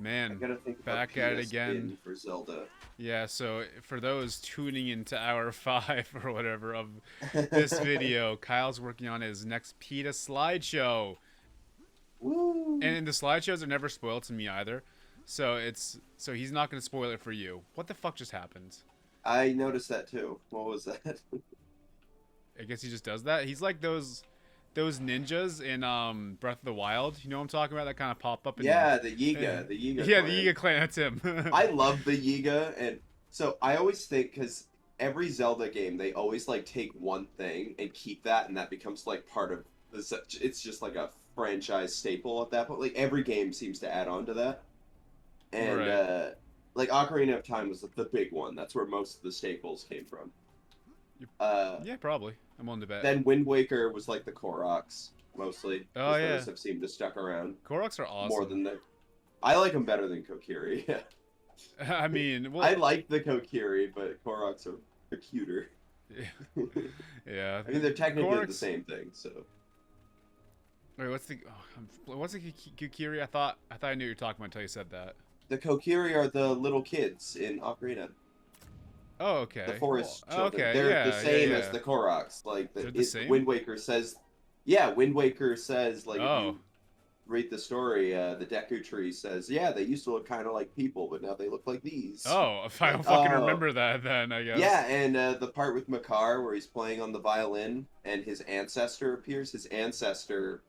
Man, gotta think about back at it PSN again. for Zelda. Yeah, so for those tuning into hour 5 or whatever of this video, Kyle's working on his next PETA slideshow. Woo! And the slideshows are never spoiled to me either. So he's not going to spoil it for you. What the fuck just happened? I noticed that too. What was that? I guess he just does that. He's like those ninjas in Breath of the Wild. You know what I'm talking about? That kind of pop up. Yeah, the Yiga, the Yiga Yeah, clan. the Yiga clan. That's him. I love the Yiga, and so I always think because every Zelda game they always like take one thing and keep that, and that becomes like part of the. It's just like a franchise staple at that point. Like every game seems to add on to that, and Right. like Ocarina of Time was the big one. That's where most of the staples came from. Yeah, probably. I'm willing to bet. Then Wind Waker was like the Koroks mostly. Oh yeah. Those have seemed to stuck around. Koroks are awesome. More than the. I like them better than Kokiri. Yeah. I mean, well, I like the Kokiri, but Koroks are cuter. Yeah. Yeah. I mean, they're technically Koroks... the same thing. So. Wait, what's the Kukiri? I thought I knew what you were talking about until you said that. The Kokiri are the little kids in Ocarina. Oh, okay. The forest children. Okay, They're yeah, the same yeah. as the Koroks. Like They're the same? Wind Waker says. Yeah, Wind Waker says like. Oh. If you read the story, the Deku Tree says, yeah, they used to look kind of like people, but now they look like these. Oh, if I don't fucking remember that, then I guess. Yeah, and the part with Makar where he's playing on the violin and his ancestor appears. His ancestor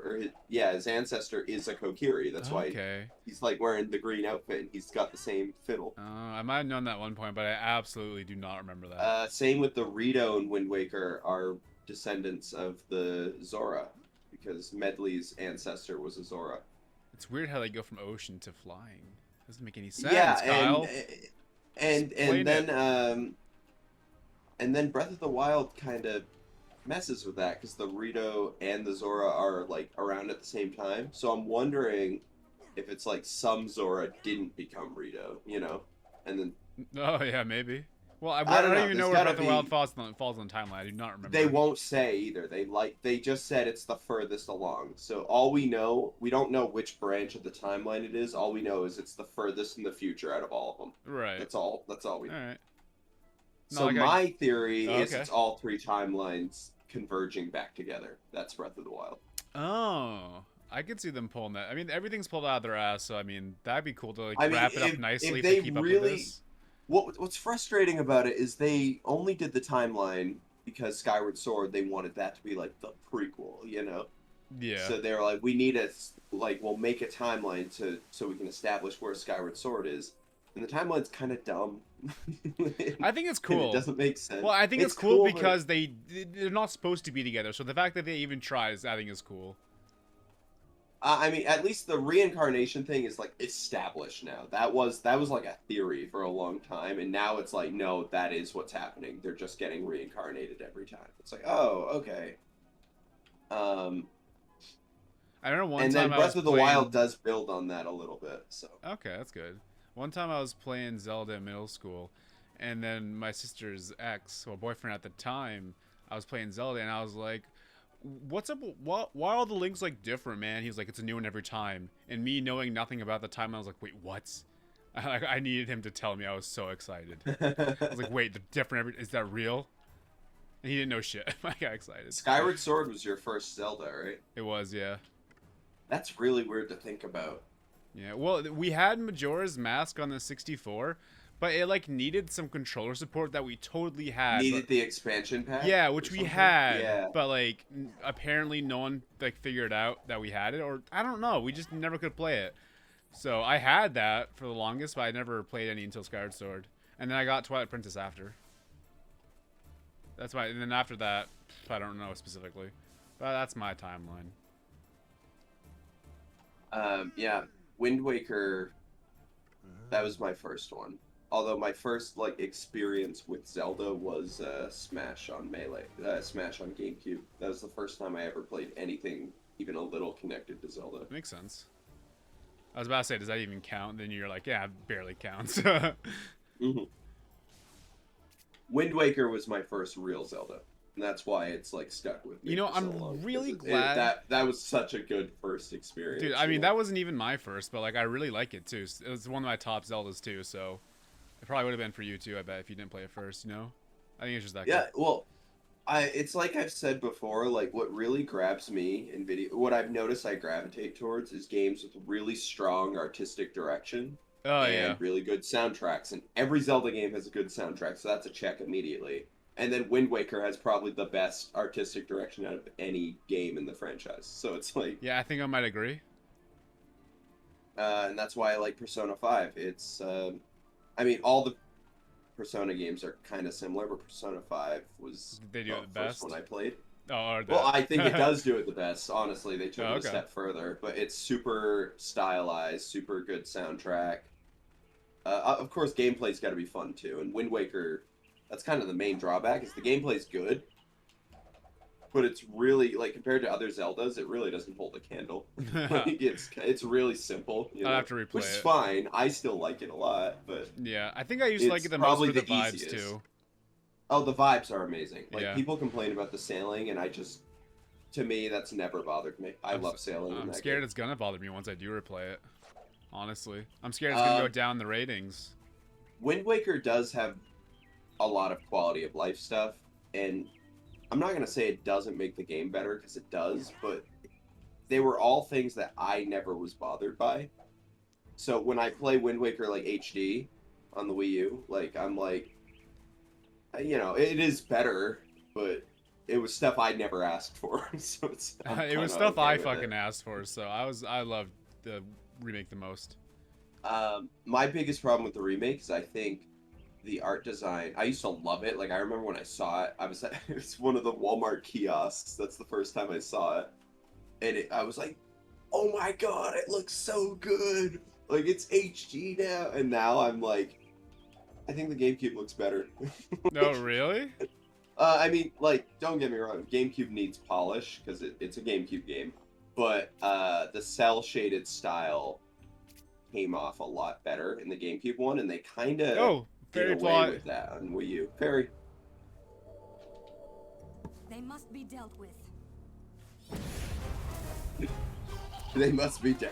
is a Kokiri. That's why he's like wearing the green outfit and he's got the same fiddle. I might have known that at one point, but I absolutely do not remember that. Same with the Rito and Wind Waker are descendants of the Zora, because Medley's ancestor was a Zora. It's weird how they go from ocean to flying. Doesn't make any sense, yeah, Kyle. And then Breath of the Wild kind of messes with that because the Rito and the Zora are like around at the same time. So I'm wondering if it's like some Zora didn't become Rito, you know, and then. Oh yeah, maybe. Well, I don't even know where Breath of the Wild falls on the timeline. I do not remember. They won't say either. They just said it's the furthest along. So all we know, we don't know which branch of the timeline it is. All we know is it's the furthest in the future out of all of them. Right. That's all we know. All right. So like my theory is it's all three timelines converging back together. That's Breath of the Wild. Oh, I could see them pulling that. I mean, everything's pulled out of their ass, so I mean, that'd be cool to like wrap it up nicely if they keep up with this. What's frustrating about it is they only did the timeline because Skyward Sword, they wanted that to be like the prequel, you know? Yeah. So they're like, we'll make a timeline so we can establish where Skyward Sword is. And the timeline's kind of dumb. I think it's cool. It doesn't make sense. Well, I think it's cool because they're not supposed to be together. So the fact that they even tries, I think is cool. I mean, at least the reincarnation thing is like established now. That was like a theory for a long time, and now it's like, no, that is what's happening. They're just getting reincarnated every time. It's like, oh, okay. I don't know. And then Breath of the Wild does build on that a little bit. So okay, that's good. One time I was playing Zelda in middle school, and then my sister's ex, or boyfriend at the time, I was playing Zelda, and I was like, what's up? Why are all the links like different, man? He was like, it's a new one every time. And me knowing nothing about the time, I was like, wait, what? I needed him to tell me. I was so excited. I was like, wait, the different is that real? And he didn't know shit. I got excited. Skyward Sword was your first Zelda, right? It was, yeah. That's really weird to think about. Yeah, well, we had Majora's Mask on the 64, but it like needed some controller support that we totally had. Needed the expansion pack? Yeah, which we had, but like apparently no one like figured out that we had it, or I don't know, we just never could play it. So I had that for the longest, but I never played any until Skyward Sword, and then I got Twilight Princess after. That's why, and then after that, I don't know specifically, but that's my timeline. Yeah, Wind Waker. That was my first one. Although my first like experience with Zelda was Smash on Melee, Smash on GameCube. That was the first time I ever played anything even a little connected to Zelda. Makes sense. I was about to say, does that even count? Then you're like, yeah, it barely counts. Mm-hmm. Wind Waker was my first real Zelda. and that's why it's like stuck with me You know, for so long. I'm really 'Cause glad. that was such a good first experience. Dude, I mean, that wasn't even my first, but like I really like it too. It was one of my top Zeldas too, so it probably would have been for you too, I bet, if you didn't play it first, you know? I think it's just that good. Yeah, well, it's like I've said before, like what really grabs me in video, what I've noticed I gravitate towards is games with really strong artistic direction Oh yeah. and really good soundtracks. And every Zelda game has a good soundtrack, so that's a check immediately. And then Wind Waker has probably the best artistic direction out of any game in the franchise. So it's like, Yeah, I think I might agree. and that's why I like Persona 5. I mean, all the Persona games are kind of similar, but Persona 5 was They do the it the first best. one I played. Oh, or Well, the I think it does do it the best. Honestly, they took Oh, it a okay. step further, but it's super stylized, super good soundtrack. Of course, gameplay's got to be fun too. And Wind Waker, that's kind of the main drawback. Is the gameplay's good, but it's really like compared to other Zeldas, it really doesn't hold a candle. Like, it's really simple, I'll have to which replay is it. fine. I still like it a lot, but Yeah, I think I used to like it's it the most probably for the the vibes easiest. too. Oh, the vibes are amazing. Like Yeah. people complain about the sailing, and to me, that's never bothered me. I love sailing in I'm that scared game. it's gonna bother me once I do replay it. Honestly, I'm scared it's gonna go Um, down the ratings. Wind Waker does have a lot of quality of life stuff, and I'm not gonna say it doesn't make the game better because it does, but they were all things that I never was bothered by. So when I play Wind Waker like HD on the Wii U, like I'm like, it is better, but it was stuff I never asked for, so I'm It was kinda stuff okay I with fucking it. asked for, so I loved the remake the most. My biggest problem with the remake is I think the art design. I used to love it. Like I remember when I saw it, I was at it's one of the Walmart kiosks. That's the first time I saw it, and I was like, "Oh my god, it looks so good! Like it's HD now." And now I'm like, I think the GameCube looks better. No, really? I mean, like, don't get me wrong, GameCube needs polish because it's a GameCube game, but the cell shaded style came off a lot better in the GameCube one, and they kind of Oh, did fairy away plot. with that on Wii U. Faerie. They must be dealt with. They must be dead.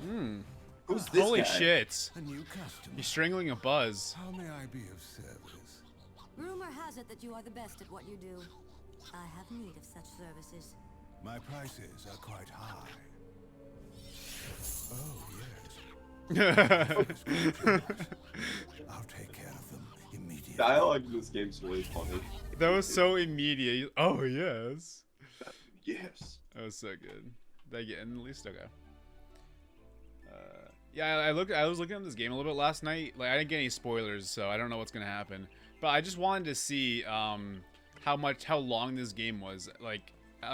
Hmm. Who's this Holy guy? shit! A new customer. He's strangling a buzz. How may I be of service? Rumor has it that you are the best at what you do. I have need of such services. My prices are quite high. Oh, yes. I'll take care of them immediately. Dialogue in this game's really funny. That was so immediate. Oh yes. Yes. That was so good. Did I get in at least? Okay. Yeah, I was looking at this game a little bit last night. Like I didn't get any spoilers, so I don't know what's gonna happen. But I just wanted to see how long this game was, like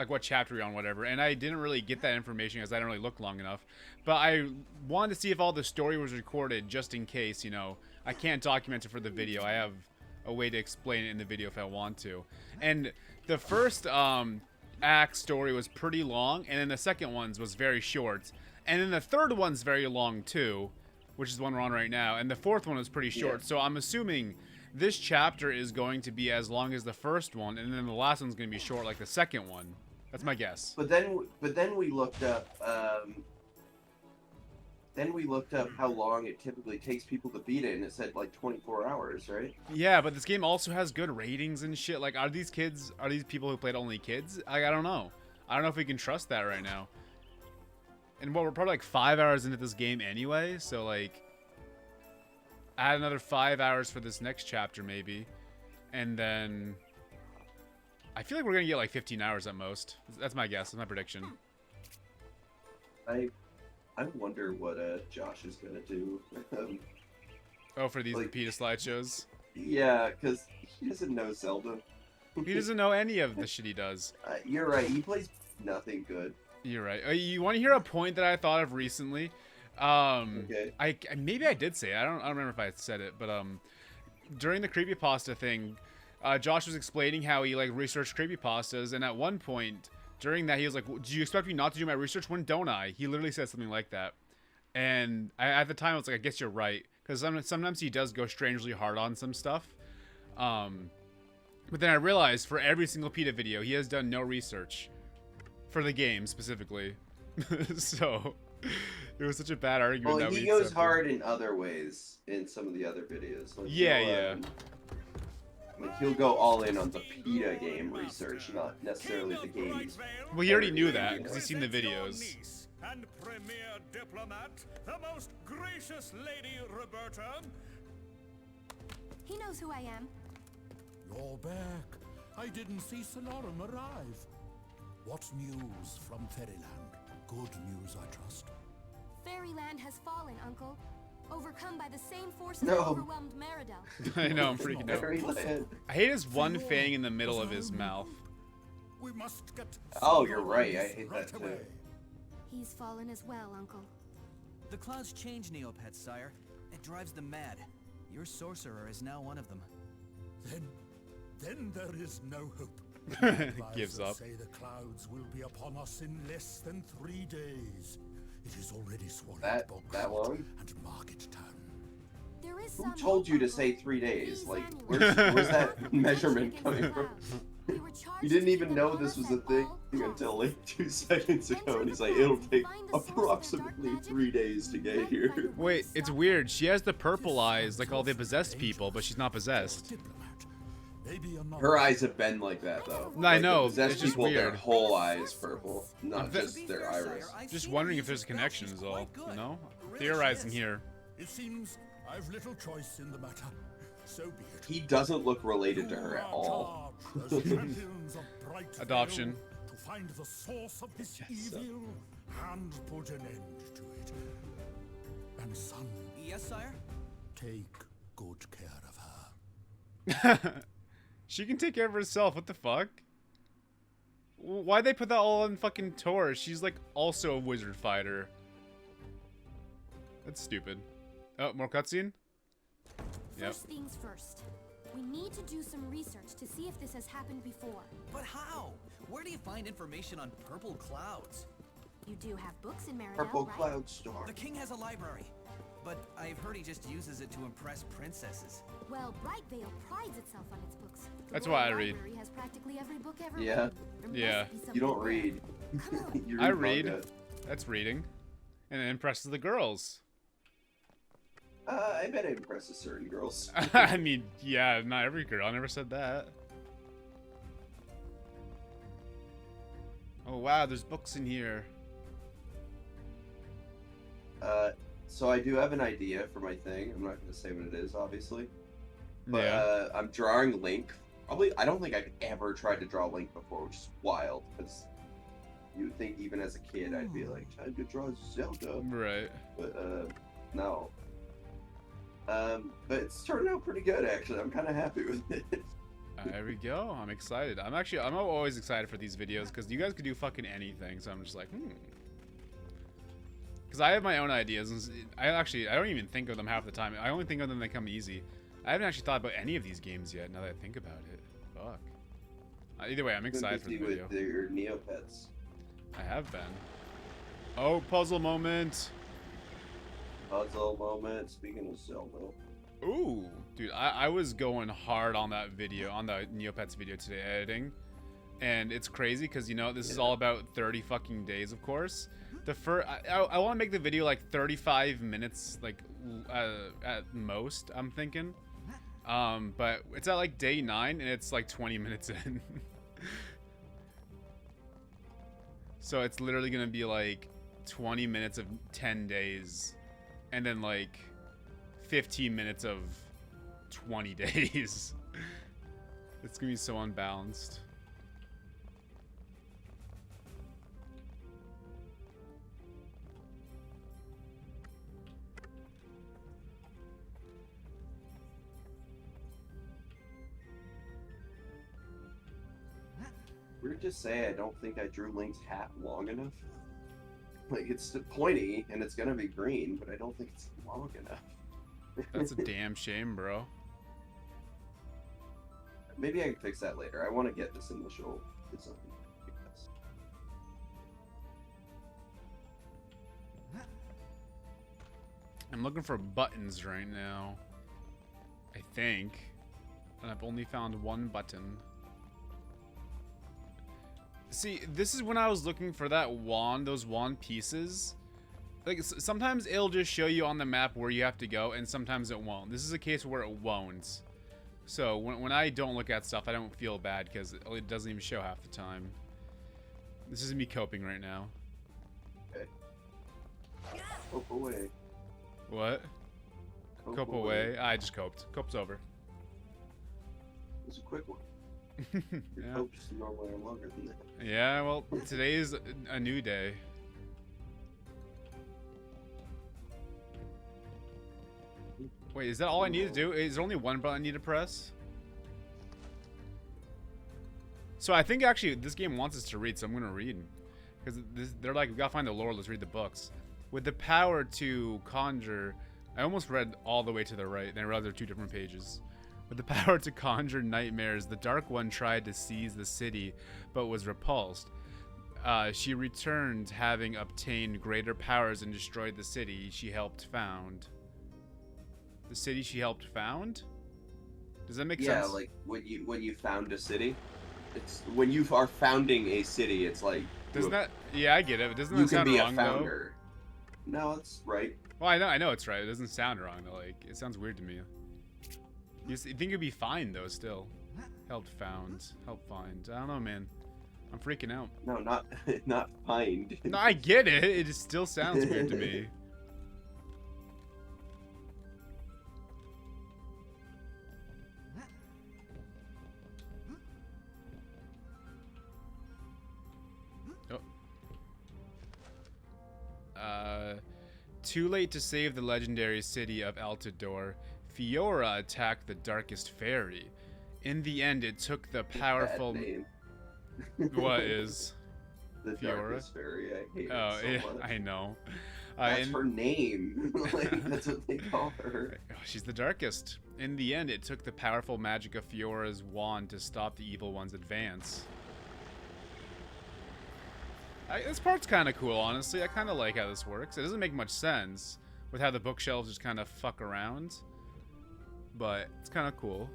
what chapter you're on, whatever. And I didn't really get that information because I didn't really look long enough. But I wanted to see if all the story was recorded, just in case. I can't document it for the video. I have a way to explain it in the video if I want to. And the first act story was pretty long, and then the second one's was very short. And then the third one's very long too, which is the one we're on right now. And the fourth one was pretty short. Yeah. So I'm assuming this chapter is going to be as long as the first one, and then the last one's going to be short like the second one. That's my guess. But then we looked up. Then we looked up how long it typically takes people to beat it, and it said like 24 hours, right? Yeah, but this game also has good ratings and shit. Like, are these people who played only kids? Like, I don't know. I don't know if we can trust that right now. And we're probably like 5 hours into this game anyway, so like, add another 5 hours for this next chapter maybe, and then I feel like we're gonna get like 15 hours at most. That's my guess. That's my prediction. I wonder what Josh is gonna do. Oh, for these Like- PETA slideshows. Yeah, because he doesn't know Zelda. He doesn't know any of the shit he does. You're right. He plays nothing good. You're right. You want to hear a point that I thought of recently? Okay. Maybe I did say it. I don't remember if I said it, but during the creepypasta thing, Josh was explaining how he like researched creepypastas, and at one point during that he was like, "Do you expect me not to do my research? When don't I?" He literally said something like that, and at the time I was like, "I guess you're right," because sometimes he does go strangely hard on some stuff. But then I realized for every single PETA video, he has done no research for the game specifically. So it was such a bad argument. Well, that he we goes accepted. hard in other ways in some of the other videos. Like Yeah, he'll go all in on the PETA game research, not necessarily the games. Well, he already knew that because he's seen the videos. And premier diplomat, the most gracious lady Roberta. He knows who I am. You're back. I didn't see Solarum arrive. What's news from Fairyland? Good news, I trust. Fairyland has fallen, Uncle. Overcome by the same forces No. that overwhelmed Meridel. I know, I'm freaking out. Fairyland. I hate his one fang in the middle of his mouth. We must get. Oh, you're right. I hate right that too. away. He's fallen as well, Uncle. The clouds change Neopets, sire. It drives them mad. Your sorcerer is now one of them. Then there is no hope. Gives up. Say the clouds will be upon us in less than 3 days. It is already swallowed That long? and Market Town. There is Who some told hope, you to Uncle. say 3 days? These Like, annuals- where's that Protection measurement against coming the from? clouds. We were charged He didn't to even keep know them this was honest a at thing all until costs. like 2 seconds ago, Enter and he's the like, clouds it'll and take find the source of the dark approximately magic. 3 days to You get might here. find a way Wait, to it's stop weird. She has the purple eyes like all the possessed people, but she's not possessed. Diplomat. Maybe another. Her eyes have been like that though. No, I Like, the know, possessed it's just people, their weird. whole eye is purple, not The- just their iris. Just wondering if there's a connection is all, you know? Theorizing here. It seems I've little choice in the matter. So be it. He doesn't look related to her at You are all. charged as champions of Bright Adoption. Vale to find the source of this evil and put an end to it. And son, Yes, sire? take good care of her. She can take care of herself. What the fuck? Why'd they put that all on fucking Tor? She's like also a wizard fighter. That's stupid. Oh, more cutscene? Yep. First things first. We need to do some research to see if this has happened before. But how? Where do you find information on purple clouds? You do have books in Meridel, Purple right? cloud storm. The king has a library, but I've heard he just uses it to impress princesses. Well, Bright Vale prides itself on its books. The That's Royal why I read. Library has practically every book ever Yeah. written. There Yeah. must be something You don't there. read. Come on. You I read. manga. That's reading. And it impresses the girls. I bet it impresses certain girls. I mean, yeah, not every girl. I never said that. Oh, wow, there's books in here. So I do have an idea for my thing. I'm not going to say what it is, obviously. But Yeah. I'm drawing Link. Probably, I don't think I've ever tried to draw Link before, which is wild. Because you would think even as a kid I'd be like, trying to draw Zelda. Right. But no. But it's turned out pretty good, actually. I'm kind of happy with it. There we go. I'm excited. I'm always excited for these videos because you guys could do fucking anything. So I'm just like, Because I have my own ideas. And I don't even think of them half the time. I only think of them when they come easy. I haven't actually thought about any of these games yet. Now that I think about it, fuck. Either way, I'm excited for the Busy video. with your Neopets. I have been. Oh, puzzle moment. Puzzle moment. Speaking of Zelda. Ooh, dude, I was going hard on that video, on the Neopets video today editing. And it's crazy because, you know, this is all about 30 fucking days, of course. I want to make the video like 35 minutes, like, at most, I'm thinking. But it's at like day 9 and it's like 20 minutes in. So it's literally going to be like 20 minutes of 10 days. And then like 15 minutes of 20 days. It's going to be so unbalanced. Weird to say I don't think I drew Link's hat long enough. Like, it's pointy, and it's gonna be green, but I don't think it's long enough. That's a damn shame, bro. Maybe I can fix that later. I want to get this initial design. I'm looking for buttons right now. I think. And I've only found one button. See, this is when I was looking for that wand, those wand pieces. Like, sometimes it'll just show you on the map where you have to go, and sometimes it won't. This is a case where it won't. So, when I don't look at stuff, I don't feel bad, because it doesn't even show half the time. This is me coping right now. Okay. Cope away. What? Cope away? I just coped. Cope's over. It was a quick one. Your Yeah. copes normally are longer than that. Yeah, well, today is a new day. Wait, is that all I need to do? Is there only one button I need to press? So I think actually this game wants us to read, so I'm gonna read. Because they're like, we gotta find the lore, let's read the books. With the power to conjure, I almost read all the way to the right, then I realized there were 2 different pages. With the power to conjure nightmares, the Dark One tried to seize the city, but was repulsed. She returned, having obtained greater powers and destroyed the city she helped found. The city she helped found? Does that make sense? Yeah, like when you found a city, it's when you are founding a city. It's like Doesn't that? Yeah, I get it. But doesn't you that can sound be wrong a founder. No, it's right. though? Well, I know it's right. It doesn't sound wrong though. Like it sounds weird to me. You think it'd be fine though? Still, help find. I don't know, man. I'm freaking out. No, not find. No, I get it. It just still sounds weird to me. Too late to save the legendary city of Altador, Fiora attacked the darkest fairy. In the end, it took the powerful. Bad name. What is? The Fiora? darkest fairy. I hate Oh, it so yeah, much. I know. That's her name. Like, that's what they call her. She's the darkest. In the end, it took the powerful magic of Fiora's wand to stop the evil one's advance. This part's kind of cool, honestly. I kind of like how this works. It doesn't make much sense with how the bookshelves just kind of fuck around, but it's kind of cool.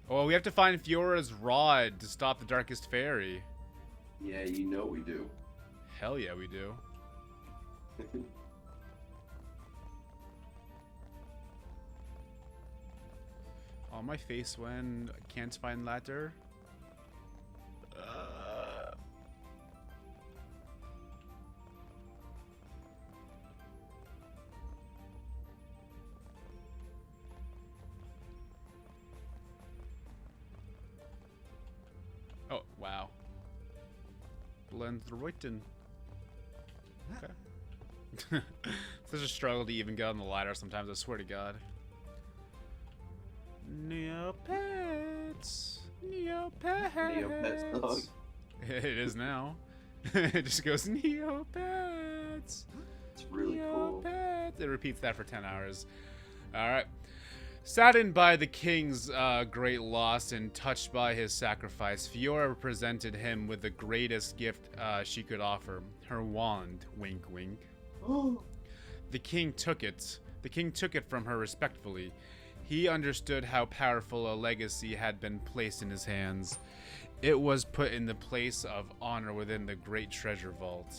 Oh, we have to find Fiora's rod to stop the darkest fairy. Yeah, you know we do. Hell yeah, we do. On my face when I can't find ladder. Oh, wow. Blendreuten. Okay. Such a struggle to even get on the ladder sometimes, I swear to God. Neopets. Neopets. Neopets song. It is now. It just goes Neopets. It's really cool. Neopets. It repeats that for 10 hours. Alright. Saddened by the king's great loss and touched by his sacrifice, Fiora presented him with the greatest gift she could offer, her wand. Wink, wink. The king took it. The king took it from her respectfully. He understood how powerful a legacy had been placed in his hands. It was put in the place of honor within the Great Treasure Vault.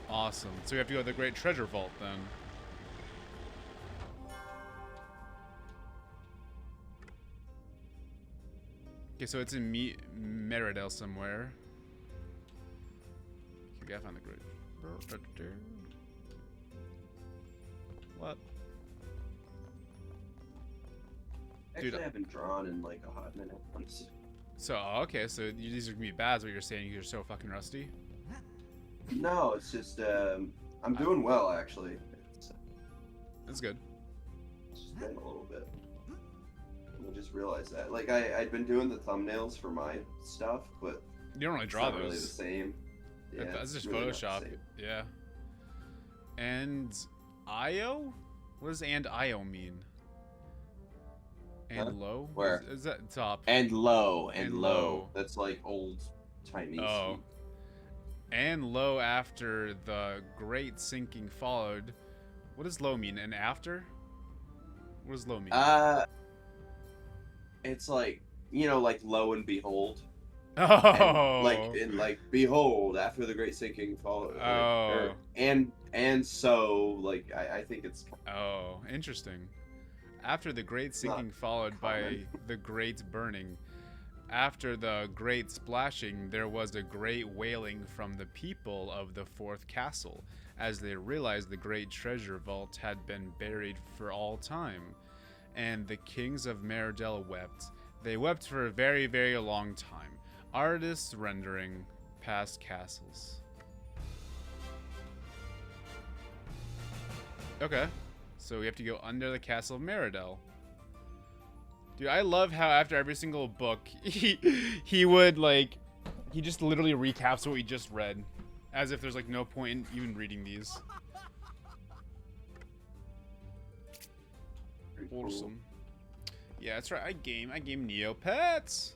Awesome. So we have to go to the Great Treasure Vault then. Okay, so it's in Meridel somewhere. Okay, we gotta find the Great. What? Actually, Dude, I haven't drawn in like a hot minute. So, okay, so these are gonna be bad, is what you're saying, because you're so fucking rusty? No, it's just I'm doing well actually. That's good. It's just been a little bit. I just realized that. Like I'd been doing the thumbnails for my stuff, but You don't really it's draw not those. really the same. Yeah, That's it's just really not the Photoshop. same. Yeah. And IO? What does and IO mean? And Huh? low? Where? Is that top? And low, and, And low. low. That's like old Chinese. Oh. And low after the great sinking followed. What does low mean? And after? What does low mean? It's like, you know, like lo and behold. Oh. And like behold, after the great sinking fall. Oh. And so like I think it's. Oh, interesting. After the great sinking followed by the great burning, after the great splashing, there was a great wailing from the people of the fourth castle, as they realized the great treasure vault had been buried for all time. And the kings of Meridel wept. They wept for a very, very long time. Artists rendering past castles. Okay. So we have to go under the castle of Meridel. Dude, I love how after every single book, he would, like, he just literally recaps what we just read. As if there's, like, no point in even reading these. Awesome. Yeah, that's right. I game Neopets.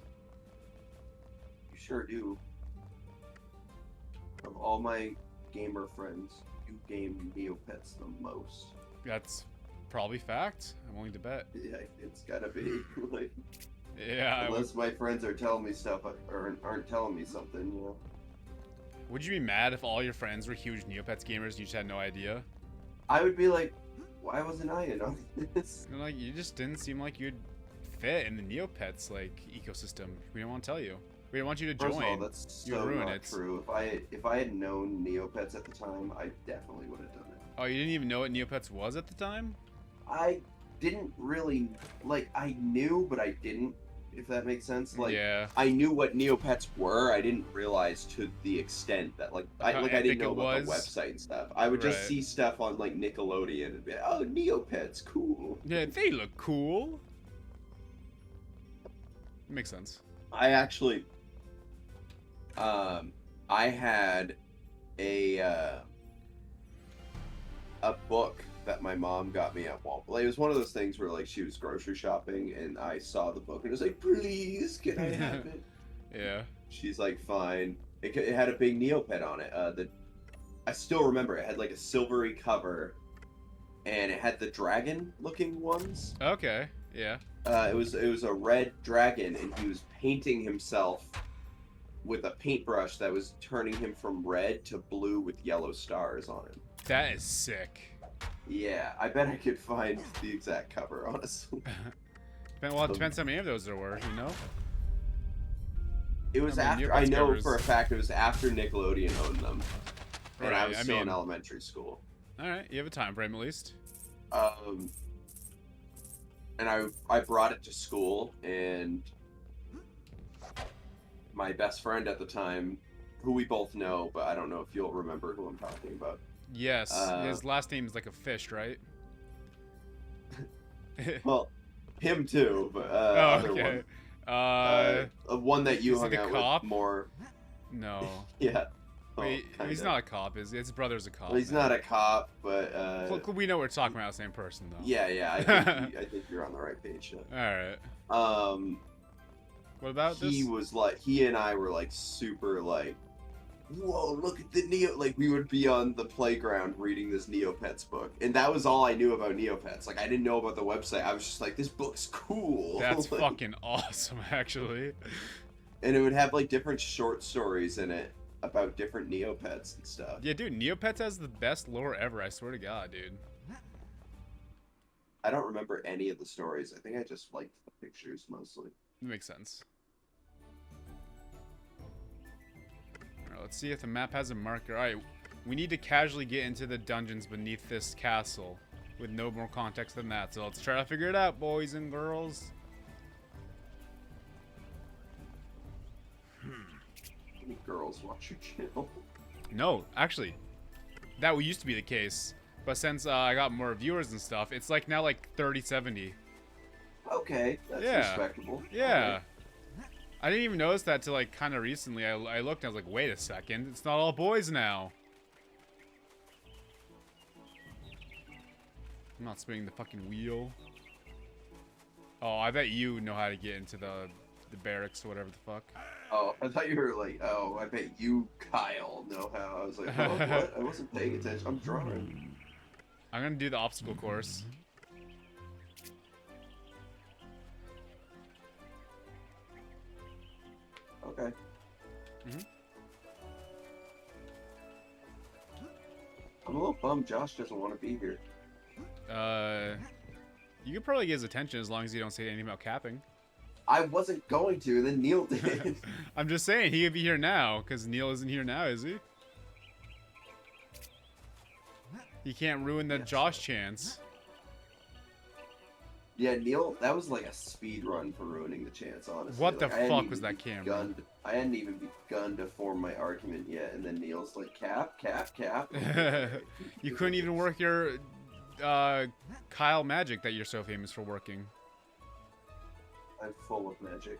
You sure do. Of all my gamer friends, you game Neopets the most. That's probably fact. I'm willing to bet. Yeah, it's gotta be. Like, Yeah. unless my friends are telling me stuff or aren't telling me something, you know. Would you be mad if all your friends were huge Neopets gamers and you just had no idea? I would be like, why wasn't I in on this? And, like, you just didn't seem like you'd fit in the Neopets, like, ecosystem. We didn't want to tell you. We didn't want you to join. First of all, that's You'd so ruin not it. true. If I had known Neopets at the time, I definitely would have done it. Oh, you didn't even know what Neopets was at the time? I didn't really, like, I knew, but I didn't, if that makes sense. Like, Yeah. I knew what Neopets were, I didn't realize to the extent that, like, I didn't know about the website and stuff. I would just see stuff on, like, Nickelodeon and be like, oh, Neopets, cool. Yeah, they look cool. Makes sense. I actually, I had a book that my mom got me at Walmart. Like, it was one of those things where, like, she was grocery shopping and I saw the book and it was like, please, can I have it? Yeah. She's like, fine. It had a big Neopet on it. I still remember it had like a silvery cover and it had the dragon-looking ones. Okay. Yeah. It was a red dragon and he was painting himself with a paintbrush that was turning him from red to blue with yellow stars on him. That is sick. Yeah, I bet I could find the exact cover, honestly. Well, it depends how many of those there were, you know? It was I mean, after, I know covers. for a fact it was after Nickelodeon owned them. And Right, I was still in elementary school. Alright, you have a time frame at least. And I brought it to school, and my best friend at the time, who we both know, but I don't know if you'll remember who I'm talking about. Yes. His last name is like a fish, right? Well, him too, but Oh, other okay. one that you is he hung the out cop? with more. No. Yeah. Wait, Well, he's kinda. not a cop. His brother's a cop. Well, he's man. not a cop, but Well, we know we're talking about the same person, though. yeah. I think you're on the right page. All right. What about He this? was like, he and I were like super like, whoa, look at the like we would be on the playground reading this Neopets book, and that was all I knew about Neopets. Like, I didn't know about the website. I was just like, this book's cool. That's Like, fucking awesome, actually. and it would have like different short stories in it about different Neopets and stuff. Yeah, dude, Neopets has the best lore ever. I swear to God, dude. I don't remember any of the stories. I think I just liked the pictures mostly. That makes sense. Alright, let's see if the map has a marker. Alright, we need to casually get into the dungeons beneath this castle with no more context than that. So let's try to figure it out, boys and girls. How many girls watch your channel? No, actually, that used to be the case. But since I got more viewers and stuff, it's like now like 30-70. Okay, that's Yeah. respectable. Yeah. I didn't even notice that till like kind of recently. I looked and I was like, wait a second, it's not all boys now. I'm not spinning the fucking wheel. Oh, I bet you know how to get into the barracks or whatever the fuck. Oh, I thought you were like, oh, I bet you, Kyle, know how. I was like, oh, what? I wasn't paying attention. I'm drawing. I'm gonna do the obstacle course. Okay. Mhm. I'm a little bummed Josh doesn't want to be here. You could probably get his attention as long as you don't say anything about capping. I wasn't going to, then Neil did. I'm just saying, he could be here now, because Neil isn't here now, is he? He can't ruin the Josh chance. Yeah, Neil, that was like a speed run for ruining the chance, honestly. What the Like, I hadn't fuck even was that camera? I hadn't even begun to form my argument yet, and then Neil's like, cap. You couldn't even work your Kyle magic that you're so famous for working. I'm full of magic.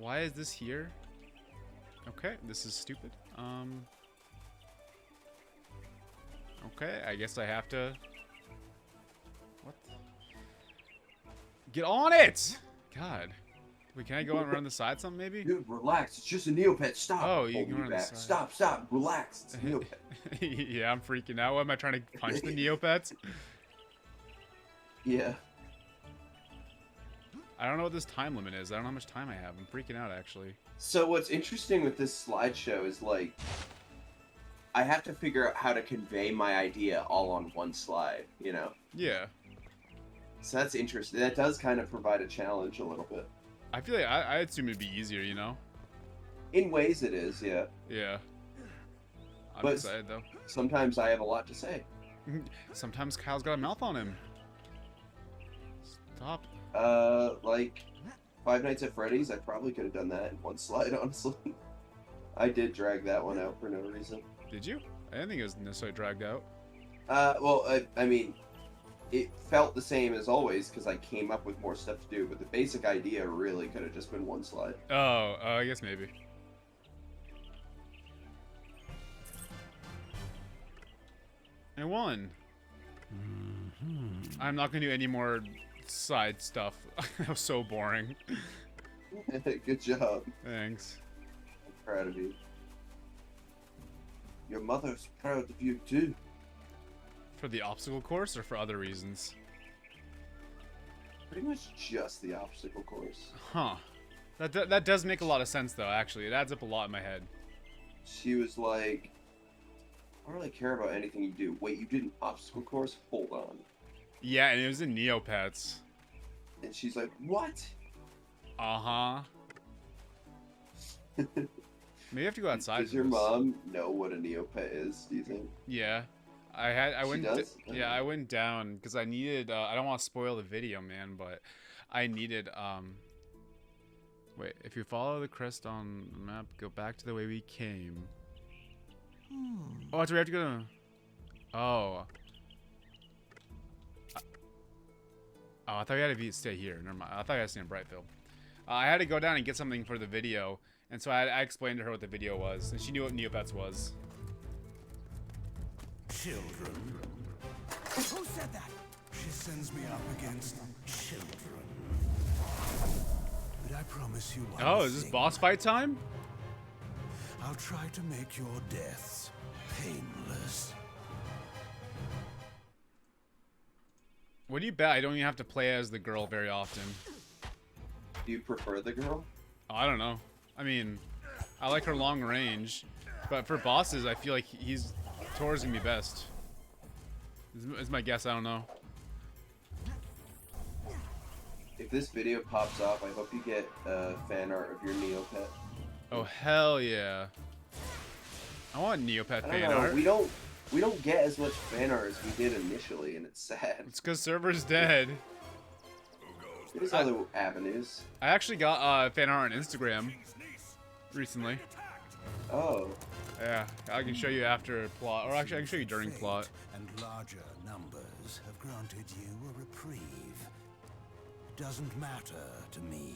Why is this here? Okay, this is stupid. Okay, I guess I have to... What? Get on it! God. Wait, can I go around the side something, maybe? Dude, relax. It's just a Neopet. Stop. Oh, you Hold can me run on the back. side. Stop. Relax. It's a Neopet. Yeah, I'm freaking out. What, am I trying to punch the Neopets? Yeah. I don't know what this time limit is. I don't know how much time I have. I'm freaking out, actually. So what's interesting with this slideshow is, like, I have to figure out how to convey my idea all on one slide, you know? Yeah. So that's interesting. That does kind of provide a challenge a little bit. I feel like I assume it'd be easier, you know? In ways it is, yeah. Yeah. I'm But- excited, though. Sometimes I have a lot to say. Sometimes Kyle's got a mouth on him. Stop. Like, Five Nights at Freddy's, I probably could have done that in one slide, honestly. I did drag that one out for no reason. Did you? I didn't think it was necessarily dragged out. I mean, it felt the same as always because I came up with more stuff to do, but the basic idea really could have just been one slide. Oh, I guess maybe. I won. I'm not gonna do any more side stuff. That was so boring. Good job. Thanks. I'm proud of you. Your mother's proud of you too. For the obstacle course or for other reasons? Pretty much just the obstacle course. Huh. That does make a lot of sense, though, actually. It adds up a lot in my head. She was like, I don't really care about anything you do. Wait, you did an obstacle course? Hold on. Yeah, and it was in Neopets. And she's like, what? Uh-huh. Maybe I have to go outside. Does for your this. mom know what a Neopet is, do you think? Yeah. I She went does? yeah, I went down because I needed I don't want to spoil the video, man, but I needed wait, if you follow the crest on the map, go back to the way we came. Oh, that's where we have to go to... Oh. Oh, I thought we had to stay here. Never mind. I thought I had to stay in Brightfield. I had to go down and get something for the video, and so I explained to her what the video was, and she knew what Neopets was. Children. Who said that? She sends me up against children. But I promise you one Oh, is this thing. boss fight time? I'll try to make your deaths painless. What do you bet? I don't even have to play as the girl very often. Do you prefer the girl? Oh, I don't know. I mean, I like her long range, but for bosses, I feel like Tor's gonna be best. Is my guess. I don't know. If this video pops off, I hope you get fan art of your Neopet. Oh hell yeah! I want Neopet I don't fan know. art. We don't get as much fan art as we did initially, and it's sad. It's because server's dead. There's other avenues. I actually got fan art on Instagram recently. Oh, Yeah, I can show you after plot, or actually I can show you during plot. And larger numbers have granted you a reprieve. It doesn't matter to me.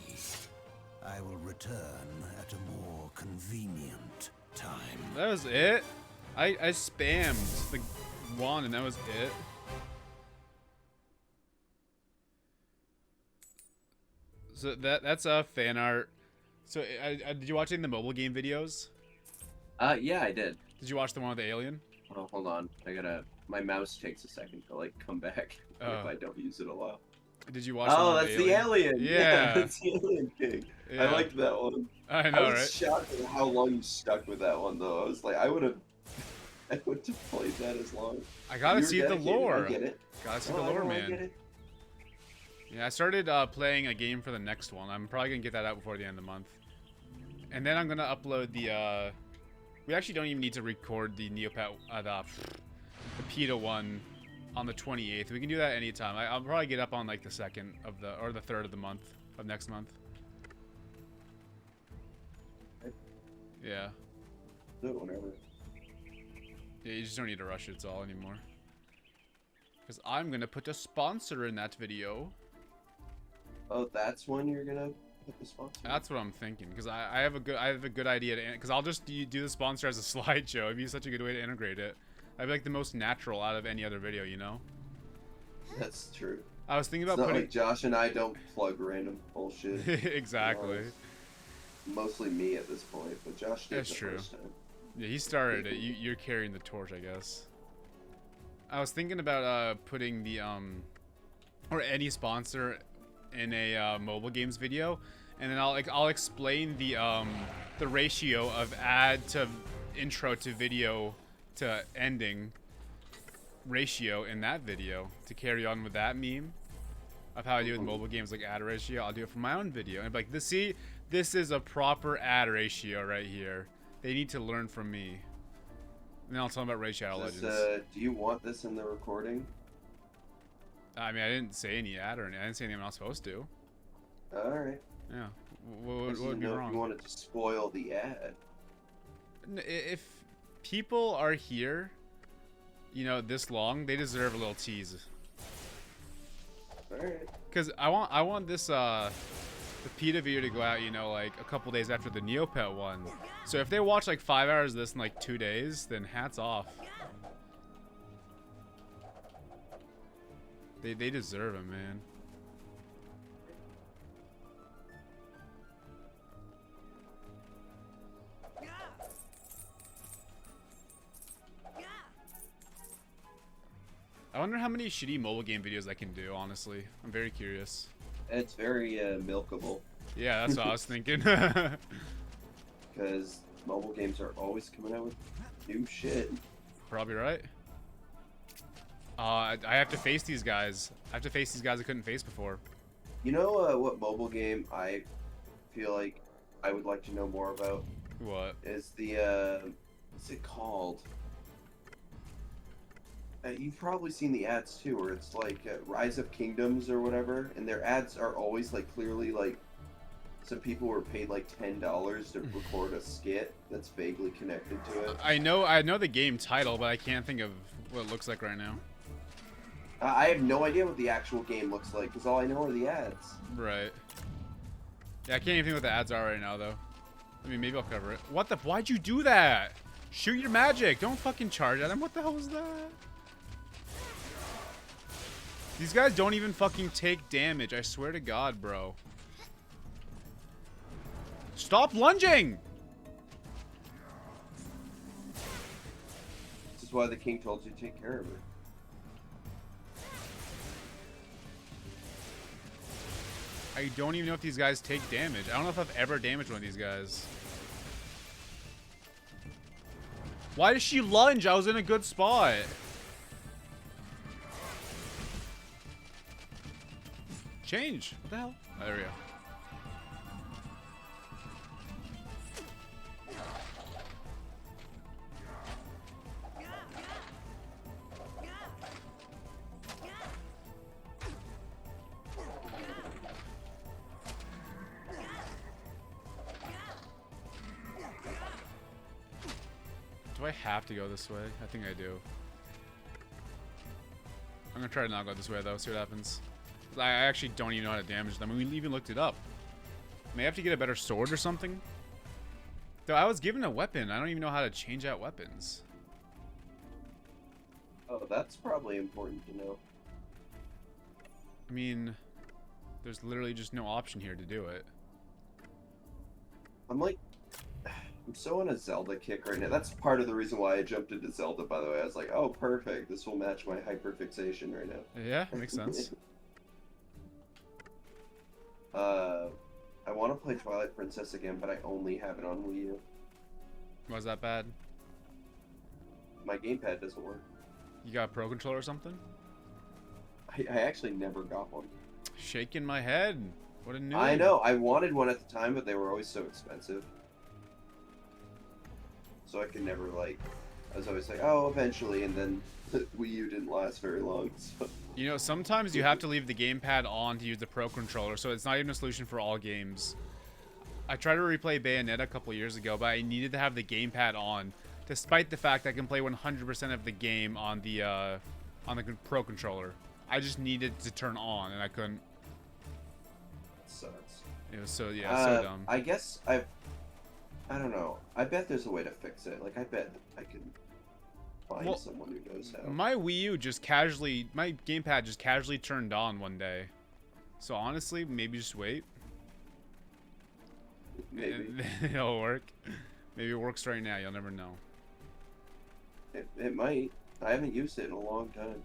I will return at a more convenient time. That was it. I spammed the one and that was it. So that's fan art. So did you watch any of the mobile game videos? yeah, I did. Did you watch the one with the alien? Oh, hold on. My mouse takes a second to like come back if Oh. I don't use it a lot. Did you watch? Oh, the that's the alien. Yeah. That's the Alien King. Yeah. I liked that one. I I know, was right? shocked at how long you stuck with that one, though. I was like, I would have played that as long. I gotta You were see the dedicated, lore. I get it. Gotta see Oh, the I lore, know, I man. get it. Yeah, I started playing a game for the next one. I'm probably gonna get that out before the end of the month. And then I'm gonna upload the. We actually don't even need to record the Neopet, the PETA one, on the 28th. We can do that anytime. I'll probably get up on like the 2nd of the or the 3rd of the month of next month. Yeah. Do it whenever. Yeah, you just don't need to rush it, it's all anymore. Because I'm gonna put a sponsor in that video. Oh, that's when you're gonna put the sponsor. That's what I'm thinking. Because I have a good idea to. Because I'll just do the sponsor as a slideshow. It'd be such a good way to integrate it. I'd be like the most natural out of any other video, you know. That's true. I was thinking It's about not putting. like Josh and I don't plug random bullshit. Exactly. Mostly me at this point, but Josh did That's the true. first time. Yeah, he started it. You're carrying the torch, I guess. I was thinking about putting the or any sponsor in a mobile games video, and then I'll explain the ratio of ad to intro to video to ending ratio in that video to carry on with that meme of how I do with mobile games, like ad ratio. I'll do it for my own video and be like, this is a proper ad ratio right here. They need to learn from me. And then I'll tell them about Raid Shadow Legends. Do you want this in the recording? I mean, I didn't say any ad or anything. I didn't say anything I'm not supposed to. Alright. Yeah. I What just would didn't be know if wrong? you wanted to spoil the ad. If people are here, you know, this long, they deserve a little tease. Alright. Cause I want this the PETA video to go out, you know, like a couple days after the Neopet one. So if they watch like 5 hours of this in like 2 days, then hats off. They deserve it, man. I wonder how many shitty mobile game videos I can do, honestly. I'm very curious. It's very milkable, Yeah, that's what I was thinking. because mobile games are always coming out with new shit. Probably right. I have to face these guys. I have to face these guys I couldn't face before. You know what mobile game I feel like I would like to know more about? What? Is the, what's it called? You've probably seen the ads too, where it's like Rise of Kingdoms or whatever, and their ads are always like clearly like some people were paid like $10 to record a skit that's vaguely connected to it. I know the game title, but I can't think of what it looks like right now. I have no idea what the actual game looks like, because all I know are the ads. Right. Yeah, I can't even think what the ads are right now, though. I mean, maybe I'll cover it. What the? Why'd you do that? Shoot your magic. Don't fucking charge at him. What the hell was that? These guys don't even fucking take damage. I swear to God, bro. Stop lunging! This is why the king told you to take care of her. I don't even know if these guys take damage. I don't know if I've ever damaged one of these guys. Why did she lunge? I was in a good spot. Change. What the hell? Oh, there we go. Do I have to go this way? I think I do. I'm gonna try to not go this way though, see what happens. I actually don't even know how to damage them. I mean, we even looked it up. May I have to get a better sword or something? Though I was given a weapon. I don't even know how to change out weapons. Oh, that's probably important to know. I mean, there's literally just no option here to do it. I'm so on a Zelda kick right now. That's part of the reason why I jumped into Zelda, by the way. I was like, oh, perfect. This will match my hyperfixation right now. Yeah, makes sense. I want to play Twilight Princess again, but I only have it on Wii U. Was that bad? My gamepad doesn't work. You got a Pro Controller or something? I actually never got one. Shaking my head. What a noob. I know. I wanted one at the time, but they were always so expensive. So I could never, like... I was always like, oh, eventually, and then Wii U didn't last very long, so... You know, sometimes you have to leave the gamepad on to use the Pro Controller, so it's not even a solution for all games. I tried to replay Bayonetta a couple years ago, but I needed to have the gamepad on, despite the fact I can play 100% of the game on the Pro Controller. I just needed to turn on, and I couldn't. It sucks. It was so, yeah, so dumb. I guess I don't know. I bet there's a way to fix it. Like, I bet I can find someone who knows how. My Wii U just casually, my gamepad just casually turned on one day. So honestly, maybe just wait. Maybe. It'll work. Maybe it works right now. You'll never know. It might. I haven't used it in a long time.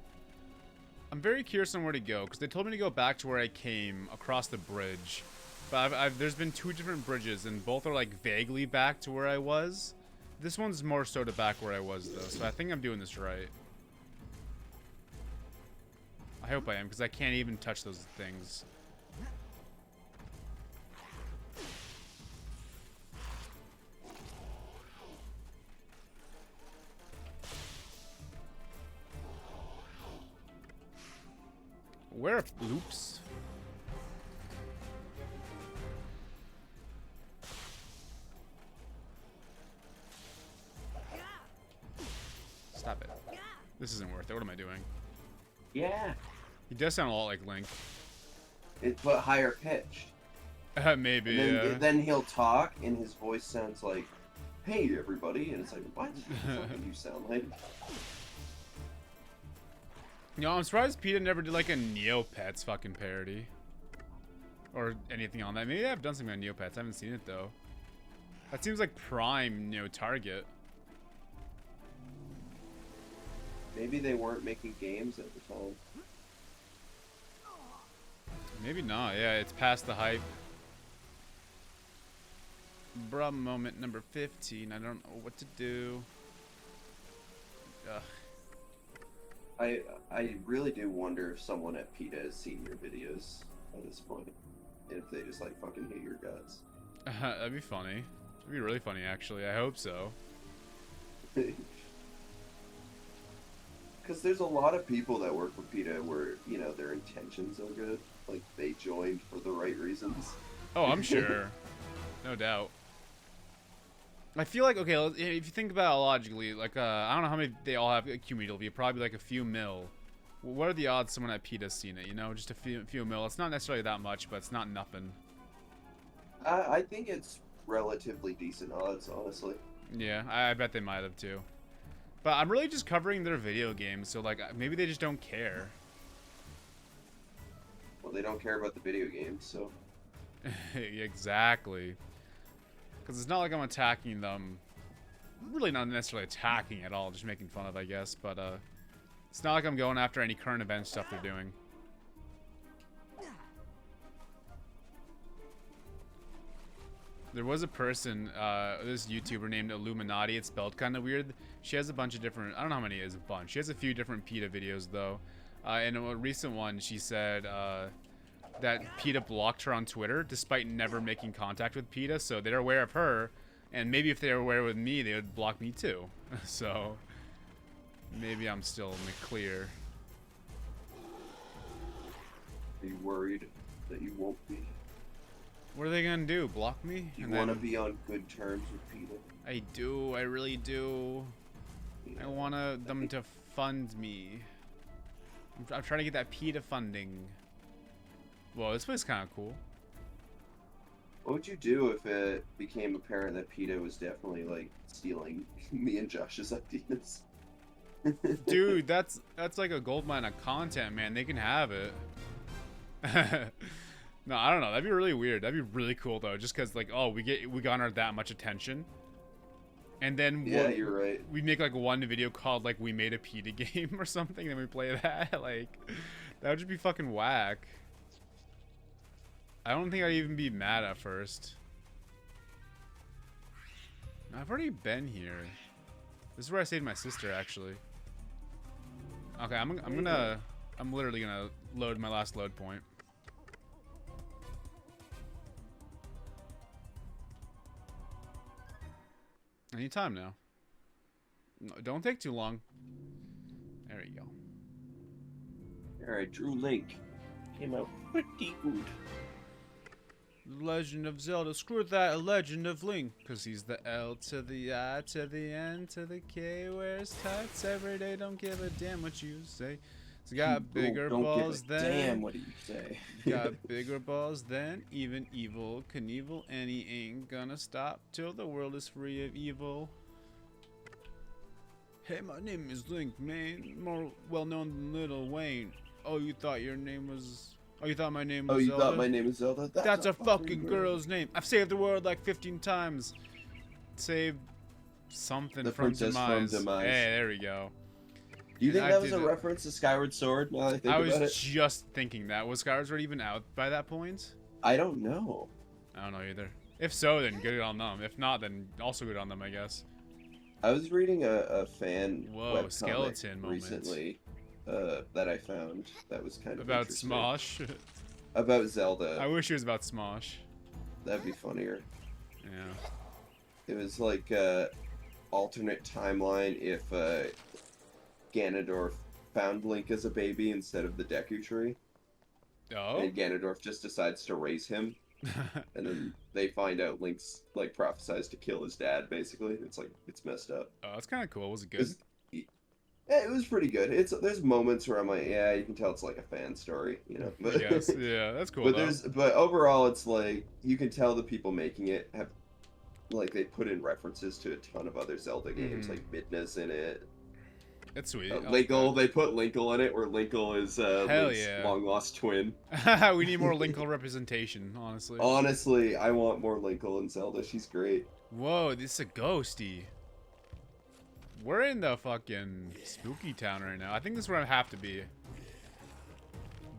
I'm very curious on where to go, because they told me to go back to where I came, across the bridge. But there's been 2 different bridges, and both are like vaguely back to where I was. This one's more so to back where I was, though, so I think I'm doing this right. I hope I am, because I can't even touch those things. Where? Oops. Stop it. This isn't worth it. What am I doing? Yeah. He does sound a lot like Link. But higher pitched. Maybe, And then, yeah. then he'll talk, and his voice sounds like, "Hey, everybody," and it's like, "What? What do you sound like?" You know, I'm surprised PETA never did like a Neopets fucking parody. Or anything on that. Maybe I've done something on Neopets. I haven't seen it though. That seems like prime, you know, target. Maybe they weren't making games at the time. Maybe not. Yeah, it's past the hype. Bruh moment number 15. I don't know what to do. Ugh. I really do wonder if someone at PETA has seen your videos at this point. And if they just like fucking hate your guts. That'd be funny. That'd be really funny actually. I hope so. Because there's a lot of people that work for PETA where, you know, their intentions are good. Like, they joined for the right reasons. Oh, I'm sure. No doubt. I feel like, okay, if you think about it logically, like, I don't know how many they all have cumulatively, probably like a few mil. What are the odds someone at PETA's seen it, you know? Just a few mil. It's not necessarily that much, but it's not nothing. I think it's relatively decent odds, honestly. Yeah, I bet they might have too. But I'm really just covering their video games, so like maybe they just don't care. Well, they don't care about the video games, so. Exactly. Because it's not like I'm attacking them. Really not necessarily attacking at all, just making fun of, I guess. But it's not like I'm going after any current event stuff they're doing. There was a person, this YouTuber named Illuminati. It's spelled kind of weird. She has a bunch of different, I don't know how many it is, a bunch. She has a few different PETA videos, though. In a recent one, she said that PETA blocked her on Twitter, despite never making contact with PETA. So they're aware of her, and maybe if they were aware with me, they would block me too. So maybe I'm still in the clear. Are you worried that you won't be? What are they gonna do? Block me? Do you want to be on good terms with PETA? I do. I really do. Yeah. I want them to fund me. I'm trying to get that PETA funding. Well, this place is kind of cool. What would you do if it became apparent that PETA was definitely, like, stealing me and Josh's ideas? Dude, that's like a goldmine of content, man. They can have it. No, I don't know. That'd be really weird. That'd be really cool though, just because like, oh, we garnered that much attention, and then yeah, you're right. We make like one video called like we made a PETA game or something, and we play that. Like, that would just be fucking whack. I don't think I'd even be mad at first. I've already been here. This is where I saved my sister, actually. Okay, I'm literally gonna load my last load point. Anytime now. No, don't take too long. There you go. Alright, Drew Link. Came out pretty good. Legend of Zelda. Screw that Legend of Link. Because he's the L to the I to the N to the K. Wears tights every day. Don't give a damn what you say. He's got bigger balls give a than... damn what do you say? Got bigger balls than even Evil Knievel. And he ain't gonna stop till the world is free of evil. Hey, my name is Link, man. More well known than Lil Wayne. Oh, you thought your name was... Oh, you thought my name was Zelda? Oh, you thought my name is Zelda? That's a fucking girl's name. I've saved the world like 15 times. Saved something from princess demise. from Demise. Hey, there we go. Do you think And that I was a did it. reference to Skyward Sword? Now that I think I about was it, just thinking that. Was Skyward Sword even out by that point? I don't know. I don't know either. If so, then good on them. If not, then also good on them, I guess. I was reading a fan Whoa, webcomic skeleton moment. recently that I found that was kind of About interesting. Smosh. About Zelda. I wish it was about Smosh. That'd be funnier. Yeah. It was like alternate timeline if Ganondorf found Link as a baby instead of the Deku Tree, Oh? and Ganondorf just decides to raise him, and then they find out Link's like prophesizes to kill his dad. Basically, it's messed up. Oh, that's kind of cool. Was it good? It was pretty good. There's moments where I'm like, yeah, you can tell it's like a fan story, you know. But, Yes. Yeah, that's cool. but though. but overall, it's like you can tell the people making it have like they put in references to a ton of other Zelda games, like Midna's in it. It's sweet. I like Linkle, they put Linkle in it, where Linkle is Link's yeah. long lost twin. that. We need more Linkle representation, honestly. Honestly, I want more Linkle in Zelda. She's great. Whoa, this is a ghosty. We're in the fucking spooky town right now. I think this is where I have to be.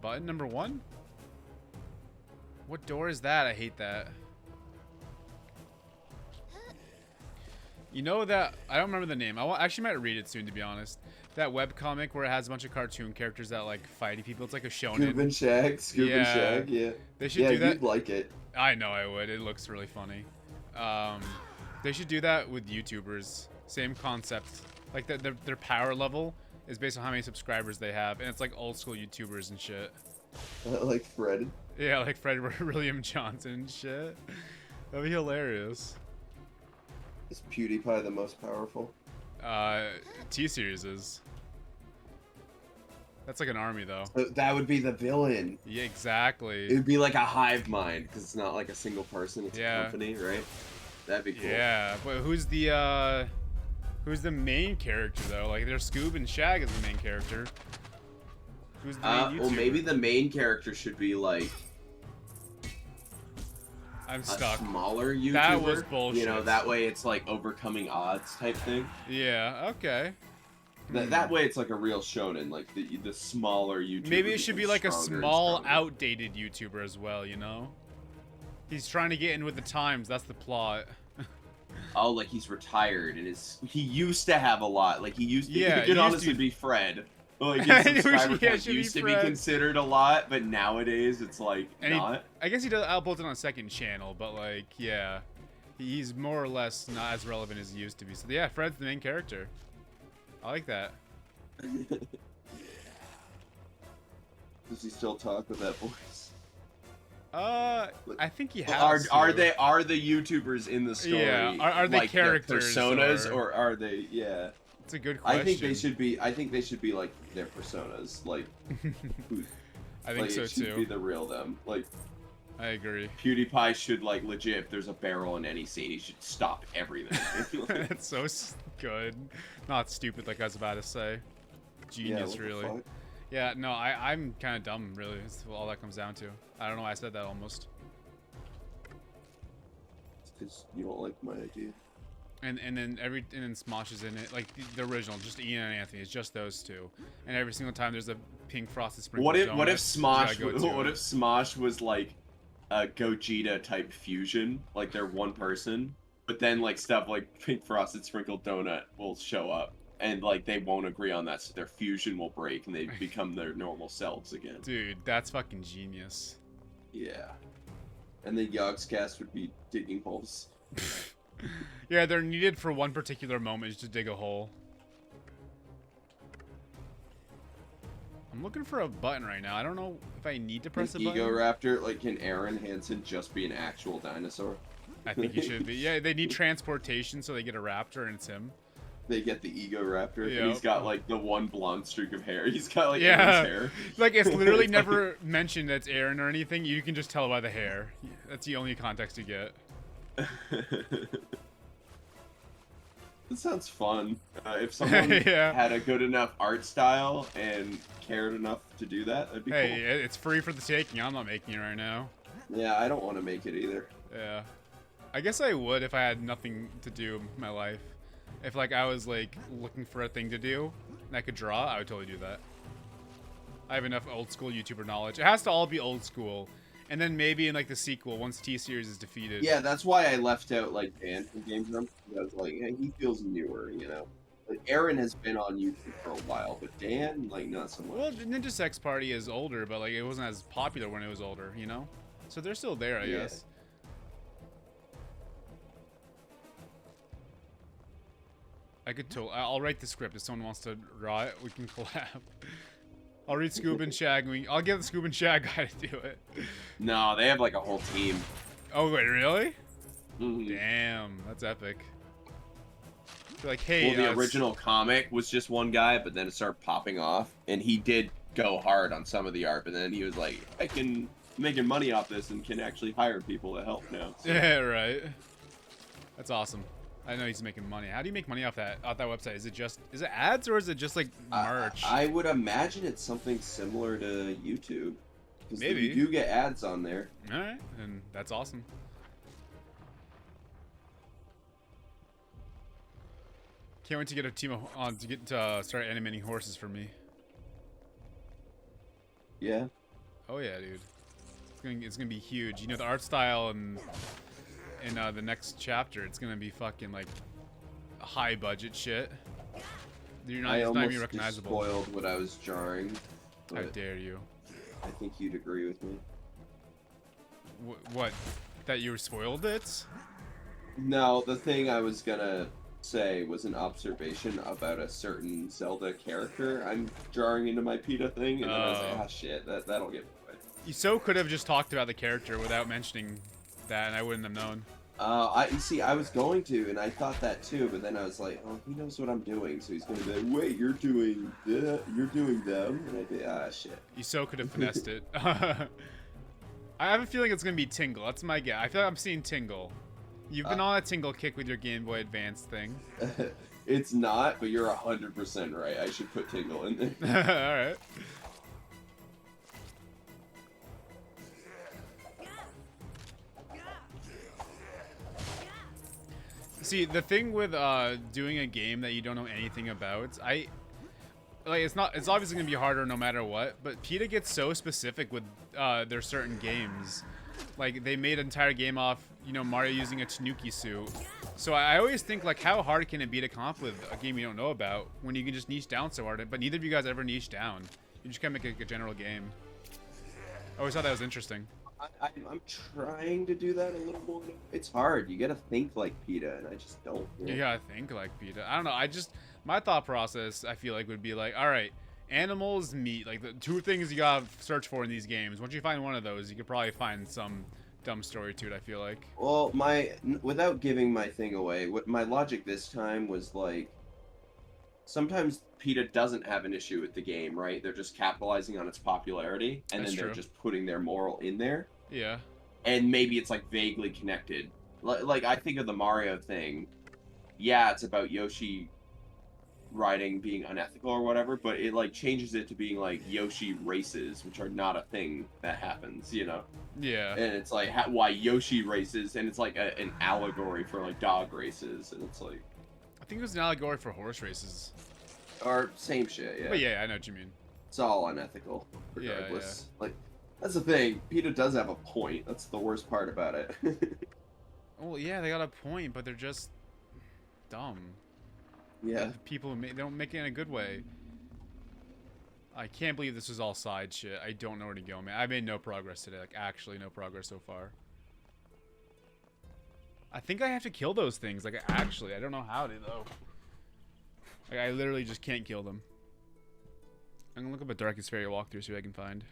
Button number 1? What door is that? I hate that. You know that... I don't remember the name. I actually might read it soon, to be honest. That webcomic where it has a bunch of cartoon characters that, like, fighty people. It's like a shonen. Scoop and Shag, Scoop and Shag, yeah. They should do that. You'd like it. I know I would. It looks really funny. They should do that with YouTubers. Same concept. Like their power level is based on how many subscribers they have, and it's like old school YouTubers and shit. Like Fred. Yeah, like Fred William Johnson and shit. That'd be hilarious. Is PewDiePie the most powerful? T-Series is. That's like an army, though. That would be the villain. Yeah, exactly. It would be like a hive mind, because it's not like a single person, it's a company, right? That'd be cool. Yeah, but who's the main character, though? Like, there's Scoob and Shag is the main character. Who's the main YouTuber? Well, maybe the main character should be, like, I'm stuck. A smaller YouTuber. That was bullshit. You know, that way it's like overcoming odds type thing. Yeah, okay. That way it's like a real shonen, like the smaller YouTuber. Maybe it should be like a small, outdated YouTuber as well, you know? He's trying to get in with the times, that's the plot. Oh, like he's retired and he used to have a lot. Like he Yeah, could honestly be Fred. Like his subscriber count used to be considered a lot, but nowadays it's like not. I guess he does upload it on a second channel, but like, yeah. He's more or less not as relevant as he used to be. So yeah, Fred's the main character. I like that. Does he still talk with that voice? I think he has. Are the YouTubers in the story? Yeah, are they like characters? Their personas, or are they? Yeah. It's a good question. I think they should be like their personas, like. I think like, so it should too. Be the real them, like. I agree. PewDiePie should like legit. If there's a barrel in any scene, he should stop everything. That's so good. Not stupid, like I was about to say. Genius, really. Yeah, no, I'm kind of dumb, really. That's all that comes down to. I don't know why I said that almost. It's because you don't like my idea. And then Smosh is in it, like the original, just Ian and Anthony. It's just those two. And every single time there's a pink frosted sprinkle. What if Smosh? What if Smosh was like a Gogeta type fusion, like they're one person, but then like stuff like Pink Frosted Sprinkled Donut will show up, and like they won't agree on that, so their fusion will break and they become their normal selves again. Dude, that's fucking genius. Yeah. And then Yogscast would be digging holes. Yeah, they're needed for one particular moment, just to dig a hole. I'm looking for a button right now. I don't know if I need to press a button. Ego Raptor, like, can Aaron Hansen just be an actual dinosaur? I think he should be. Yeah, they need transportation, so they get a raptor, and it's him. They get the Ego Raptor, Yep. and he's got, like, the one blonde streak of hair. He's got, like, Yeah. Aaron's hair. Like, it's literally never mentioned that it's Aaron or anything. You can just tell by the hair. That's the only context you get. This sounds fun. If someone Yeah. had a good enough art style and cared enough to do that, that'd be Hey, cool. it's free for the taking. I'm not making it right now. Yeah, I don't want to make it either. Yeah. I guess I would if I had nothing to do in my life. If, like, I was, like, looking for a thing to do and I could draw, I would totally do that. I have enough old school YouTuber knowledge. It has to all be old school. And then maybe in, like, the sequel, once T-Series is defeated. Yeah, that's why I left out, like, Dan from Game Grumps. I was like, yeah, he feels newer, you know? Like, Aaron has been on YouTube for a while, but Dan, like, not so much. Well, Ninja Sex Party is older, but, like, it wasn't as popular when it was older, you know? So they're still there, I guess. I'll write the script if someone wants to draw it. We can collab. I'll read Scoob and Shag. I'll get the Scoob and Shag guy to do it. No, they have, like, a whole team. Oh, wait, really? Mhm. Damn, that's epic. They're like, hey, Well, the original comic was just one guy, but then it started popping off, and he did go hard on some of the art, but then he was like, I can making money off this and can actually hire people to help now. So. Yeah, right. That's awesome. I know he's making money. How do you make money off that website? Is it ads or is it just like merch? I would imagine it's something similar to YouTube. Because Maybe. you do get ads on there. All right, and that's awesome. Can't wait to get a team on to get to start animating horses for me. Yeah. Oh yeah, dude. It's gonna be huge. You know, the art style and in the next chapter, it's gonna be fucking like high budget shit. It's not even almost recognizable. spoiled what I was drawing. How but dare you? I think you'd agree with me. What? That you spoiled it? No, the thing I was gonna say was an observation about a certain Zelda character I'm drawing into my PETA thing, and then I was like, ah, shit, that'll get away. You so could have just talked about the character without mentioning that, and I wouldn't have known. You see, I was going to, and I thought that too, but then I was like, oh, he knows what I'm doing, so he's gonna be like, wait, you're doing them, and I'd be, ah, shit. You so could have finessed it. I have a feeling it's gonna be Tingle. That's my guess. I feel like I'm seeing Tingle. You've been on a Tingle kick with your Game Boy Advance thing. It's not, but you're 100% right. I should put Tingle in there. All right. See, the thing with doing a game that you don't know anything about, it's obviously gonna be harder no matter what, but PETA gets so specific with their certain games. Like, they made an entire game off, Mario using a Tanuki suit. So I always think, like, how hard can it be to come up with a game you don't know about when you can just niche down so hard? But neither of you guys ever niche down. You just can't make a general game. I always thought that was interesting. I'm trying to do that a little more. It's hard. You gotta think like PETA, and I just don't. You gotta think like PETA. I don't know. My thought process, I feel like, would be like, all right, animals, meat, like the two things you gotta search for in these games. Once you find one of those, you could probably find some dumb story to it, I feel like. Well, without giving my thing away, what my logic this time was like, sometimes PETA doesn't have an issue with the game, right? They're just capitalizing on its popularity, and then they're just putting their moral in there. Yeah. And maybe it's like vaguely connected. Like I think of the Mario thing. Yeah, it's about Yoshi riding being unethical or whatever, but it like changes it to being like Yoshi races, which are not a thing that happens, Yeah. And it's like why Yoshi races, and it's like an allegory for like dog races, and it's like. I think it was an allegory for horse races. Or same shit, yeah. But yeah, I know what you mean. It's all unethical, regardless. Yeah. Like, That's the thing. PETA does have a point. That's the worst part about it. Well, yeah, they got a point, but they're just dumb. Yeah. People they don't make it in a good way. I can't believe this was all side shit. I don't know where to go, man. I made no progress today. Like, actually no progress so far. I think I have to kill those things. Like, actually. I don't know how to, though. Like, I literally just can't kill them. I'm gonna look up a Darkest Faerie walkthrough, see what I can find.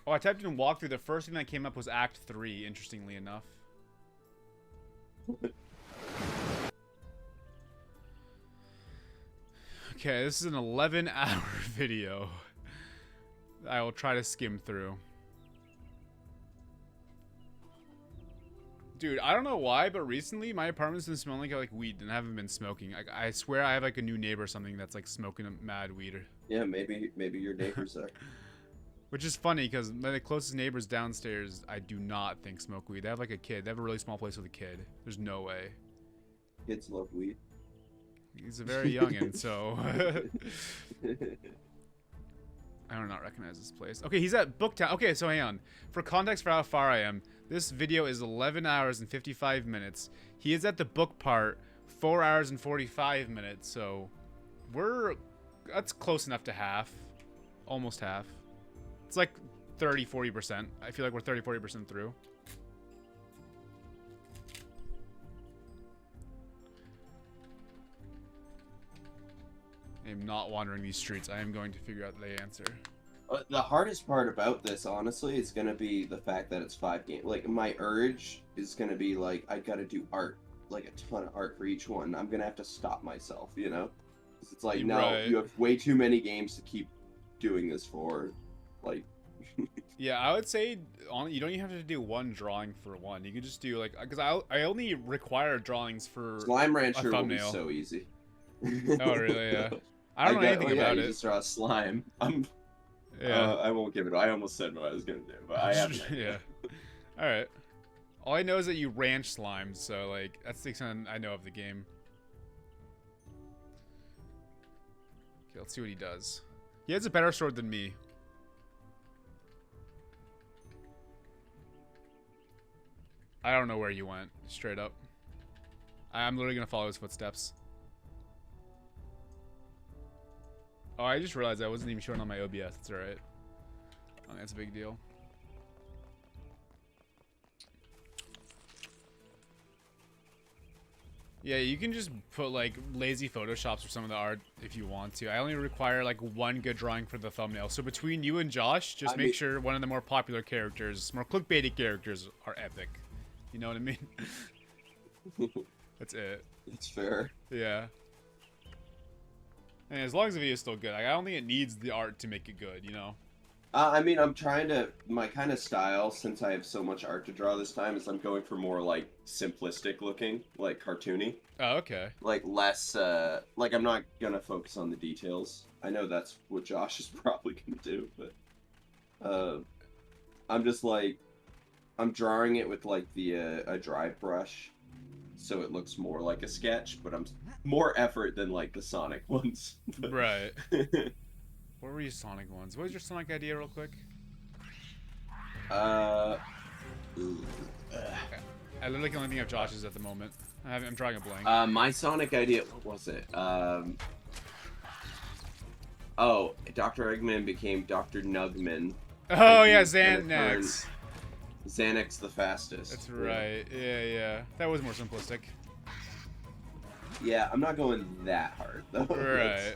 Oh, I typed in walkthrough. The first thing that came up was Act 3, interestingly enough. Okay, this is an 11-hour video. I will try to skim through. Dude, I don't know why, but recently my apartment's been smelling like weed and I haven't been smoking. I swear I have like a new neighbor or something that's like smoking a mad weed. Yeah, maybe your neighbors are. Which is funny because my closest neighbors downstairs, I do not think smoke weed. They have like a kid. They have a really small place with a kid. There's no way. Kids love weed. He's a very youngin', so I do not recognize this place. Okay, he's at Booktown. Okay, so hang on. For context for how far I am, this video is 11 hours and 55 minutes. He is at the book part, 4 hours and 45 minutes. So that's close enough to half, almost half. It's like 30-40%. I feel like we're 30-40% through. I am not wandering these streets. I am going to figure out the answer. The hardest part about this, honestly, is gonna be the fact that it's 5 games. Like, my urge is gonna be like, I gotta do art, like a ton of art for each one. I'm gonna have to stop myself, you know? 'Cause it's like, no, Right. you have way too many games to keep doing this for. Like, Yeah, I would say you don't even have to do one drawing for one. You can just do like, because I only require drawings for Slime Rancher will be thumbnail. so easy. Oh really? Yeah. I don't know anything about you it. just draw slime. Yeah. I won't give it. I almost said what I was gonna do, but I haven't. Yeah. All right. All I know is that you ranch slimes, so like that's the extent I know of the game. Okay, let's see what he does. He has a better sword than me. I don't know where you went, straight up. I'm literally gonna follow his footsteps. Oh, I just realized I wasn't even showing on my OBS. It's alright. Oh, that's a big deal. Yeah, you can just put like lazy photoshops for some of the art if you want to. I only require like one good drawing for the thumbnail. So between you and Josh, just make sure one of the more popular characters, more clickbaity characters, are epic. You know what I mean? That's it. It's fair. Yeah. And as long as the video is still good, I don't think it needs the art to make it good, you know? I mean, I'm trying to, my kind of style, since I have so much art to draw this time, is I'm going for more, like, simplistic looking, like, cartoony. Oh, okay. Like, less, like, I'm not gonna focus on the details. I know that's what Josh is probably gonna do, but, I'm just, like, I'm drawing it with, like, a dry brush, so it looks more like a sketch, but I'm more effort than, like, the Sonic ones. Right. What were your Sonic ones? What was your Sonic idea real quick? I I literally can only think of Josh's at the moment. I'm drawing a blank. My Sonic idea, what was it? Oh, Dr. Eggman became Dr. Nugman. Oh yeah, And Xanax. Xanax the fastest. That's right. Yeah. That was more simplistic. Yeah, I'm not going that hard though. Right.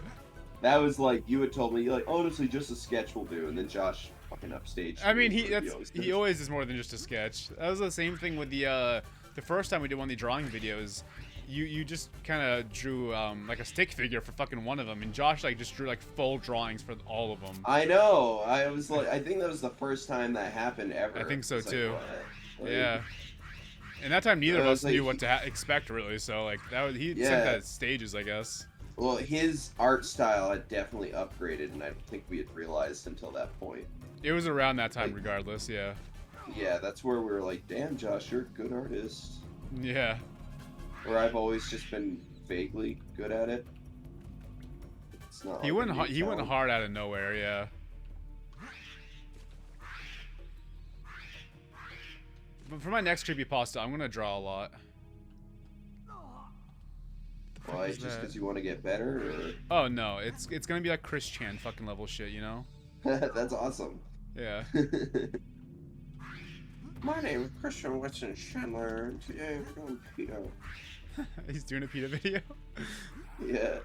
That was like, you had told me, you're like, honestly, just a sketch will do, and then Josh fucking upstaged. I mean, me, he does. always is more than just a sketch. That was the same thing with the first time we did one of the drawing videos. You just kind of drew like a stick figure for fucking one of them, and Josh like just drew like full drawings for all of them. I know. I was like, I think that was the first time that happened ever. I think so It's like, too. what? Like, Yeah. And that time neither of I us was knew like, what to expect really. So like that was he Yeah. sent that at stages, I guess. Well, his art style had definitely upgraded, and I don't think we had realized until that point. It was around that time, Like- regardless. Yeah. Yeah, that's where we were like, damn, Josh, you're a good artist. Yeah. Where I've always just been vaguely good at it. It's not. He like went. a new He went talent. hard out of nowhere. Yeah. But for my next creepypasta, I'm gonna draw a lot. Why? was Just that? because you want to get better? Oh no, it's gonna be like Chris Chan fucking level shit, you know? Or... That's awesome. Yeah. My name is Christian Winston Chandler, and today we're doing PETA. He's doing a PETA video. Yeah.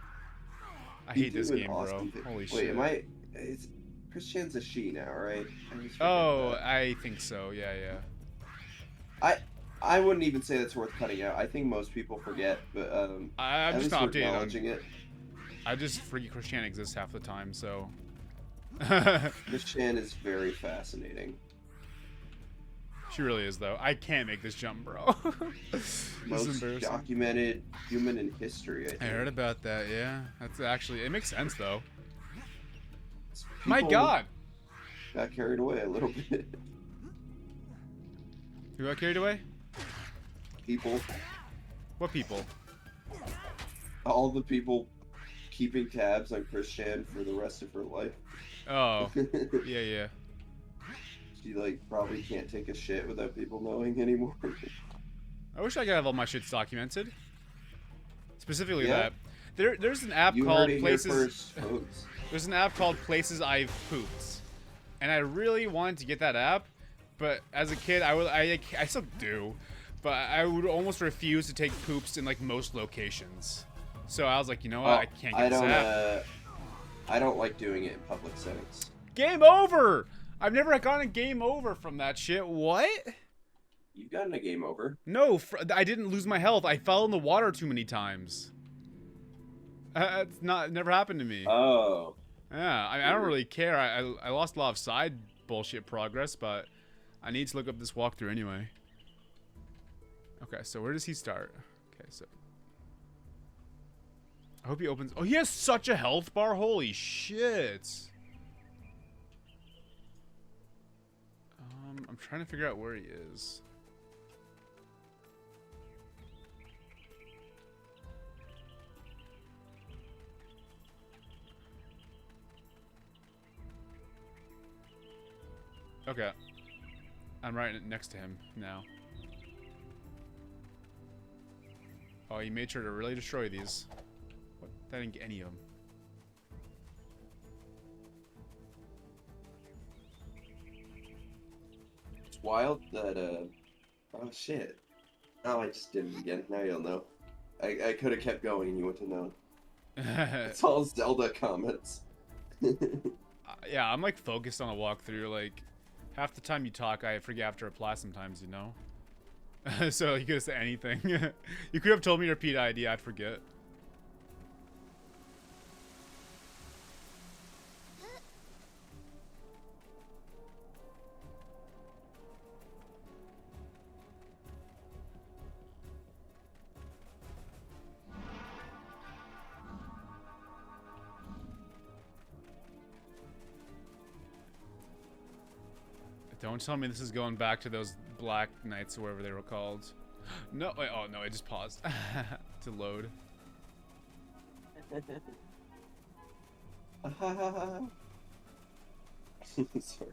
I You hate this do an game, awesome bro. thing. Holy Wait, shit. am I? It's Christian's a she now, right? I always forget Oh, that. I think so. Yeah, yeah. I wouldn't even say that's worth cutting out. I think most people forget, but I'm at just least not we're updated. acknowledging it. I just forget Chris Chan exists half the time, so. Christian is very fascinating. She really is, though. I can't make this jump, bro. This is Most embarrassing. documented human in history. I think. I heard about that. Yeah, that's actually it makes sense though. People My God, got carried away a little bit. who got carried away? People, What people? all the people keeping tabs on Christian for the rest of her life. Oh, yeah, yeah. She like probably can't take a shit without people knowing anymore. I wish I could have all my shits documented. Specifically Yeah. that. There's an app You called heard it here Places. first, folks. There's an app called Places I've Pooped, and I really wanted to get that app, but as a kid, I still do, but I would almost refuse to take poops in like most locations. So I was like, you know what, I can't get this app. I don't like doing it in public settings. Game over! I've never gotten a game over from that shit. What? You've gotten a game over. No, I didn't lose my health. I fell in the water too many times. It's not. It never happened to me. Oh. Yeah, I don't really care. I lost a lot of side bullshit progress, but I need to look up this walkthrough anyway. Okay, so where does he start? Okay, so I hope he opens. Oh, he has such a health bar. Holy shit. I'm trying to figure out where he is. Okay. I'm right next to him now. Oh, he made sure to really destroy these. What? I didn't get any of them. It's wild that, oh shit. Oh, I just did it again. Now you'll know. I could have kept going and you wouldn't have known. It's all Zelda comments. Yeah, I'm like focused on a walkthrough. Like, half the time you talk, I forget to reply sometimes, you know? So you could have said anything. You could have told me to repeat ID, I'd forget. Don't tell me this is going back to those Black Knights or whatever they were called. No, wait, oh no, it just paused to load. Sorry.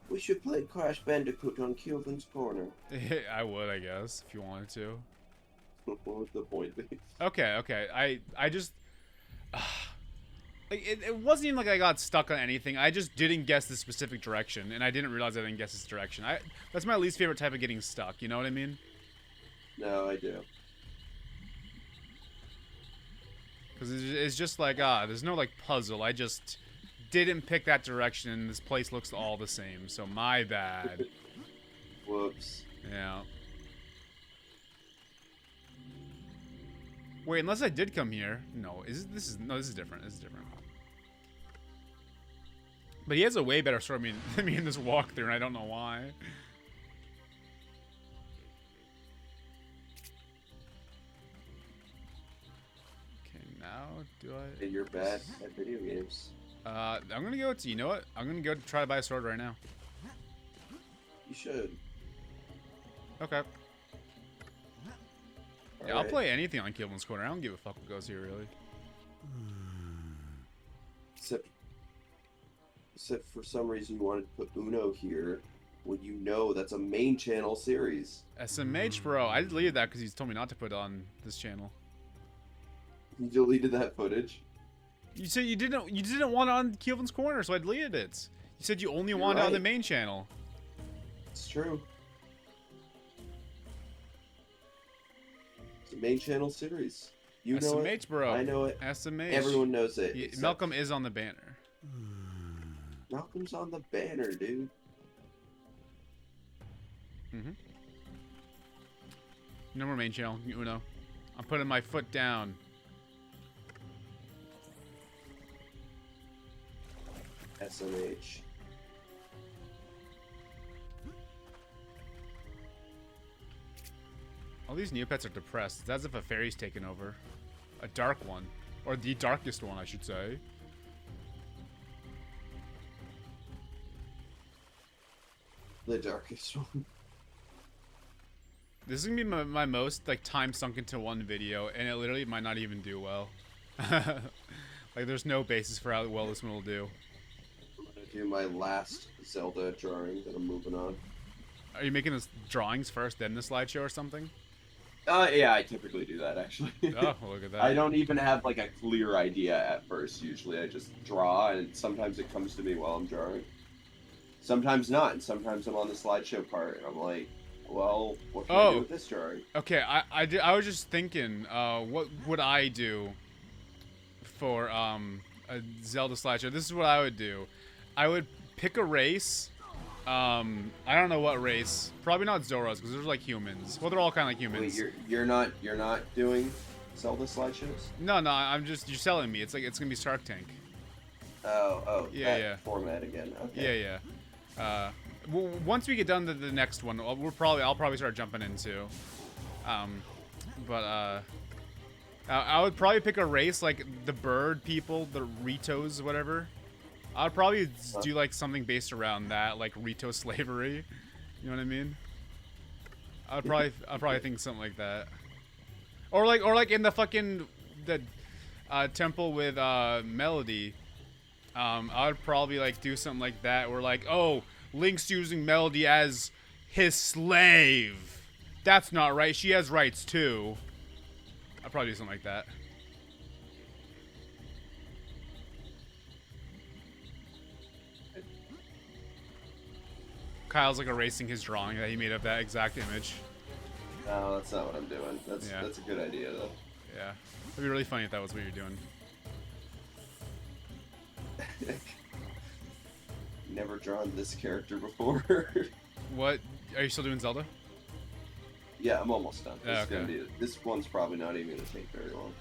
We should play Crash Bandicoot on Kilvin's Corner. I would, I guess, if you wanted to. What would the point be? Okay, okay. I just like it wasn't even like I got stuck on anything. I just didn't guess the specific direction, and I didn't realize I didn't guess this direction. That's my least favorite type of getting stuck. You know what I mean? No, I do. Because it's just like there's no like puzzle. I just didn't pick that direction, and this place looks all the same. So my bad. Whoops. Yeah. Wait, unless I did come here. No, this is different. This is different. But he has a way better story than me in this walkthrough, and I don't know why. Okay, now do I? Hey, you're bad at video games. I'm gonna go to. You know what? I'm gonna go try to buy a sword right now. You should. Okay. Yeah, I'll play anything on Killman's Corner. I don't give a fuck what goes here, really. Except for some reason you wanted to put Uno here when you know that's a main channel series. SMH, bro. I deleted that because he's told me not to put it on this channel. You deleted that footage? You said you didn't want it on Killman's Corner, so I deleted it. You said you only want it on the main channel. It's true. It's a main channel series. You know SMH, it. bro. I know it. SMH. Everyone knows it. Malcolm is on the banner. Malcolm's on the banner, dude. No more main channel, Uno. I'm putting my foot down. SMH. All these Neopets are depressed. It's as if a Faerie's taken over. A dark one. Or the darkest one, I should say. The darkest one. This is gonna be my most like time sunk into one video, and it literally might not even do well. Like, there's no basis for how well this one will do. I'm gonna do my last Zelda drawing that I'm moving on. Are you making the drawings first, then the slideshow or something? Yeah, I typically do that, actually. Oh, well, look at that. I don't even have, like, a clear idea at first, usually. I just draw, and sometimes it comes to me while I'm drawing. Sometimes not, and sometimes I'm on the slideshow part, and I'm like, well, what can I do with this drawing? Okay, I was just thinking, what would I do for, a Zelda slideshow? This is what I would do. I would pick a race. I don't know what race. Probably not Zoras, because they're like humans. Well, they're all kind of like humans. Wait, you're not doing Zelda slideshows? No, you're selling me. It's like it's gonna be Shark Tank. Oh, yeah, that format again. Okay. Yeah. Well, once we get done to the next one, I'll probably start jumping into. I would probably pick a race like the bird people, the Ritos, whatever. I'd probably do like something based around that, like Rito slavery. You know what I mean? I'd probably think something like that. Or like in the fucking temple with Melody. I would probably like do something like that, where like, oh, Link's using Melody as his slave. That's not right. She has rights too. I'd probably do something like that. Kyle's like erasing his drawing that he made of that exact image. No, that's not what I'm doing. That's a good idea though. Yeah, it'd be really funny if that was what you're doing. Never drawn this character before. What? Are you still doing Zelda? Yeah, I'm almost done. Okay. This one's probably not even gonna take very long.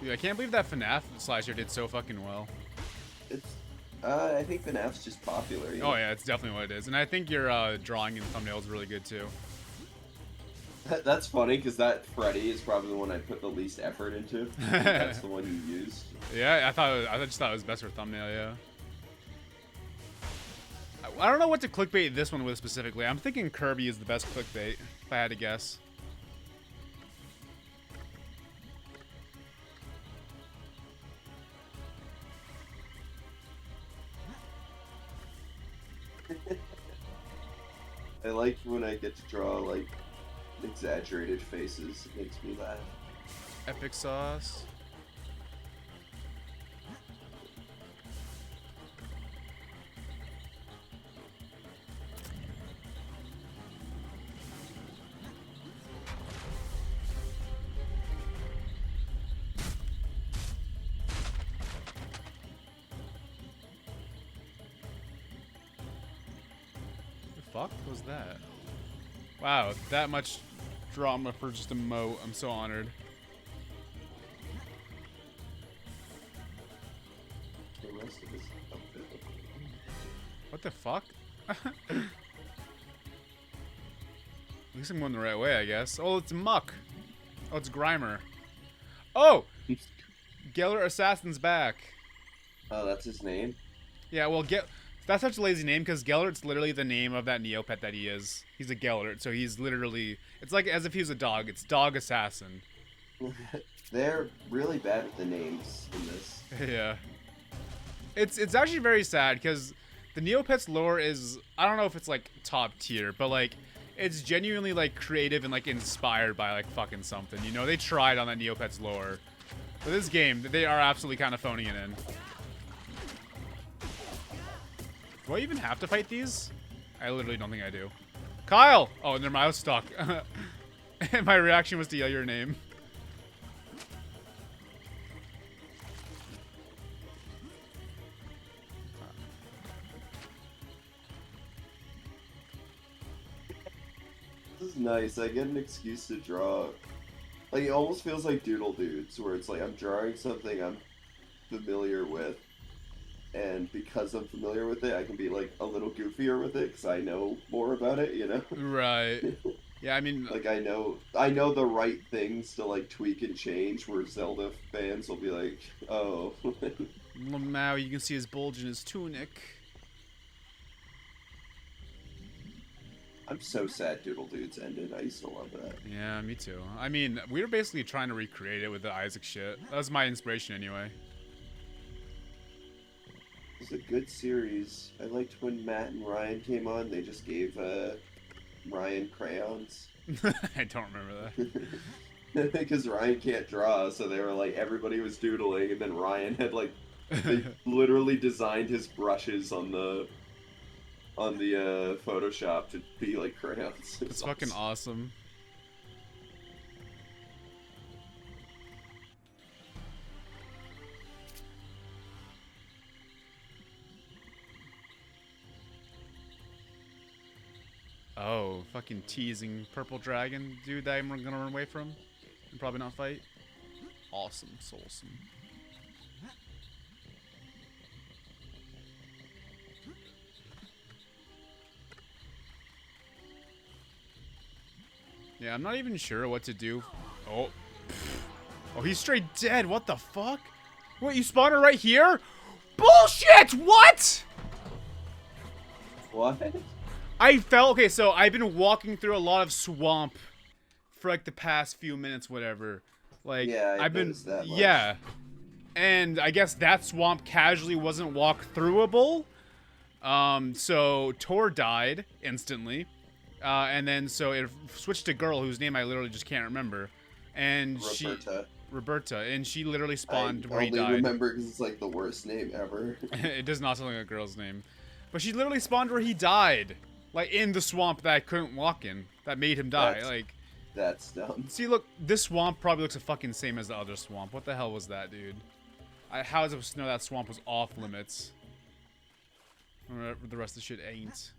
Dude, I can't believe that FNAF slideshow did so fucking well. It's, I think FNAF's just popular. You know? Oh yeah, it's definitely what it is, and I think your drawing and thumbnail is really good too. That's funny because that Freddy is probably the one I put the least effort into. That's the one you used. Yeah, I just thought it was best for thumbnail. Yeah. I don't know what to clickbait this one with specifically. I'm thinking Kirby is the best clickbait, if I had to guess. I like when I get to draw like exaggerated faces. It makes me laugh. Epic sauce. Fuck was that? Wow, that much drama for just a moat. I'm so honored. The rest of his outfit. What the fuck? At least I'm going the right way, I guess. Oh, it's Muck. Oh, it's Grimer. Oh! Geller Assassin's back. Oh, that's his name? Yeah, well, That's such a lazy name because Gellert's literally the name of that Neopet that he is. He's a Gellert, so he's literally... It's like as if he was a dog. It's Dog Assassin. They're really bad with the names in this. Yeah. It's actually very sad because the Neopets lore is... I don't know if it's like top tier, but like... It's genuinely like creative and like inspired by like fucking something. You know, they tried on that Neopets lore. But this game, they are absolutely kind of phoning it in. Do I even have to fight these? I literally don't think I do. Kyle! Oh, never mind, I was stuck. And my reaction was to yell your name. This is nice. I get an excuse to draw. Like, it almost feels like Doodle Dudes, where it's like I'm drawing something I'm familiar with. And because I'm familiar with it, I can be like a little goofier with it because I know more about it, you know? Right. Yeah, I mean... Like, I know the right things to like tweak and change, where Zelda fans will be like, oh. Now you can see his bulge in his tunic. I'm so sad Doodle Dudes ended. I used to love that. Yeah, me too. I mean, we were basically trying to recreate it with the Isaac shit. That was my inspiration anyway. It was a good series. I liked when Matt and Ryan came on. They just gave Ryan crayons. I don't remember that. Because Ryan can't draw, so they were like, everybody was doodling, and then Ryan had like, they literally designed his brushes on the Photoshop to be like crayons. It's fucking awesome. Oh, fucking teasing purple dragon dude that I'm gonna run away from and probably not fight. Awesome, soulsome. Yeah, I'm not even sure what to do. Oh. Oh, he's straight dead. What the fuck? What, you spawned her right here? Bullshit! What? What? I fell. Okay, so I've been walking through a lot of swamp for like the past few minutes, whatever. Like, Yeah, I've been. noticed that much. Yeah. And I guess that swamp casually wasn't walk throughable. So Tor died instantly. And then so it switched to girl whose name I literally just can't remember. And Roberta, and she literally spawned where he died. I only remember because it's like the worst name ever. It does not sound like a girl's name. But she literally spawned where he died. Like, in the swamp that I couldn't walk in. That made him die. That's dumb. See, look, this swamp probably looks the fucking same as the other swamp. What the hell was that, dude? How was I supposed to know that swamp was off limits? The rest of the shit ain't.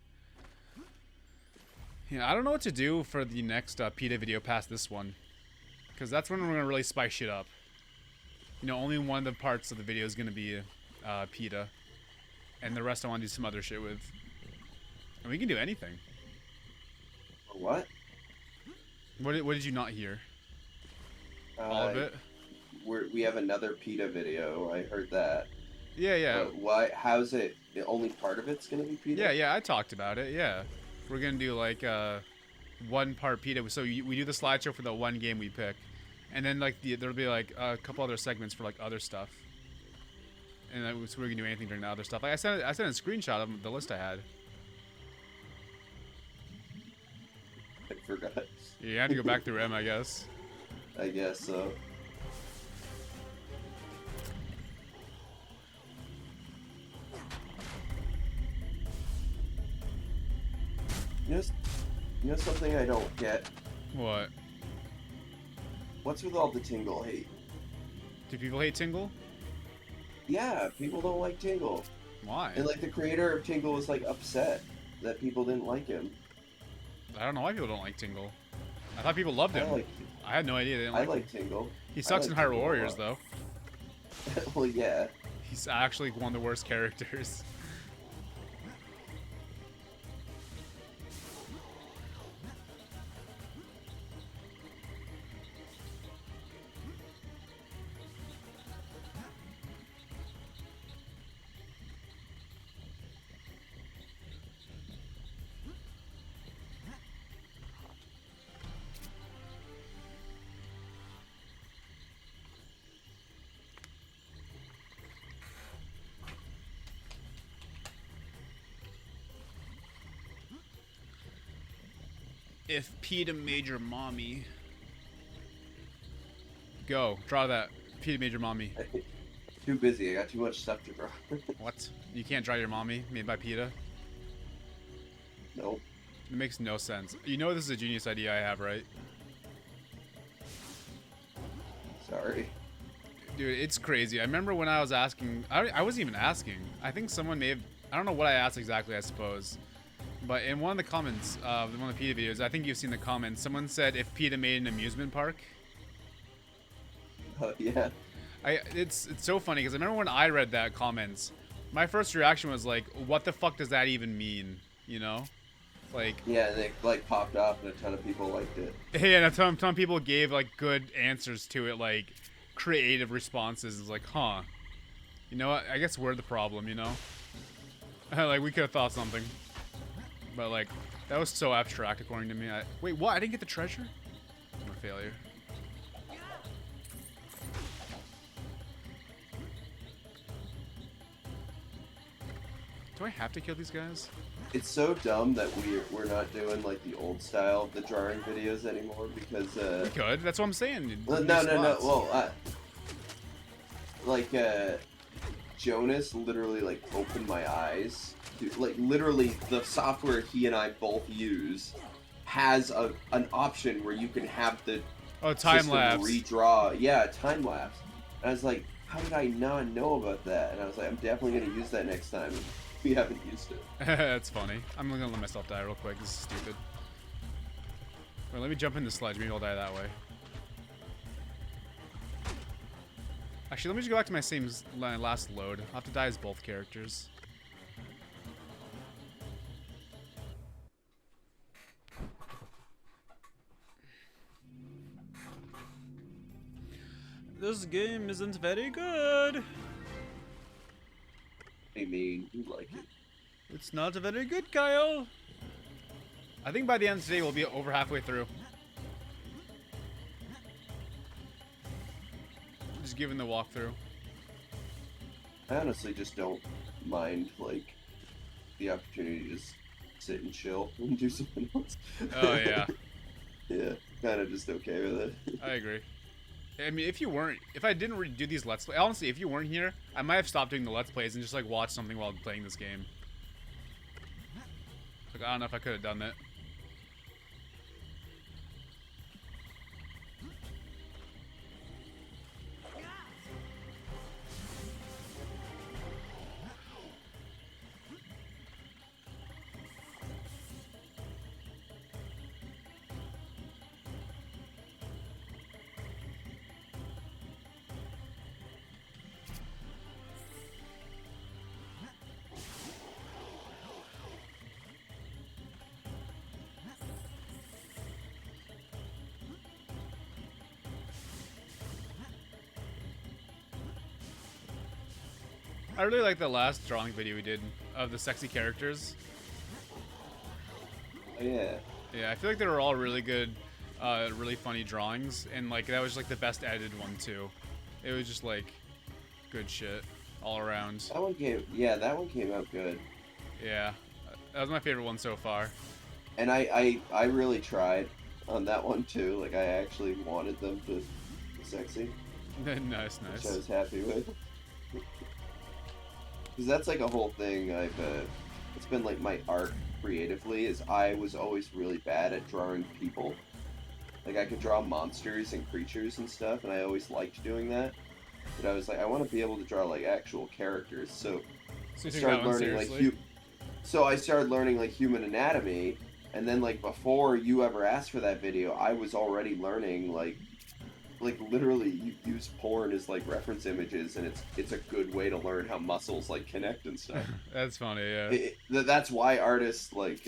Yeah, I don't know what to do for the next PETA video past this one. Because that's when we're going to really spice shit up. You know, only one of the parts of the video is going to be PETA. And the rest I want to do some other shit with. And we can do anything. What? What did you not hear? All of it? We have another PETA video. I heard that. Yeah. But why? How's it? Only part of it's gonna be PETA? Yeah. I talked about it. Yeah, we're gonna do like one part PETA. So we do the slideshow for the one game we pick, and then like there'll be like a couple other segments for like other stuff. And so we're gonna do anything during the other stuff. Like I sent a screenshot of the list I had. I forgot. Yeah, you have to go back through M, I guess. I guess so. You know something I don't get? What? What's with all the Tingle hate? Do people hate Tingle? Yeah, people don't like Tingle. Why? And like the creator of Tingle was like upset that people didn't like him. I don't know why people don't like Tingle. I thought people loved him. I had no idea they didn't I like like him. Tingle. He sucks in Hyrule Warriors, though. Well, yeah. He's actually one of the worst characters. If PETA made your mommy. Go. Draw that. PETA made your mommy. Too busy. I got too much stuff to draw. What? You can't draw your mommy made by PETA? Nope. It makes no sense. You know this is a genius idea I have, right? Sorry. Dude, it's crazy. I remember when I was asking... I wasn't even asking. I think someone may have... I don't know what I asked exactly, I suppose. But in one of the comments of one of the PETA videos, I think you've seen the comments, someone said if PETA made an amusement park. Yeah. It's so funny, because I remember when I read that comments, my first reaction was like, what the fuck does that even mean? You know? Like... Yeah, and it like popped off and a ton of people liked it. Yeah, and a ton of people gave like good answers to it, like creative responses. It's like, huh. You know what? I guess we're the problem, you know? Like, we could have thought something. But, like, that was so abstract, according to me. Wait, what? I didn't get the treasure? I'm a failure. Do I have to kill these guys? It's so dumb that we're not doing like the old style of the drawing videos anymore because We could. That's what I'm saying. no. Well, Jonas literally like opened my eyes. Like literally, the software he and I both use has an option where you can have the time system lapse redraw. Yeah, time lapse. And I was like, how did I not know about that? And I was like, I'm definitely gonna use that next time. We haven't used it. That's funny. I'm gonna let myself die real quick. This is stupid. Wait, let me jump in the sledge. Maybe I'll die that way. Actually, let me just go back to my same last load. I'll have to die as both characters. This game isn't very good. I mean, you like it. It's not very good, Kyle. I think by the end of today, we'll be over halfway through. Just giving the walkthrough. I honestly just don't mind, like, the opportunity to just sit and chill and do something else. Oh, yeah. Yeah, kind of just okay with it. I agree. I mean, if I didn't do these Let's Plays, honestly, if you weren't here, I might have stopped doing the Let's Plays and just, like, watch something while playing this game. Like, I don't know if I could have done that. I really like the last drawing video we did of the sexy characters. Oh, yeah. Yeah, I feel like they were all really good, really funny drawings, and like that was like the best edited one too. It was just like good shit all around. That one came out good. Yeah, that was my favorite one so far. And I really tried on that one too. Like I actually wanted them to be sexy, Nice. which I was happy with. Because that's like a whole thing it's been like my art creatively is I was always really bad at drawing people. Like I could draw monsters and creatures and stuff, and I always liked doing that. But I was like, I want to be able to draw like actual characters, so So I you took started that one learning seriously? I started learning like human anatomy, and then like before you ever asked for that video, I was already learning like literally you use porn as like reference images, and it's a good way to learn how muscles like connect and stuff. That's funny, yeah. That's why artists like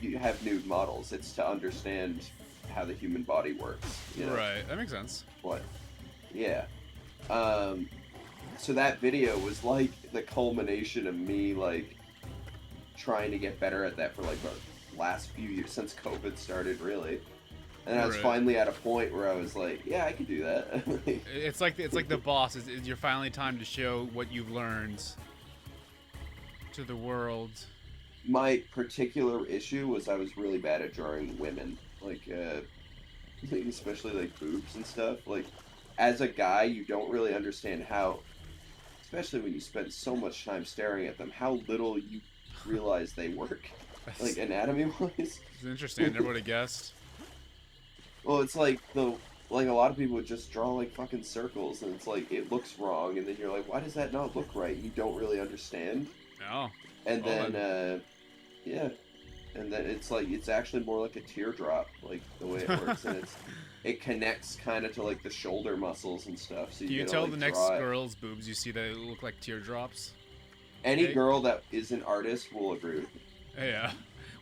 you have nude models. It's to understand how the human body works. You know? Right, that makes sense. What? Yeah. So that video was like the culmination of me like trying to get better at that for like the last few years since COVID started, really. And I was Right. finally at a point where I was like, yeah, I can do that. It's like the boss. It's you're finally time to show what you've learned to the world. my particular issue was I was really bad at drawing women, like especially like boobs and stuff. Like, as a guy, you don't really understand how, especially when you spend so much time staring at them, how little you realize they work, like anatomy-wise. It's interesting. I never would have guessed. Well, it's like like a lot of people would just draw like fucking circles, and it's like it looks wrong, and then you're like, why does that not look right? You don't really understand. No. And then, yeah, and then it's like it's actually more like a teardrop, like the way it works, and it connects kind of to like the shoulder muscles and stuff. So Do you gotta, tell like, the next draw it. girl's boobs you see that look like teardrops? Any Okay. girl that is an artist will agree with me. Yeah.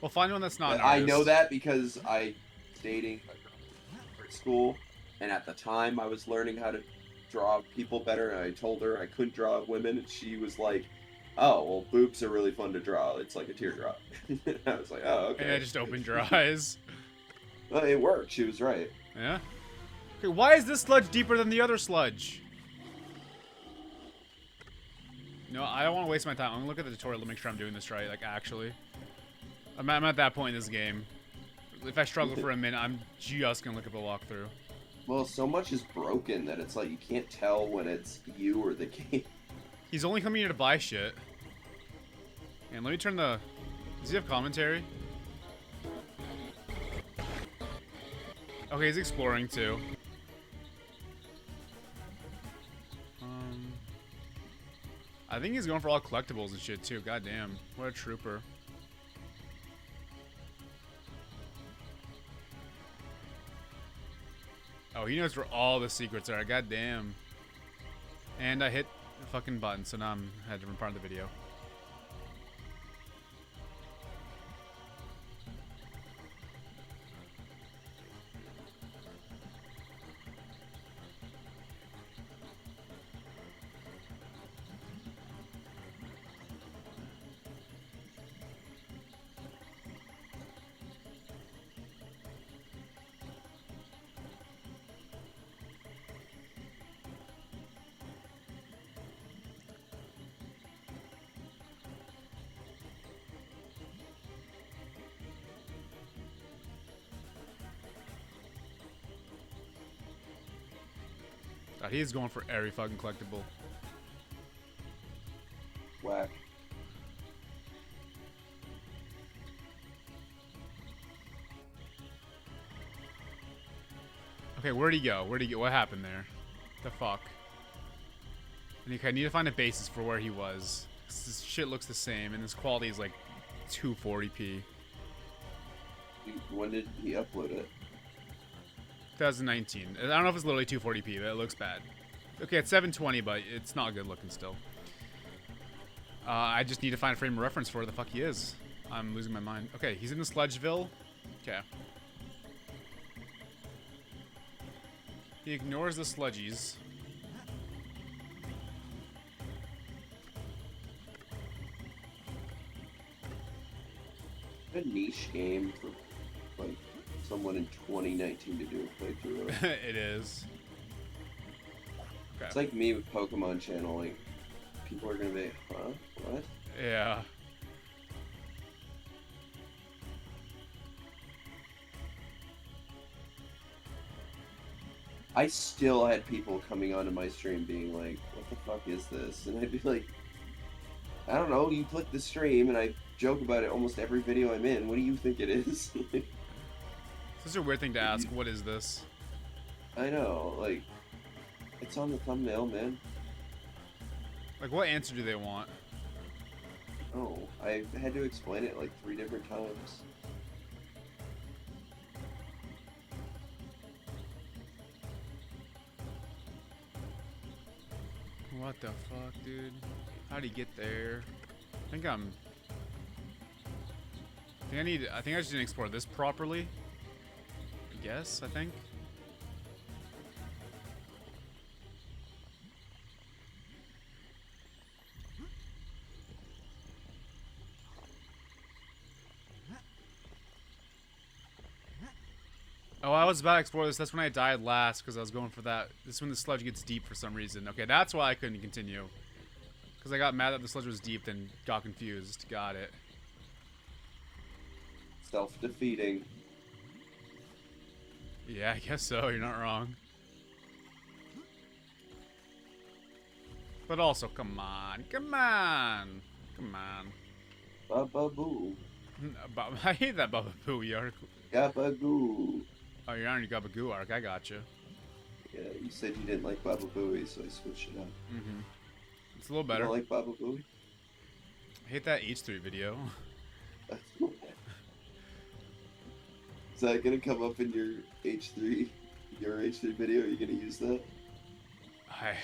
Well, find one that's not an I artist. know that because I was dating a girl in art school, and at the time I was learning how to draw people better, and I told her I couldn't draw women, and she was like, "Oh, well, boobs are really fun to draw. It's like a teardrop." I was like, "Oh, okay." And I just opened your eyes. Well, it worked. She was right. Yeah. Okay, why is this sludge deeper than the other sludge? No, I don't want to waste my time. I'm gonna look at the tutorial to make sure I'm doing this right. Like, actually, I'm at that point in this game. If I struggle for a minute, I'm just gonna look at the walkthrough. Well, so much is broken that it's like you can't tell when it's you or the game. He's only coming here to buy shit. And let me turn the... Does he have commentary? Okay, he's exploring too. I think he's going for all collectibles and shit too. God damn, what a trooper. Oh, he knows where all the secrets are. God damn. And I hit the fucking button, so now I'm at a different part of the video. God, he's going for every fucking collectible. Whack. Okay, where'd he go? Where'd he go? What happened there? The fuck? I need to find a basis for where he was. This shit looks the same, and this quality is like 240p. When did he upload it? 2019. I don't know if it's literally 240p, but it looks bad. Okay, it's 720, but it's not good looking still. I just need to find a frame of reference for where the fuck he is. I'm losing my mind. Okay, he's in the Sludgeville. Okay. He ignores the sludgies. A niche game for like someone in 2019 to do a playthrough of. It is. Okay. It's like me with Pokemon Channel. Like, people are gonna be, huh? What? Yeah. I still had people coming onto my stream being like, what the fuck is this? And I'd be like, I don't know, you click the stream and I joke about it almost every video I'm in. What do you think it is? This is a weird thing to ask. What is this? I know, like, it's on the thumbnail, man. Like, what answer do they want? Oh, I had to explain it like 3 different times. What the fuck, dude? How'd he get there? I think I just didn't explore this properly. I think. Oh, I was about to explore this. That's when I died last because I was going for that. This is when the sludge gets deep for some reason. Okay, that's why I couldn't continue. Because I got mad that the sludge was deep, then got confused. Got it. Self-defeating. Yeah, I guess so. You're not wrong. But also, come on. Come on. Come on. Baba Boo. I hate that Baba Booey arc. Gabagoo. Oh, you're on your Gabagoo arc. I gotcha. Yeah, you said you didn't like Baba Booey, so I switched it up. Mm-hmm. It's a little You better. don't like Baba Booey? I hate that H3 video. Is that gonna come up in your H3 video? Are you gonna use that? I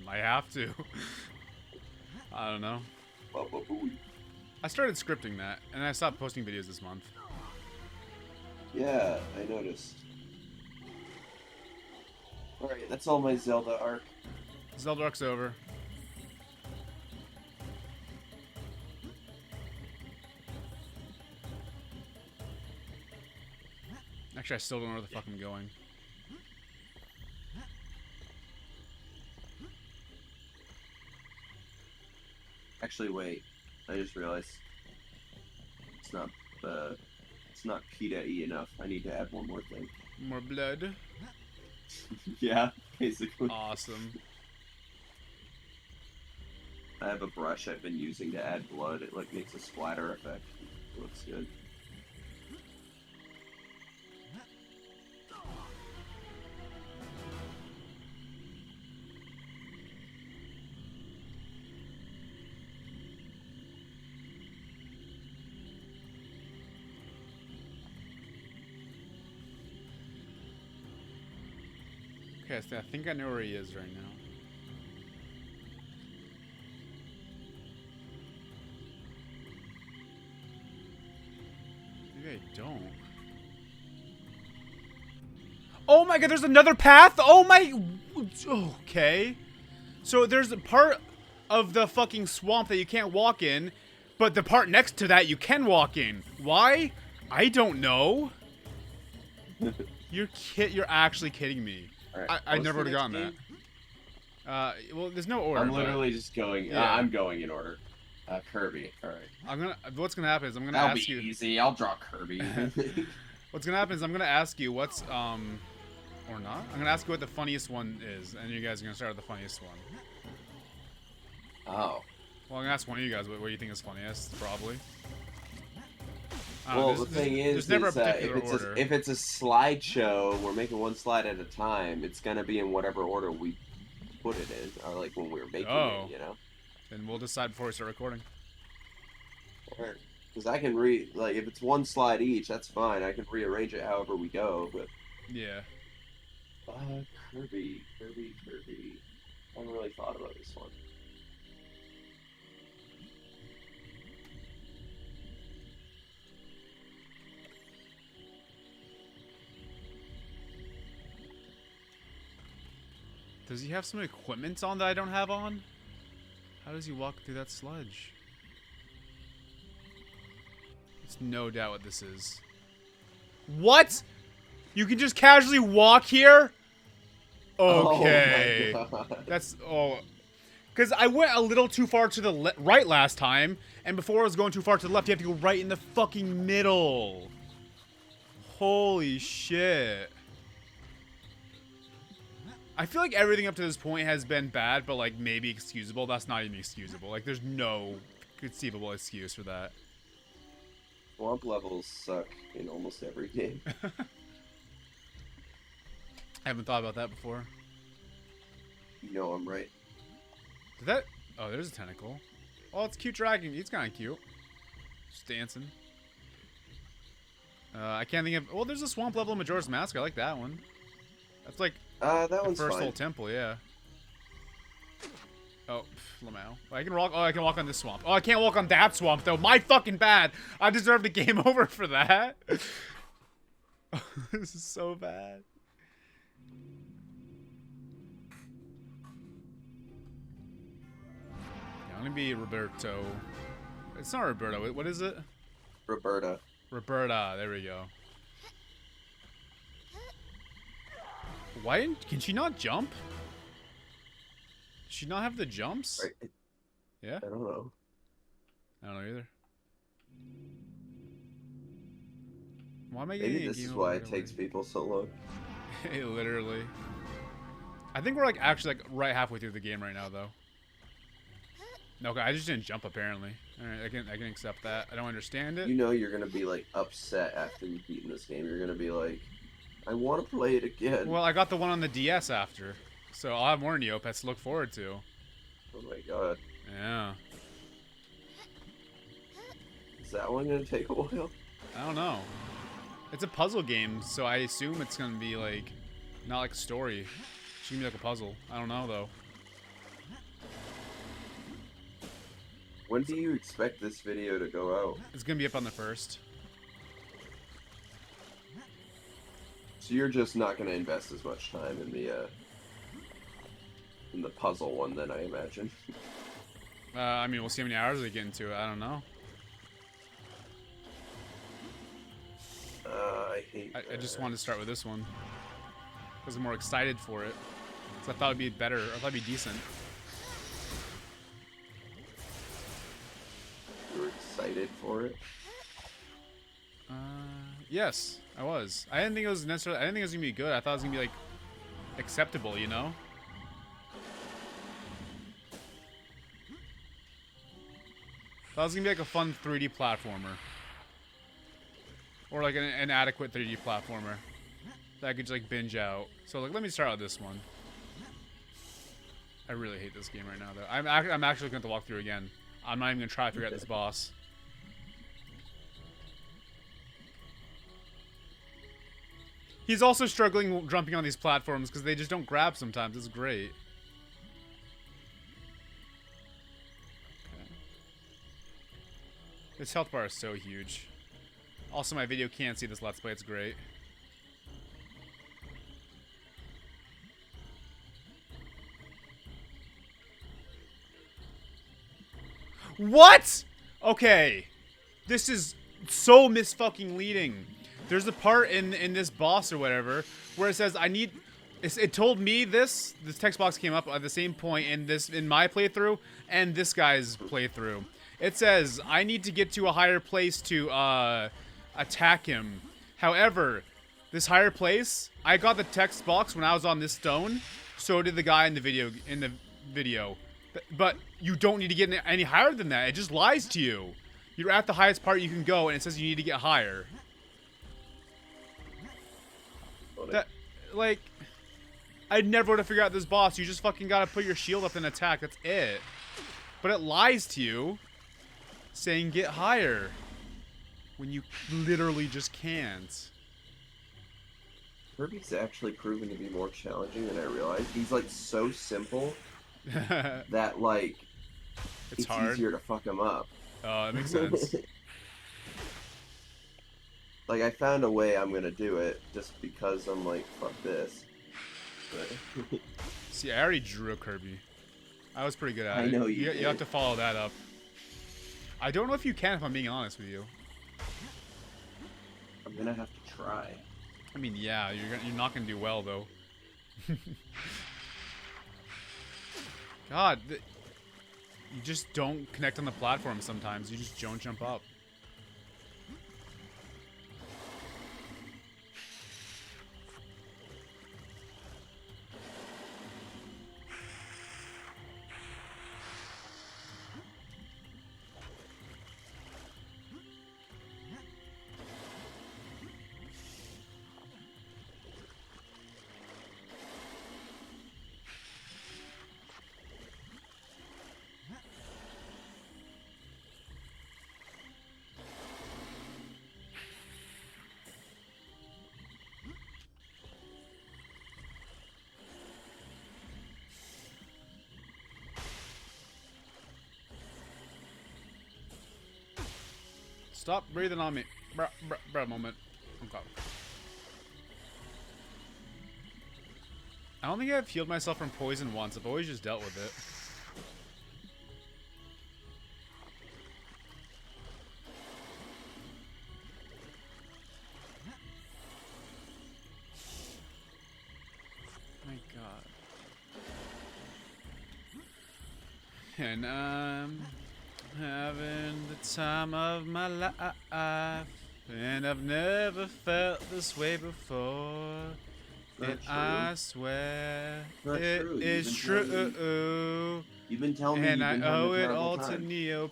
might have to. I don't know. Baba Booey. I started scripting that, and I stopped posting videos this month. Yeah, I noticed. Alright, that's all my Zelda arc. Zelda arc's over. Actually, I still don't know where the fuck I'm going. Actually, wait. I just realized it's not PETA-y enough. I need to add one more thing. More blood. Yeah, basically. Awesome. I have a brush I've been using to add blood. It like makes a splatter effect. It looks good. Okay, so I think I know where he is right now. Maybe I don't. Oh my god, there's another path? Oh my... Okay. So there's a part of the fucking swamp that you can't walk in, but the part next to that you can walk in. Why? I don't know. You're actually kidding me. Right, I never would have gotten game? that. Well, there's no order. I'm but- literally just going. Yeah. I'm going in order. Kirby. All right. What's gonna happen is I'm gonna That'll ask be you. easy. I'll draw Kirby. What's gonna happen is I'm gonna ask you what's or not. I'm gonna ask you what the funniest one is, and you guys are gonna start with the funniest one. Oh. Well, I'm gonna ask one of you guys what you think is funniest, probably. Well, the thing is, there's never a particular order. if it's a slideshow, we're making one slide at a time. It's gonna be in whatever order we put it in, or like when we were making it, you know. Then we'll decide before we start recording. Because I can like if it's one slide each, that's fine. I can rearrange it however we go. But Yeah. Kirby. I haven't really thought about this one. Does he have some equipment on that I don't have on? How does he walk through that sludge? It's no doubt what this is. What? You can just casually walk here? Okay. Oh my God. That's because I went a little too far to the right last time, and before I was going too far to the left, you have to go right in the fucking middle. Holy shit. I feel like everything up to this point has been bad, but like maybe excusable. That's not even excusable. Like there's no conceivable excuse for that. Swamp levels suck in almost every game. I haven't thought about that before. You know I'm right. Did that? Oh, there's a tentacle. Oh, it's a cute dragon. He's kind of cute. Just dancing. I can't think of. Well, there's a swamp level in Majora's Mask. I like that one. That's like That the one's first fine. whole temple, yeah. Oh, Lamau. I can walk. Oh, I can walk on this swamp. Oh, I can't walk on that swamp though. My fucking bad. I deserve the game over for that. This is so bad. Yeah, I'm gonna be Roberto. It's not Roberto. What is it? Roberta. Roberta. There we go. Why can she not jump? Does she not have the jumps? Right. Yeah? I don't know. I don't know either. Why am I getting Maybe a this game is over why right it takes away? people so long. Hey, literally. I think we're like actually like right halfway through the game right now, though. Okay, I just didn't jump apparently. All right, I can accept that. I don't understand it. You know you're gonna be like upset after you've beaten this game. You're gonna be like, I want to play it again. Well, I got the one on the DS after, so I'll have more Neopets to look forward to. Oh my god. Yeah. Is that one gonna take a while? I don't know. It's a puzzle game, so I assume it's gonna be like, not like a story. It's gonna be like a puzzle. I don't know though. When do you expect this video to go out? It's gonna be up on the 1st. So you're just not gonna invest as much time in the puzzle one then, I imagine. I mean, we'll see how many hours we get into it. I don't know. I hate I just wanted to start with this one because I'm more excited for it. So I thought it'd be better. I thought it'd be decent. You were excited for it? Yes, I was. I didn't think it was necessarily. I didn't think it was gonna be good. I thought it was gonna be like acceptable, you know. Thought it was gonna be like a fun 3D platformer, or like an adequate 3D platformer that I could just like binge out. So like, let me start with this one. I really hate this game right now, though. I'm actually going to walk through again. I'm not even gonna try to figure out this boss. He's also struggling jumping on these platforms because they just don't grab sometimes. It's great. Okay. This health bar is so huge. Also, my video can't see this Let's Play. It's great. What? Okay. This is so misfucking leading. There's a part in this boss or whatever where it says I need. It told me this text box came up at the same point in my playthrough and this guy's playthrough. It says I need to get to a higher place to attack him. However, this higher place, I got the text box when I was on this stone. So did the guy in the video. But you don't need to get any higher than that. It just lies to you. You're at the highest part you can go, and it says you need to get higher. That, like, I never would have figured out this boss. You just fucking gotta put your shield up and attack. That's it. But it lies to you, saying get higher, when you literally just can't. Kirby's actually proven to be more challenging than I realized. He's like so simple that like it's hard. Easier to fuck him up. Oh, that makes sense. Like I found a way I'm gonna do it just because I'm like fuck this. But See, I already drew a Kirby. I was pretty good at it. I know you You did. have to follow that up. I don't know if you can, if I'm being honest with you. I'm gonna have to try. I mean, yeah, you're not gonna do well though. God, you just don't connect on the platform sometimes. You just don't jump up. Stop breathing on me. Bruh, moment. Okay. I don't think I've healed myself from poison once. I've always just dealt with it. My God. And I'm having the time of my life. And I've never felt this way before. Not And true. I swear Not it true. is true. You've been telling me And you've I been having owe a it terrible all to time. Neopets.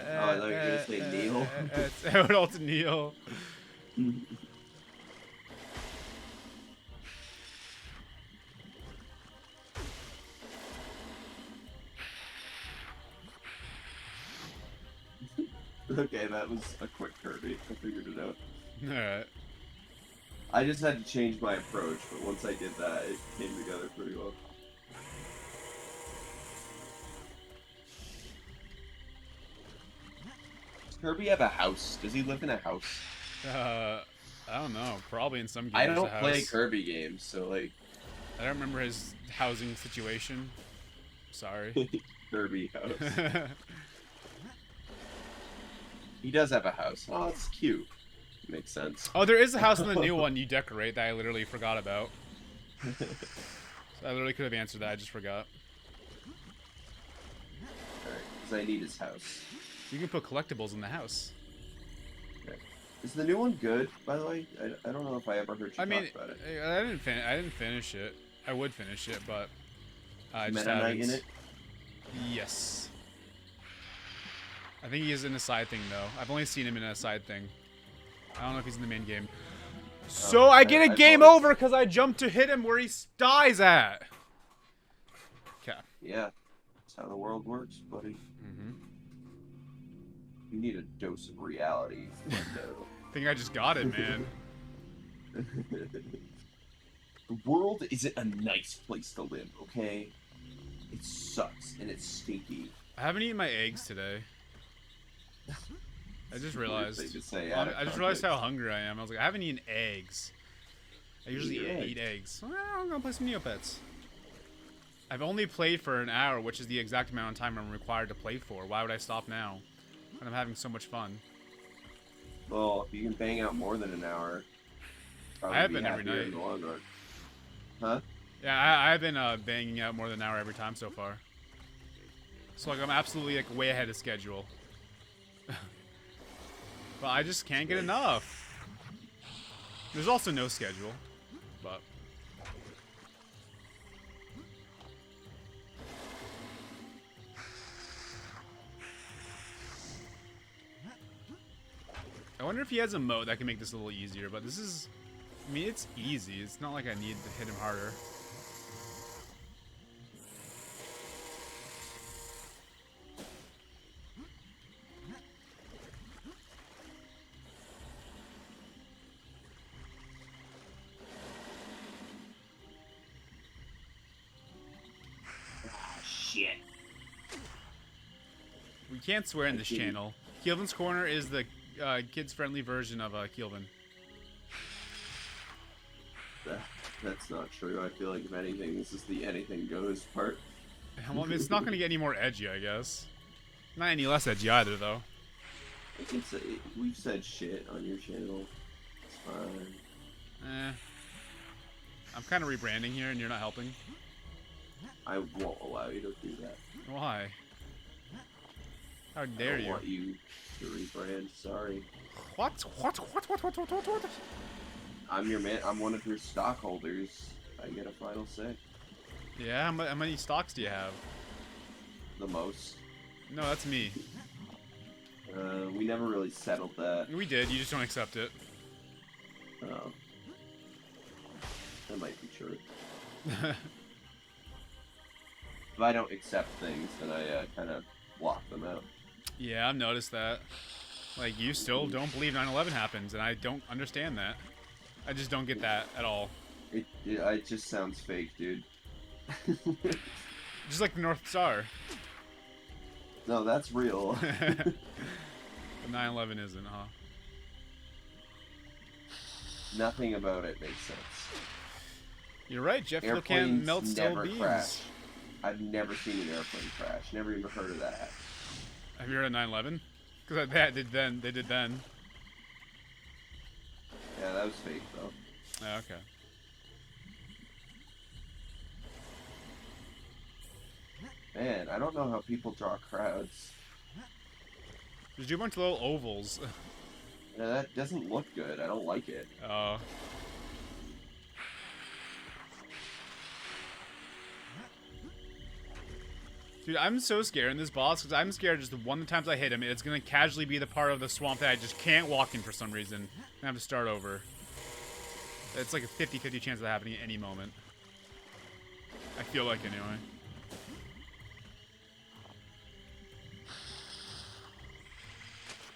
Oh, I thought you were gonna say Neil. I owe it all to Neil. Okay, that was a quick Kirby. I figured it out. Alright. I just had to change my approach, but once I did that, it came together pretty well. Does Kirby have a house? Does he live in a house? I don't know. Probably in some games. I a don't play house. Kirby games, so like I don't remember his housing situation. Sorry. Kirby house. He does have a house. Oh, it's cute. Makes sense. Oh, there is a house in the new one you decorate that I literally forgot about. So I literally could have answered that. I just forgot. Alright, because I need his house. You can put collectibles in the house. Okay. Is the new one good, by the way? I don't know if I ever heard you I mean, talk about it. I didn't finish it. I would finish it, but I just Meta Knight haven't. in it? Yes. I think he is in a side thing though. I've only seen him in a side thing. I don't know if he's in the main game. So I get a game over because I jumped to hit him where he dies at. Okay. Yeah. That's how the world works, buddy. Mm-hmm. You need a dose of reality. I think I just got it, man. The world isn't a nice place to live, okay? It sucks and it's stinky. I haven't eaten my eggs today. I just realized. Weird thing to say Well, out of I just realized how context. hungry I am. I was like, I haven't eaten eggs. I usually eat eggs. Well, I'm gonna play some Neopets. I've only played for an hour, which is the exact amount of time I'm required to play for. Why would I stop now? When I'm having so much fun. Well, if you can bang out more than an hour, probably I have be been every happier night. in the long run. Huh? Yeah, I've been banging out more than an hour every time so far. So like I'm absolutely like way ahead of schedule. But I just can't get enough. There's also no schedule, but I wonder if he has a mode that can make this a little easier, but this is, I mean, it's easy. It's not like I need to hit him harder. Shit. We can't swear in this channel. Keelvin's Corner is the kids-friendly version of Keelvin. That's not true. I feel like if anything, this is the anything goes part. Well, it's not going to get any more edgy, I guess. Not any less edgy either, though. I can say we've said shit on your channel. It's fine. I'm kind of rebranding here, and you're not helping. I won't allow you to do that. Why? How I dare don't you? want you to rebrand. Sorry. What? I'm your man. I'm one of your stockholders. I get a final say. Yeah, how many stocks do you have? The most. No, that's me. We never really settled that. We did, you just don't accept it. Oh. That might be true. If I don't accept things, then I kind of block them out. Yeah, I've noticed that. Like, you still don't believe 9/11 happens, and I don't understand that. I just don't get that at all. It just sounds fake, dude. Just like the North Star. No, that's real. But 9/11 isn't, huh? Nothing about it makes sense. You're right, jet fuel can Airplanes melt steel never beams. crash. I've never seen an airplane crash. Never even heard of that. Have you heard of 9/11? Because they did then. They did then. Yeah, that was fake though. Oh, okay. Man, I don't know how people draw crowds. Just do a bunch of little ovals. That doesn't look good. I don't like it. Oh. Dude, I'm so scared in this boss because I'm scared just one of the times I hit him, it's gonna casually be the part of the swamp that I just can't walk in for some reason. I have to start over. It's like a 50-50 chance of that happening at any moment. I feel like anyway.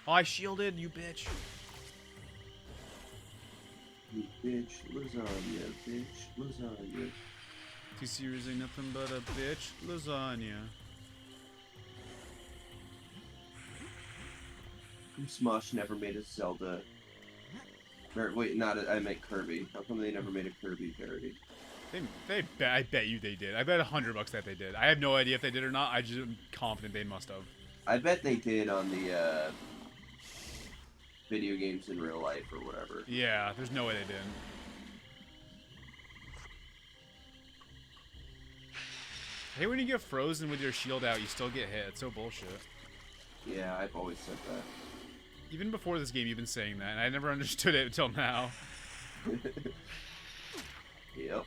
Oh, I shielded, you bitch. You bitch, lasagna, bitch, lasagna. T-Series ain't nothing but a bitch lasagna. Smosh never made a Zelda. Or, wait, I meant Kirby. How come they never made a Kirby parody? I bet you they did. I bet $100 that they did. I have no idea if they did or not. I just am confident they must have. I bet they did on the video games in real life or whatever. Yeah, there's no way they didn't. Hey, when you get frozen with your shield out, you still get hit. It's so bullshit. Yeah, I've always said that. Even before this game, you've been saying that, and I never understood it until now. Yep.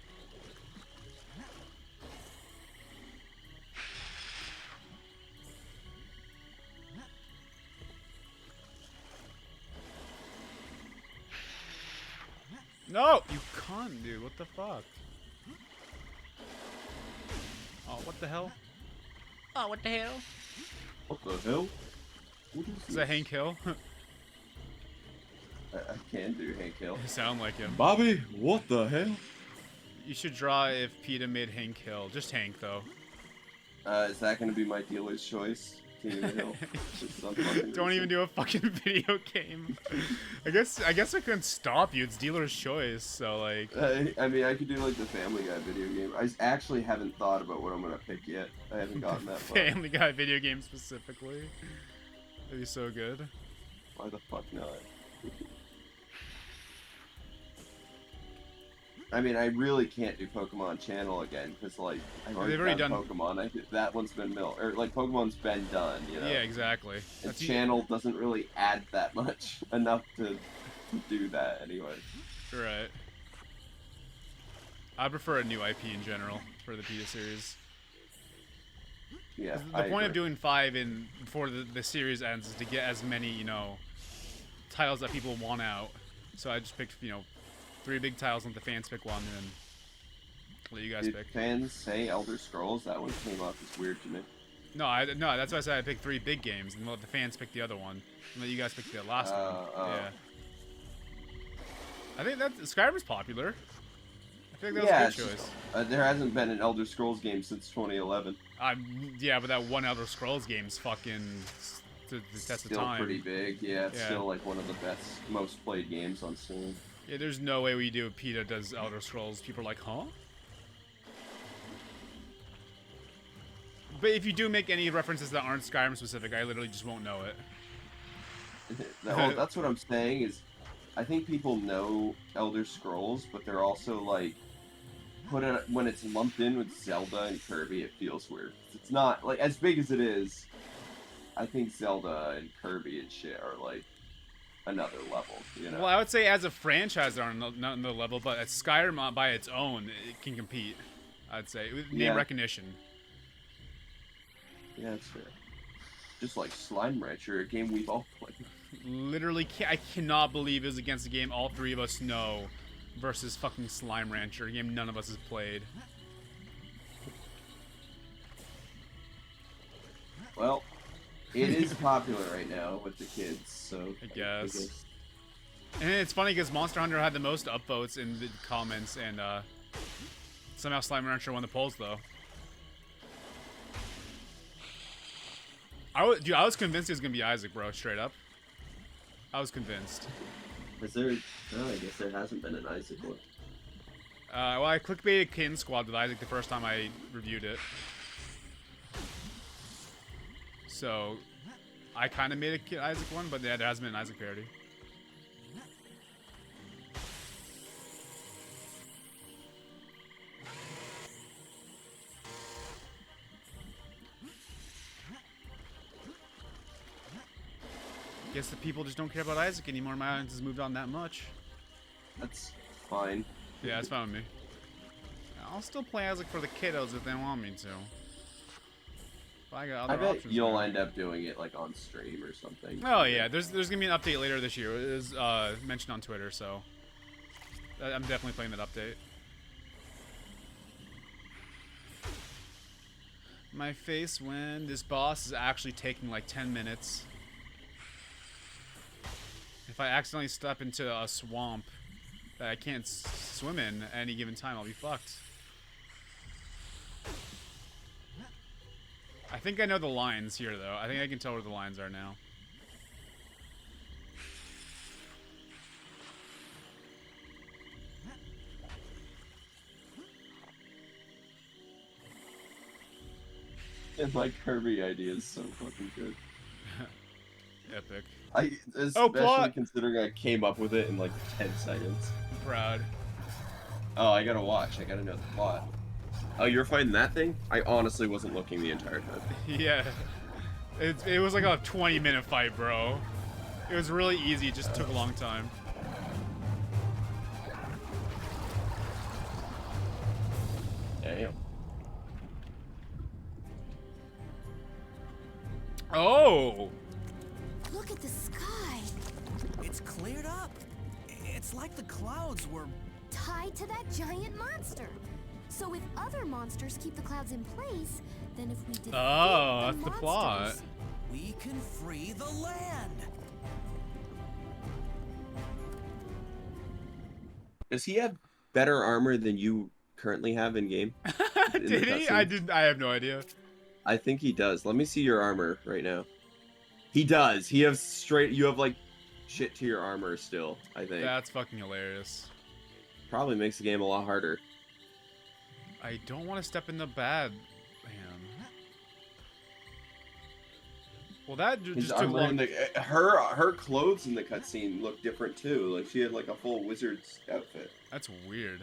No! You cunt, dude. What the fuck? Oh, what the hell? Oh, what the hell? What the hell? What Is that Hank Hill? I can do Hank Hill. You sound like him. Bobby, what the hell? You should draw if PETA made Hank Hill. Just Hank, though. Is that going to be my dealer's choice? King of the Hill? Don't even do a fucking video game. I guess I couldn't stop you. It's dealer's choice, so like. I mean, I could do like the Family Guy video game. I actually haven't thought about what I'm gonna pick yet. I haven't gotten that far. Family Guy video game specifically. That'd be so good. Why the fuck not? I mean, I really can't do Pokemon Channel again because, like, I've already done Pokemon. That one's been Pokemon's been done. You know. Yeah, exactly. And Channel doesn't really add that much enough to do that anyway. Right. I prefer a new IP in general for the PETA series. Yeah. The point of doing 5 before the series ends is to get as many, you know, titles that people want out. So I just picked, you know, 3 big titles, let the fans pick one, and then let you guys pick. Fans say Elder Scrolls? That one came off as weird to me. No, that's why I said I picked 3 big games, and let the fans pick the other one, and let you guys pick the last one. Yeah. I think that Skyrim's popular. I think that was a good choice. There hasn't been an Elder Scrolls game since 2011. Yeah, but that one Elder Scrolls game's fucking to the test of time. Still pretty big, yeah. It's still like one of the best, most played games on Steam. Yeah, there's no way we do PETA does Elder Scrolls. People are like, huh? But if you do make any references that aren't Skyrim specific, I literally just won't know it. Well, that's what I'm saying is, I think people know Elder Scrolls, but they're also like, when it's lumped in with Zelda and Kirby, it feels weird. It's not, like, as big as it is, I think Zelda and Kirby and shit are like another level, you know? Well, I would say as a franchise, they're on another level, but as Skyrim by its own, it can compete, I'd say. With name recognition. Yeah, that's fair. Just like Slime Rancher, a game we've all played. Literally, I cannot believe it was against a game all 3 of us know versus fucking Slime Rancher, a game none of us has played. Well, it is popular right now with the kids, so I guess. And it's funny because Monster Hunter had the most upvotes in the comments, and somehow Slime Rancher won the polls, though. I was convinced it was gonna be Isaac, bro. Straight up, I was convinced. Is there? Oh, I guess there hasn't been an Isaac one. Well, I clickbaited Kin Squad with Isaac the first time I reviewed it. So, I kind of made a Isaac one, but yeah, there hasn't been an Isaac parody. Guess the people just don't care about Isaac anymore. My audience has moved on that much. That's fine. Yeah, it's fine with me. I'll still play Isaac for the kiddos if they want me to. But I got I other bet options you'll now. end up doing it like on stream or something. Oh yeah, there's gonna be an update later this year. It was mentioned on Twitter, so I'm definitely playing that update. My face when this boss is actually taking like 10 minutes. If I accidentally step into a swamp that I can't swim in at any given time, I'll be fucked. I think I know the lines here, though. I think I can tell where the lines are now. And my Kirby idea is so fucking good. Epic. Especially plot! considering I came up with it in like 10 seconds. I'm proud. Oh, I gotta watch. I gotta know the plot. Oh, you were fighting that thing? I honestly wasn't looking the entire time. Yeah. It was like a 20-minute fight, bro. It was really easy. It just took a long time. Damn. Oh! Look at the sky. It's cleared up. It's like the clouds were... Tied to that giant monster. So if other monsters keep the clouds in place, then if we defeat Oh, that's the plot. monsters, We can free the land. Does he have better armor than you currently have in game? In the Did he? I cutscenes? didn't. I have no idea. I think he does. Let me see your armor right now. He does. He has straight. You have like shit to your armor still. I think That's fucking hilarious. probably makes the game a lot harder. I don't want to step in the bad, man. Well, that His just took armor in long. her clothes in the cutscene look different too. Like she had like a full wizard's outfit. That's weird.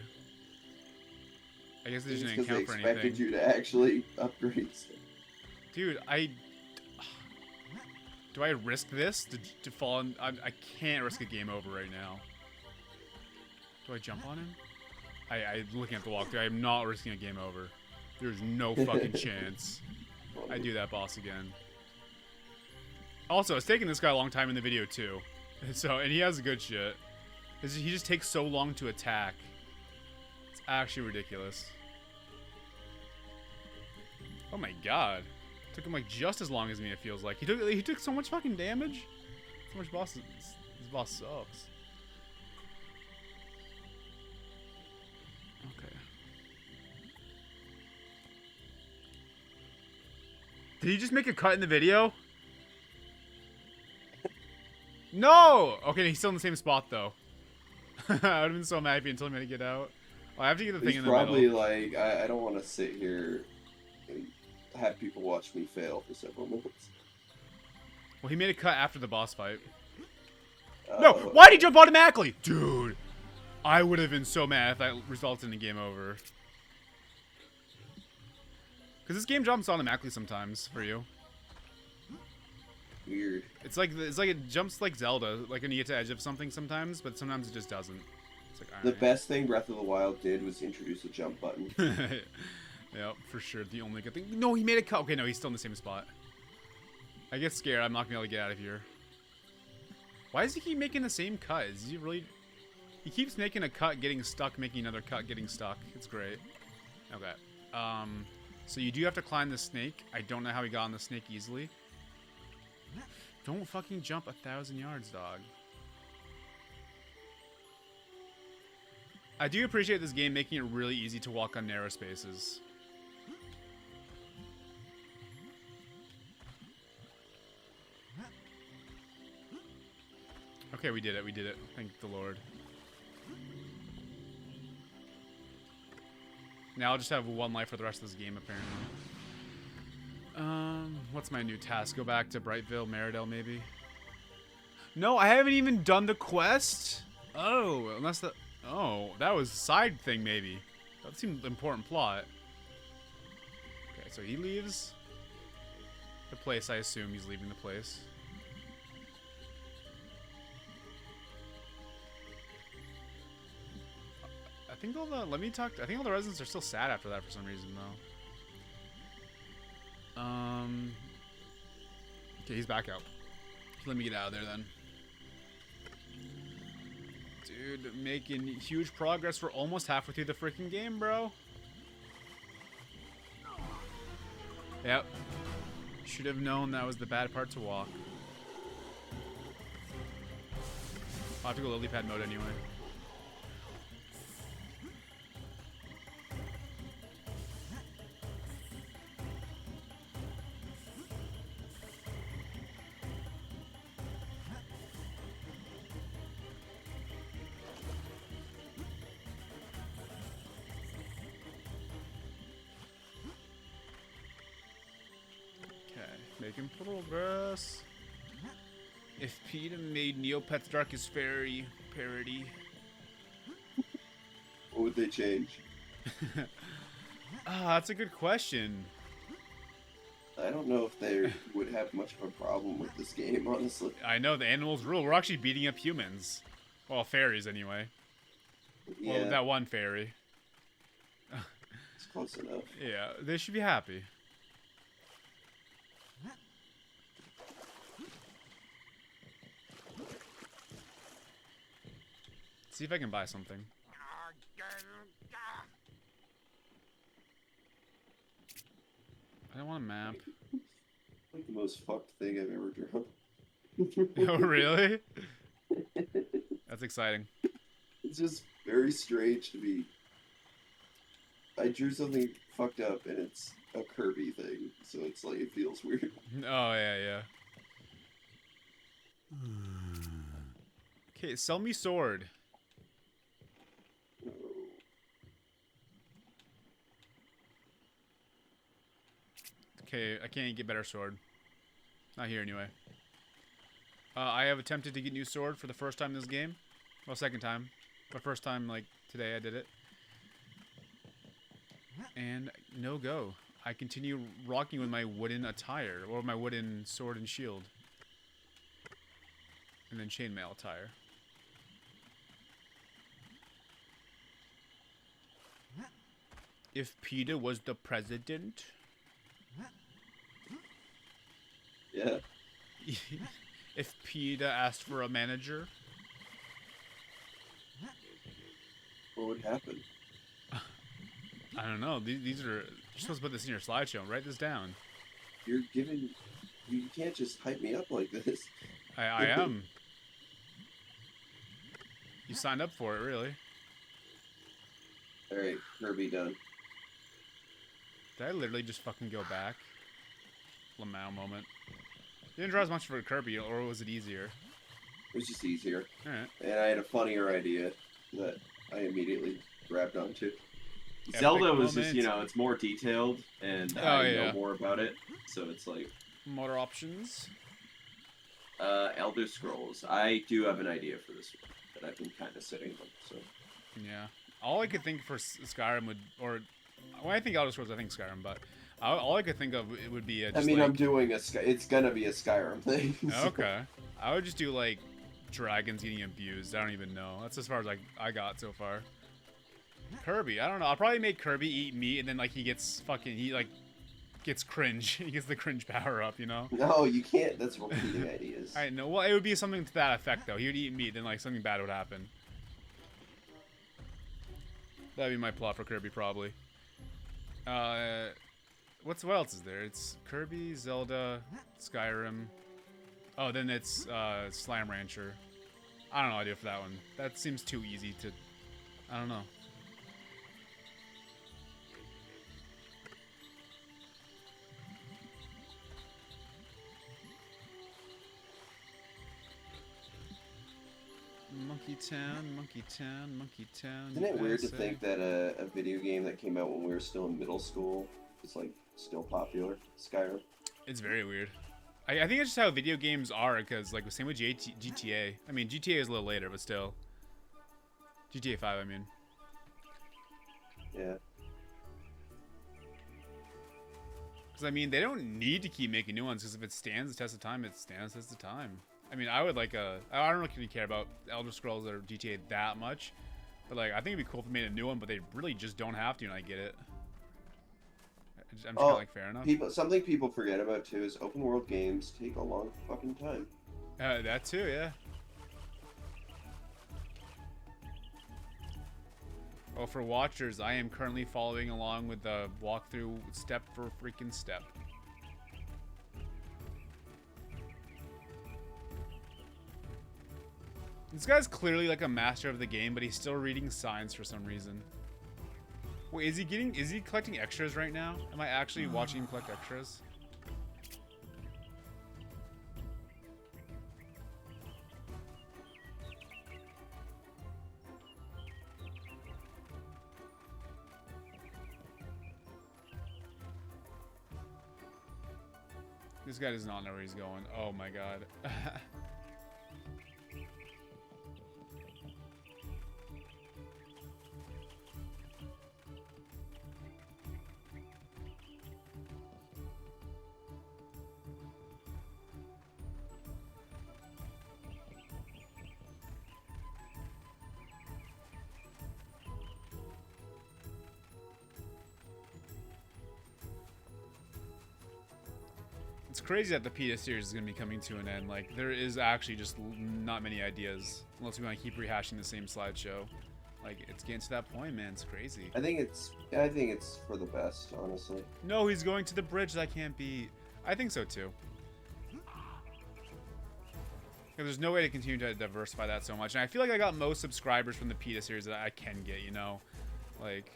I guess they It's didn't because they account for expected anything. you to actually upgrade stuff. Dude, do I risk this to fall in? I can't risk a game over right now. Do I jump on him? I looking at the walkthrough. I am not risking a game over. There's no fucking chance. I do that boss again. Also, it's taking this guy a long time in the video too. So, and he has good shit. He just takes so long to attack. It's actually ridiculous. Oh my god. Took him like just as long as me, it feels like. He took so much fucking damage. So much boss. This boss sucks. Okay. Did he just make a cut in the video? No! Okay, he's still in the same spot though. I would have been so mad if he told me to get out. Oh, I have to get the thing He's in the probably middle. like, I don't want to sit here and have people watch me fail for several minutes. Well, he made a cut after the boss fight. No, why did he jump automatically? Dude, I would have been so mad if that resulted in a game over. Because this game jumps automatically sometimes for you. Weird. It's like it jumps like Zelda, like when you get to the edge of something sometimes, but sometimes it just doesn't. It's like, The alright. best thing Breath of the Wild did was introduce a jump button. Yeah, for sure. The only good thing. No, he made a cut. Okay, no, he's still in the same spot. I get scared. I'm not gonna be able to get out of here. Why does he keep making the same cut? Is he really? He keeps making a cut, getting stuck, making another cut, getting stuck. It's great. Okay. So you do have to climb the snake. I don't know how he got on the snake easily. Don't fucking jump 1,000 yards, dog. I do appreciate this game making it really easy to walk on narrow spaces. Okay, we did it. We did it. Thank the Lord. Now I'll just have one life for the rest of this game, apparently. What's my new task? Go back to Brightville, Meridell, maybe? No, I haven't even done the quest. Oh, unless the... Oh, that was a side thing, maybe. That seemed important plot. Okay, so he leaves the place. I assume he's leaving the place. think all the I think all the residents are still sad after that for some reason though. Okay, he's back out. Let me get out of there then. Dude, making huge progress. We're almost halfway through the freaking game, bro. Yep. Should have known that was the bad part to walk. I'll have to go lily pad mode anyway. Making progress. If PETA made Neopets Darkest Faerie parody. What would they change? That's a good question. I don't know if they would have much of a problem with this game, honestly. I know the animals rule. We're actually beating up humans. Well, fairies anyway. Yeah, Well, that one fairy. it's close enough. Yeah, they should be happy. See if I can buy something. I don't want a map. Like the most fucked thing I've ever drawn. Oh, really? That's exciting. It's just very strange to me. I drew something fucked up and it's a Kirby thing, so it's like it feels weird. Oh, yeah, yeah. Okay, sell me sword. Okay, I can't get better sword. Not here anyway. I have attempted to get new sword for the first time in this game. Well, second time. But first time, like, today I did it. And no go. I continue rocking with my wooden attire. Or my wooden sword and shield. And then chainmail attire. If PETA was the president... Yeah. If PETA asked for a manager... What would happen? I don't know. These are... You're supposed to put this in your slideshow. Write this down. You're giving... You can't just hype me up like this. I am. You signed up for it, really. Alright, Kirby done. Did I literally just fucking go back? Lamau moment. You didn't draw as much for Kirby, or was it easier? It was just easier. Alright. And I had a funnier idea that I immediately grabbed onto. Zelda was moment. just, you know, it's more detailed, and Oh, I yeah. know more about it, so it's like... More options. Elder Scrolls. I do have an idea for this one that I've been kind of sitting on, so... Yeah. All I could think for Skyrim would... Or... When I think Elder Scrolls, I think Skyrim, but... All I could think of it would be just I mean, like... I'm doing it's gonna be a Skyrim thing. So. Okay. I would just do, like, dragons getting abused. I don't even know. That's as far as, like, I got so far. Kirby. I don't know. I'll probably make Kirby eat meat, and then, like, he gets fucking... He, like, gets cringe. He gets the cringe power up, you know? No, you can't. That's repeating ideas. I know. Well, it would be something to that effect, though. He would eat meat, then, like, something bad would happen. That'd be my plot for Kirby, probably. What else is there? It's Kirby, Zelda, Skyrim. Oh, then it's Slime Rancher. I don't know idea for that one. That seems too easy to... I don't know. Monkey Town, Monkey Town, Monkey Town. Isn't it weird to USA. think that a video game that came out when we were still in middle school is like still popular? Skyrim. It's very weird. I think it's just how video games are, because like the same with GTA. I mean, GTA is a little later, but still. GTA 5, I mean. Yeah. Because I mean, they don't need to keep making new ones, because if it stands the test of time, it stands the test of time. I mean, I would like I don't really care about Elder Scrolls or GTA that much, But like, I think it'd be cool if they made a new one, but they really just don't have to, and I get it. I'm just kind of like, fair enough. Something people forget about too is open world games take a long fucking time. That too, yeah. Well, for watchers, I am currently following along with the walkthrough step for freaking step. This guy's clearly like a master of the game, but he's still reading signs for some reason. Wait, is he collecting extras right now? Am I actually watching him collect extras? This guy does not know where he's going. Oh my god. It's crazy that the PETA series is going to be coming to an end. Like, there is actually just not many ideas. Unless we want to keep rehashing the same slideshow. Like, it's getting to that point, man. It's crazy. I think it's for the best, honestly. No, he's going to the bridge that can't be. I think so, too. There's no way to continue to diversify that so much. And I feel like I got most subscribers from the PETA series that I can get, you know? Like,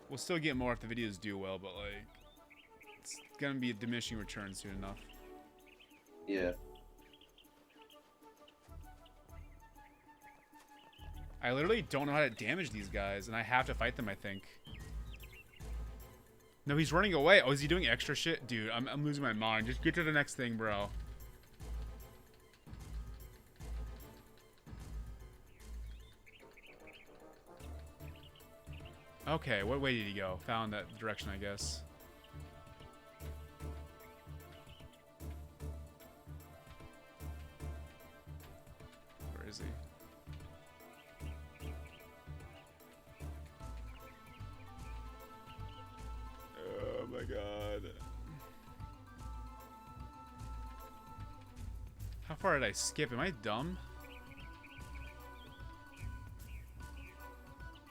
we'll still get more if the videos do well, but, like, it's gonna be a diminishing return soon enough. Yeah. I literally don't know how to damage these guys, and I have to fight them, I think. No, he's running away. Oh, is he doing extra shit? Dude, I'm losing my mind. Just get to the next thing, bro. Okay, what way did he go? Found that direction, I guess. Where is he? Oh my god. How far did I skip? Am I dumb?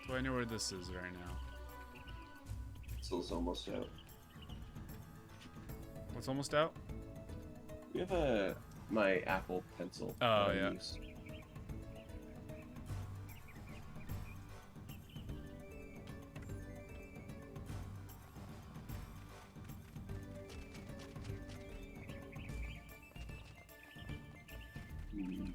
Do I know where this is right now? It's almost out. What's almost out? We have my Apple Pencil. Oh, that I yeah. use. Hmm.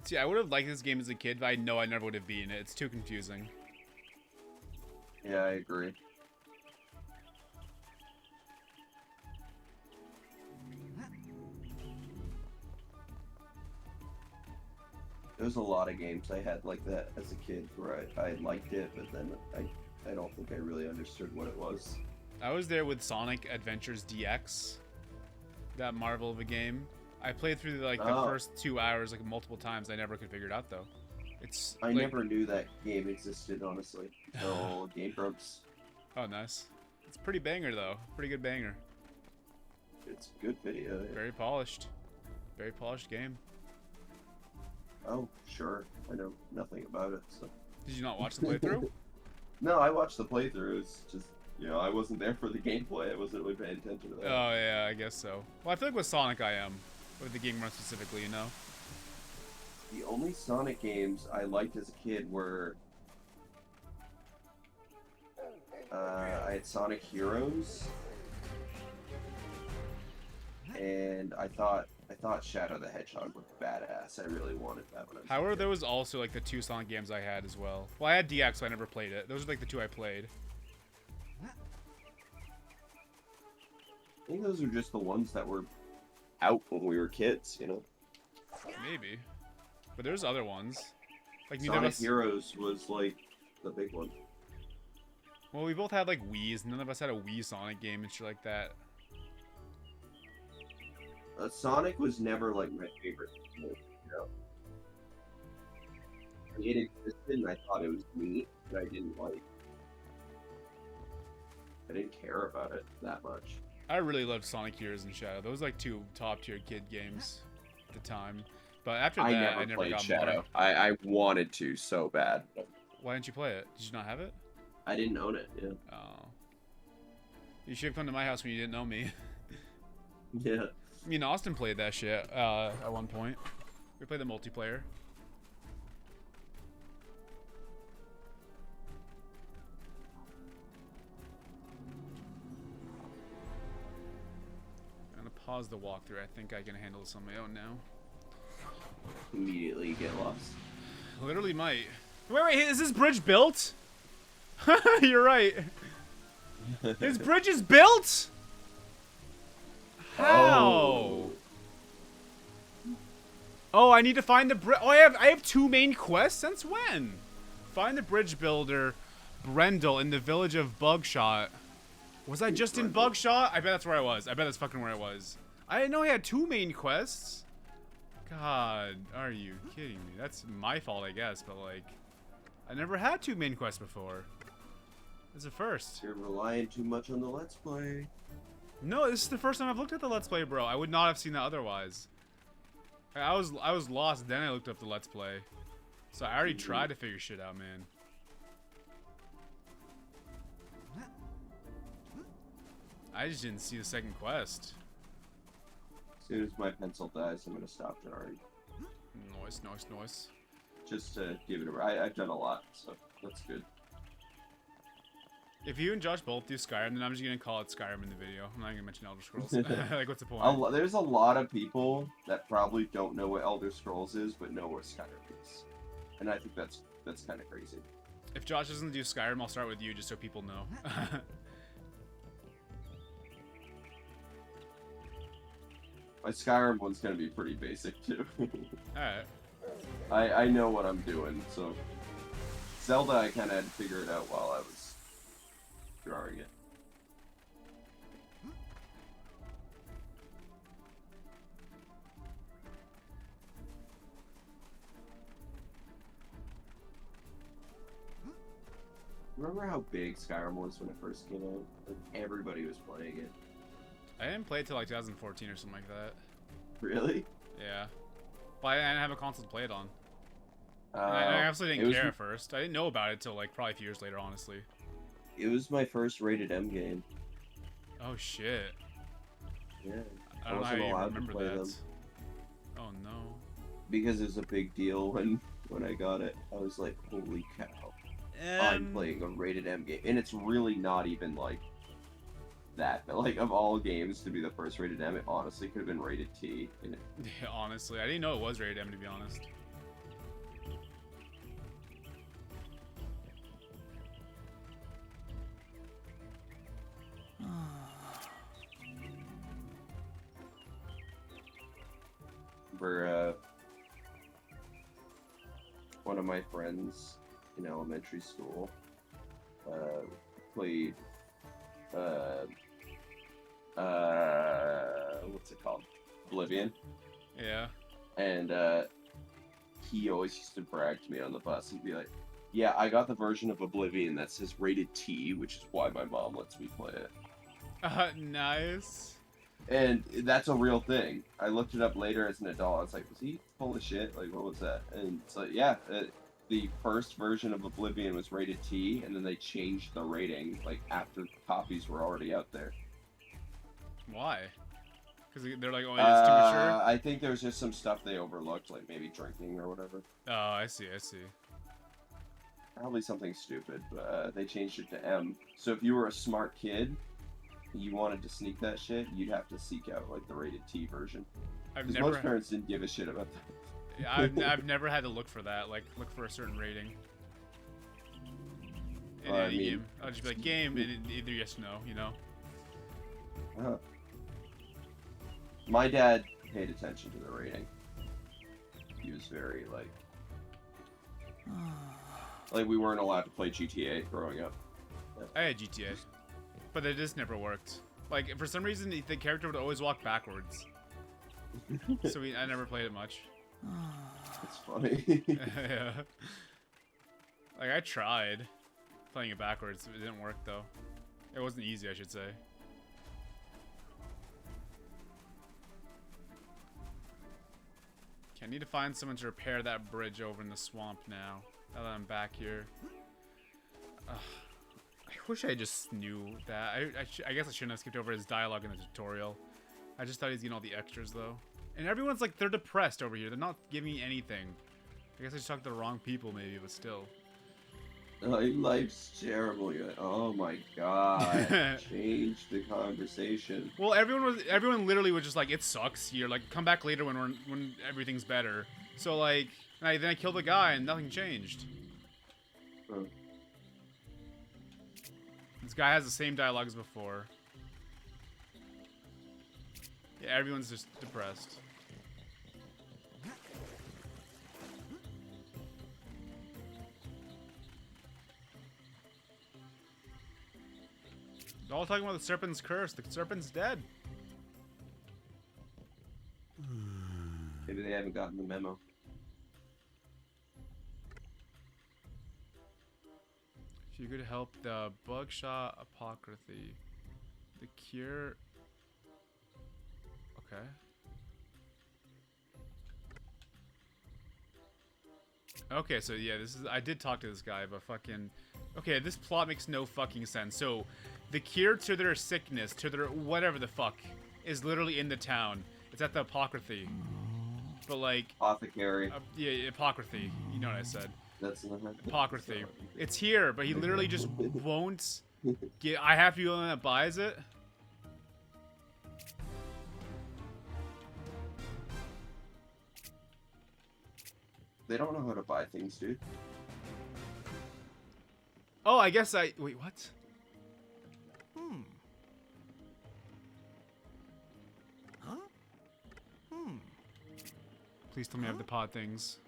See, I would have liked this game as a kid, but I know I never would have beaten it. It's too confusing. Yeah, I agree. There's a lot of games I had like that as a kid where I liked it, but then I don't think I really understood what it was. I was there with Sonic Adventures DX, that marvel of a game. I played through like the first 2 hours like multiple times. I never could figure it out though. It's I like... never knew that game existed, honestly. Oh, Game Grumps. Oh, nice. It's pretty banger though. Pretty good banger. It's a good video. Yeah. Very polished. Very polished game. Oh, sure. I know nothing about it. So. Did you not watch the playthrough? No, I watched the playthrough. It's just, you know, I wasn't there for the gameplay. I wasn't really paying attention to that. Oh yeah, I guess so. Well, I feel like with Sonic I am. With the game run specifically, you know? The only Sonic games I liked as a kid were... I had Sonic Heroes. And I thought Shadow the Hedgehog was badass. I really wanted that when I was However, a kid. there was also like the 2 Sonic games I had as well. Well, I had DX, so I never played it. Those are like the 2 I played. I think those are just the ones that were out when we were kids, you know? Maybe. But there's other ones. Like neither of Sonic us. Heroes was like the big one. Well, we both had like Wii's. None of us had a Wii Sonic game and shit like that. Sonic was never like my favorite. You know, it existed, and I thought it was neat, but I didn't like. I didn't care about it that much. I really loved Sonic Heroes and Shadow. Those were like two top tier kid games at the time. But after that, I never played got Shadow. more. I wanted to so bad. Why didn't you play it? Did you not have it? I didn't own it. Yeah. Oh. You should have come to my house when you didn't know me. Yeah. Me and Austin played that shit at one point. We played the multiplayer. I'm gonna pause the walkthrough. I think I can handle this on my own now. Immediately get lost. Literally might. Wait, is this bridge built? You're right. His bridge is built? How? Oh, I need to find the bridge. Oh, I have 2 main quests? Since when? Find the bridge builder, Brendel, in the village of Bugshot. Was I just in Bugshot? I bet that's where I was. I bet that's fucking where I was. I didn't know he had 2 main quests. God, are you kidding me? That's my fault, I guess, but like, I never had 2 main quests before. It's a first. You're relying too much on the Let's Play. No, this is the first time I've looked at the Let's Play, bro. I would not have seen that otherwise. I was lost, then I looked up the Let's Play. So I already tried to figure shit out, man. I just didn't see the second quest. As soon as my pencil dies, I'm gonna stop drawing. Nice, nice, nice. Just to give it a... I've done a lot, so that's good. If you and Josh both do Skyrim, then I'm just gonna call it Skyrim in the video. I'm not gonna mention Elder Scrolls. Like, what's the point? There's a lot of people that probably don't know what Elder Scrolls is, but know what Skyrim is. And I think that's kind of crazy. If Josh doesn't do Skyrim, I'll start with you just so people know. My Skyrim one's gonna be pretty basic too. Alright. I know what I'm doing, so Zelda I kinda had to figure it out while I was drawing it. Remember how big Skyrim was when it first came out? Like, everybody was playing it. I didn't play it till like 2014 or something like that. Really? Yeah. But I didn't have a console to play it on. I absolutely didn't care at first. I didn't know about it till like probably a few years later, honestly. It was my first rated M game. Oh shit. Yeah. I don't know how wasn't you allowed to remember play that. them. Oh no. Because it was a big deal when I got it. I was like, holy cow. I'm playing a rated M game. And it's really not even like that. But like, of all games to be the first rated M, it honestly could have been rated T. And Yeah, honestly, I didn't know it was rated M, to be honest. for one of my friends in elementary school played what's it called? Oblivion. Yeah. And he always used to brag to me on the bus. He'd be like, yeah, I got the version of Oblivion that says rated T, which is why my mom lets me play it. Nice. And that's a real thing. I looked it up later as an adult. I was like, was he full of shit? Like, what was that? And it's like, yeah, the first version of Oblivion was rated T, and then they changed the rating, like, after copies were already out there. Why? Because they're like, oh, it's too mature? I think there's just some stuff they overlooked, like maybe drinking or whatever. Oh, I see, I see. Probably something stupid, but they changed it to M. So if you were a smart kid, you wanted to sneak that shit, you'd have to seek out like the rated T version. Because most parents didn't give a shit about that. Yeah, I've never had to look for that, like look for a certain rating. In any game, I'll just be like game, and either yes or no, you know. My dad paid attention to the rating. He was very like, Like, we weren't allowed to play GTA growing up. I had GTA, but it just never worked. Like, for some reason, the character would always walk backwards. So I never played it much. It's funny. Yeah. Like, I tried playing it backwards. It didn't work, though. It wasn't easy, I should say. Okay, I need to find someone to repair that bridge over in the swamp now. Now that I'm back here. Ugh. I wish I just knew that. I guess I shouldn't have skipped over his dialogue in the tutorial. I just thought he's getting all the extras, though. And everyone's like, they're depressed over here. They're not giving me anything. I guess I just talked to the wrong people, maybe, but still. Like, life's terrible. You're like, oh my god. Change the conversation. Well, everyone literally was just like, it sucks here. Like, come back later when everything's better. So like, then I killed the guy and nothing changed. Huh. This guy has the same dialogue as before. Yeah, everyone's just depressed. They're all talking about the serpent's curse. The serpent's dead. Maybe they haven't gotten the memo. If you could help the bugshot apocryphy. The cure... Okay. Okay, so yeah, I did talk to this guy, but fucking... Okay, this plot makes no fucking sense. So, the cure to their sickness, to their whatever the fuck, is literally in the town. It's at the apocryphy. But like... Apothecary. Yeah, apocryphy. You know what I said. That's not Apocryphy. It's here, but he literally just won't get... I have to be the one that buys it? They don't know how to buy things, dude. Oh, I guess I... Wait, what? Please tell me I have the pod things.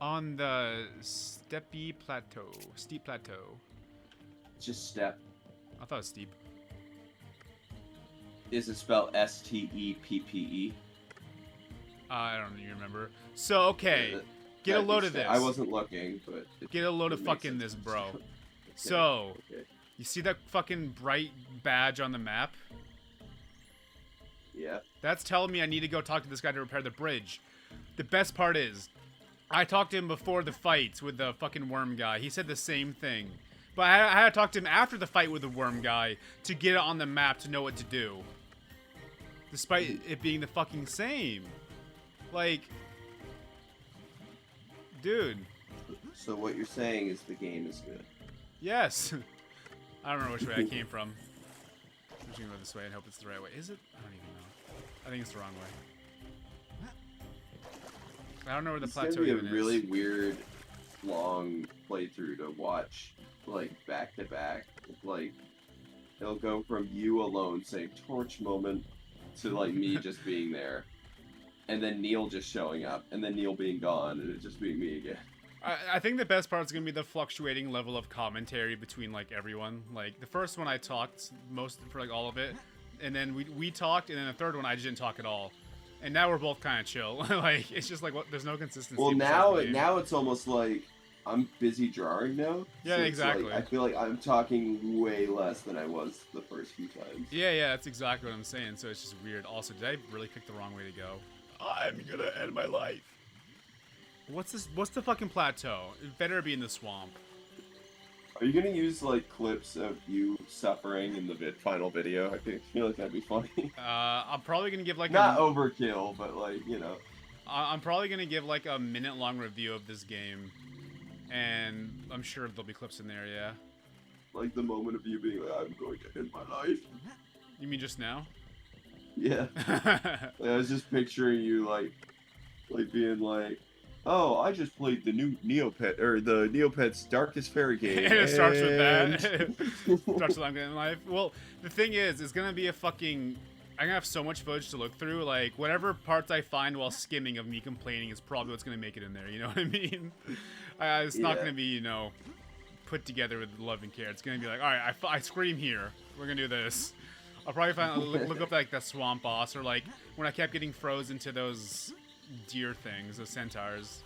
On the steep plateau. Just step. I thought it was steep. Is it spelled S-T-E-P-P-E? I don't even remember. So, okay. Get a load of this. I wasn't looking, but... Get a load of fucking this, bro. So, you see that fucking bright badge on the map? Yeah. That's telling me I need to go talk to this guy to repair the bridge. The best part is, I talked to him before the fight with the fucking worm guy. He said the same thing. But I had to talk to him after the fight with the worm guy to get it on the map to know what to do. Despite it being the fucking same. Like... Dude. So what you're saying is the game is good. Yes. I don't remember which way I came from. I'm just gonna go this way and hope it's the right way. Is it? I don't even know. I think it's the wrong way. I don't know where the plateau even is. It's even gonna be a really weird, long playthrough to watch, like, back to back. Like, it'll go from you alone saying torch moment to, like, me just being there. And then Neil just showing up, and then Neil being gone, and it just being me again. I think the best part is going to be the fluctuating level of commentary between, like, everyone. Like, the first one I talked most for, like, all of it. And then we talked, and then the third one I just didn't talk at all. And now we're both kind of chill. Like, it's just like, what? There's no consistency. Well, now it's almost like I'm busy drawing now. Yeah, so exactly. Like, I feel like I'm talking way less than I was the first few times. Yeah, that's exactly what I'm saying. So it's just weird. Also, did I really pick the wrong way to go? I'm gonna end my life. What's this? What's the fucking plateau? It better be in the swamp. Are you gonna use like clips of you suffering in the final video? I feel like that'd be funny. I'm probably gonna give like not overkill, but like, you know. I'm probably gonna give like a minute-long review of this game, and I'm sure there'll be clips in there. Yeah. Like the moment of you being like, "I'm going to end my life." You mean just now? Yeah. Like, I was just picturing you like being like, "Oh, I just played the new Neopet or the Neopets Darkest Fairy game." And it starts with that. Starts with I'm getting life. Well, the thing is, it's gonna be a fucking I'm gonna have so much footage to look through. Like, whatever parts I find while skimming of me complaining is probably what's gonna make it in there. You know what I mean? It's not gonna be, you know, put together with love and care. It's gonna be like, all right, I scream here. We're gonna do this. I'll probably find look up like the swamp boss, or like when I kept getting frozen to those deer things, those centaurs.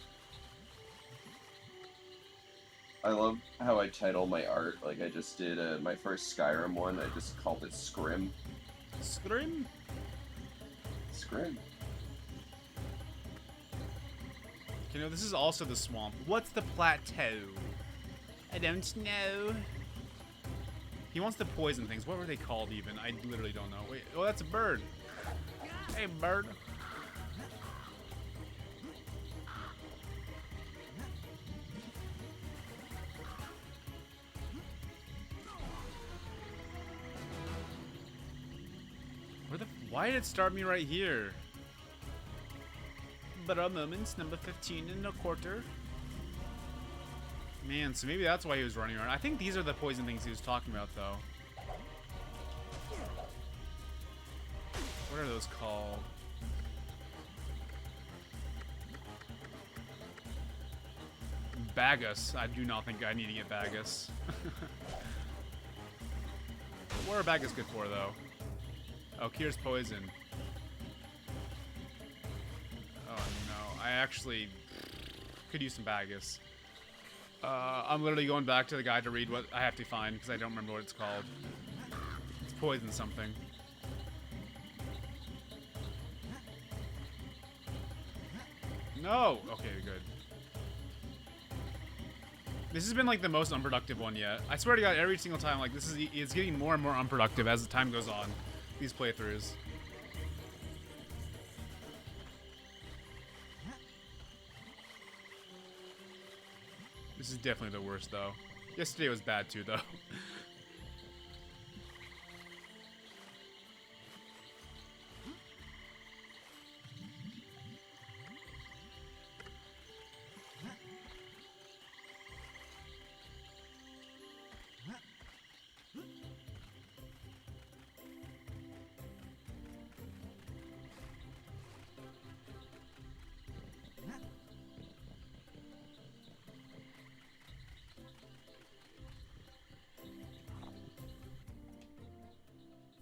I love how I title my art. Like I just did my first Skyrim one. I just called it Scrim. Scream? Scrim. You know, this is also the swamp. What's the plateau? I don't know. He wants to poison things. What were they called even? I literally don't know. Wait, oh, that's a bird. Hey, bird. Why did it start me right here? But a moment's number 15 and a quarter. Man, so maybe that's why he was running around. I think these are the poison things he was talking about, though. What are those called? Bagus. I do not think I need to get Bagus. What are Bagus good for, though? Oh, cures poison. Oh no, I actually could use some Bagus. I'm literally going back to the guide to read what I have to find because I don't remember what it's called. It's poison something. No! Okay, good. This has been like the most unproductive one yet. I swear to God, every single time, like this is it's getting more and more unproductive as the time goes on. These playthroughs. This is definitely the worst, though. Yesterday was bad, too, though.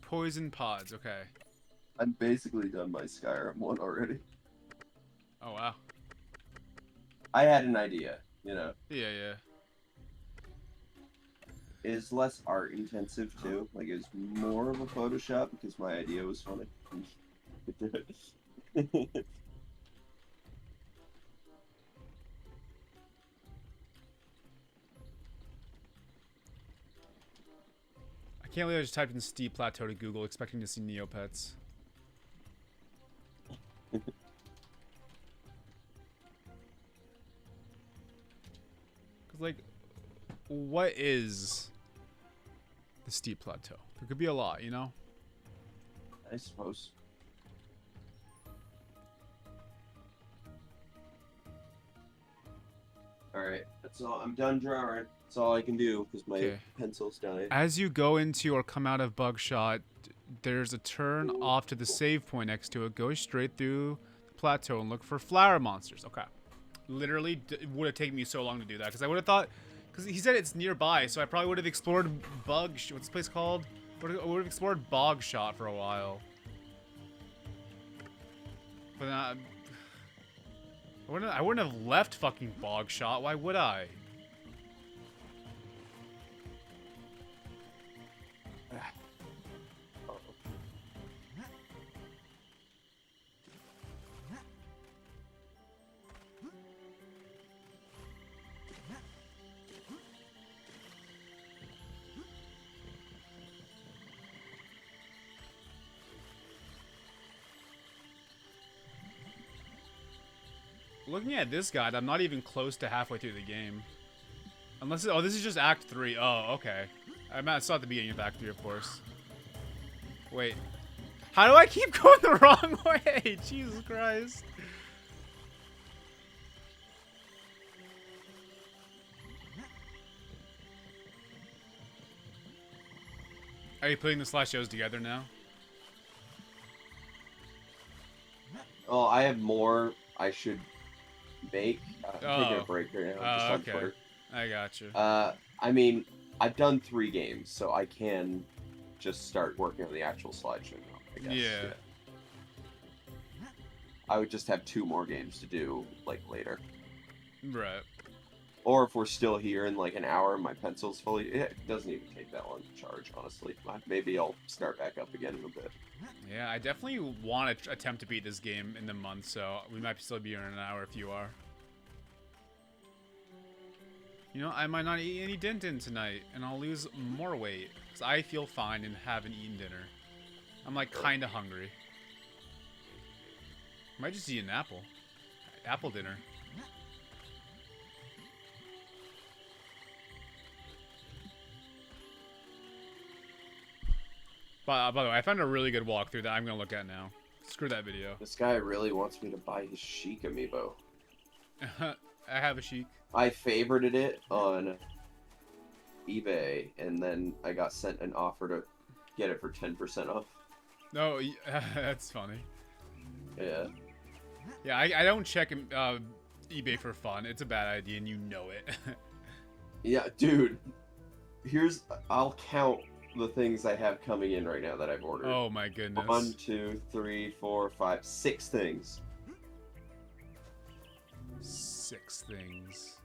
Poison pods, okay. I'm basically done my Skyrim one already. Oh, wow. I had an idea, you know. Yeah, yeah. It's less art intensive too. Like it's more of a Photoshop because my idea was funny. I can't believe I just typed in steep plateau to Google expecting to see Neopets. Cause like, what is the steep plateau? There could be a lot, you know? I suppose. Alright, that's all. I'm done drawing. That's all I can do because my pencil's dying. As you go into or come out of Bugshot, there's a turn off to the save point next to it. Go straight through the plateau and look for flower monsters. Okay. Literally, it would have taken me so long to do that because I would have thought, because he said it's nearby, so I probably would have explored what's this place called? I would have explored Bogshot for a while. But I wouldn't have left fucking Bogshot. Why would I? Looking at this guide, I'm not even close to halfway through the game. Unless, oh, this is just Act 3. Oh, okay. I saw at the beginning of Act 3, of course. Wait. How do I keep going the wrong way? Jesus Christ. Are you putting the slideshows together now? Oh, I have more I should make. I'm taking a Oh. break right now, Oh, just on okay. Twitter. I got you. I mean, I've done 3 games, so I can just start working on the actual slideshow now, I guess. Yeah. I would just have 2 more games to do, like, later. Right. Or if we're still here in, like, an hour and my pencil's fully... It doesn't even take that long to charge, honestly. Maybe I'll start back up again in a bit. Yeah, I definitely want to attempt to beat this game in the month, so we might still be here in an hour if you are. You know, I might not eat any dinner tonight, and I'll lose more weight, because I feel fine and haven't eaten dinner. I'm, like, kind of hungry. Might just eat an apple. Apple dinner. By the way, I found a really good walkthrough that I'm going to look at now. Screw that video. This guy really wants me to buy his Sheik amiibo. I have a Sheik. I favorited it on eBay, and then I got sent an offer to get it for 10% off. No, that's funny. Yeah. Yeah, I don't check eBay for fun. It's a bad idea, and you know it. Yeah, dude. I'll count the things I have coming in right now that I've ordered. Oh my goodness. 1, 2, 3, 4, 5, 6 things. 6 things.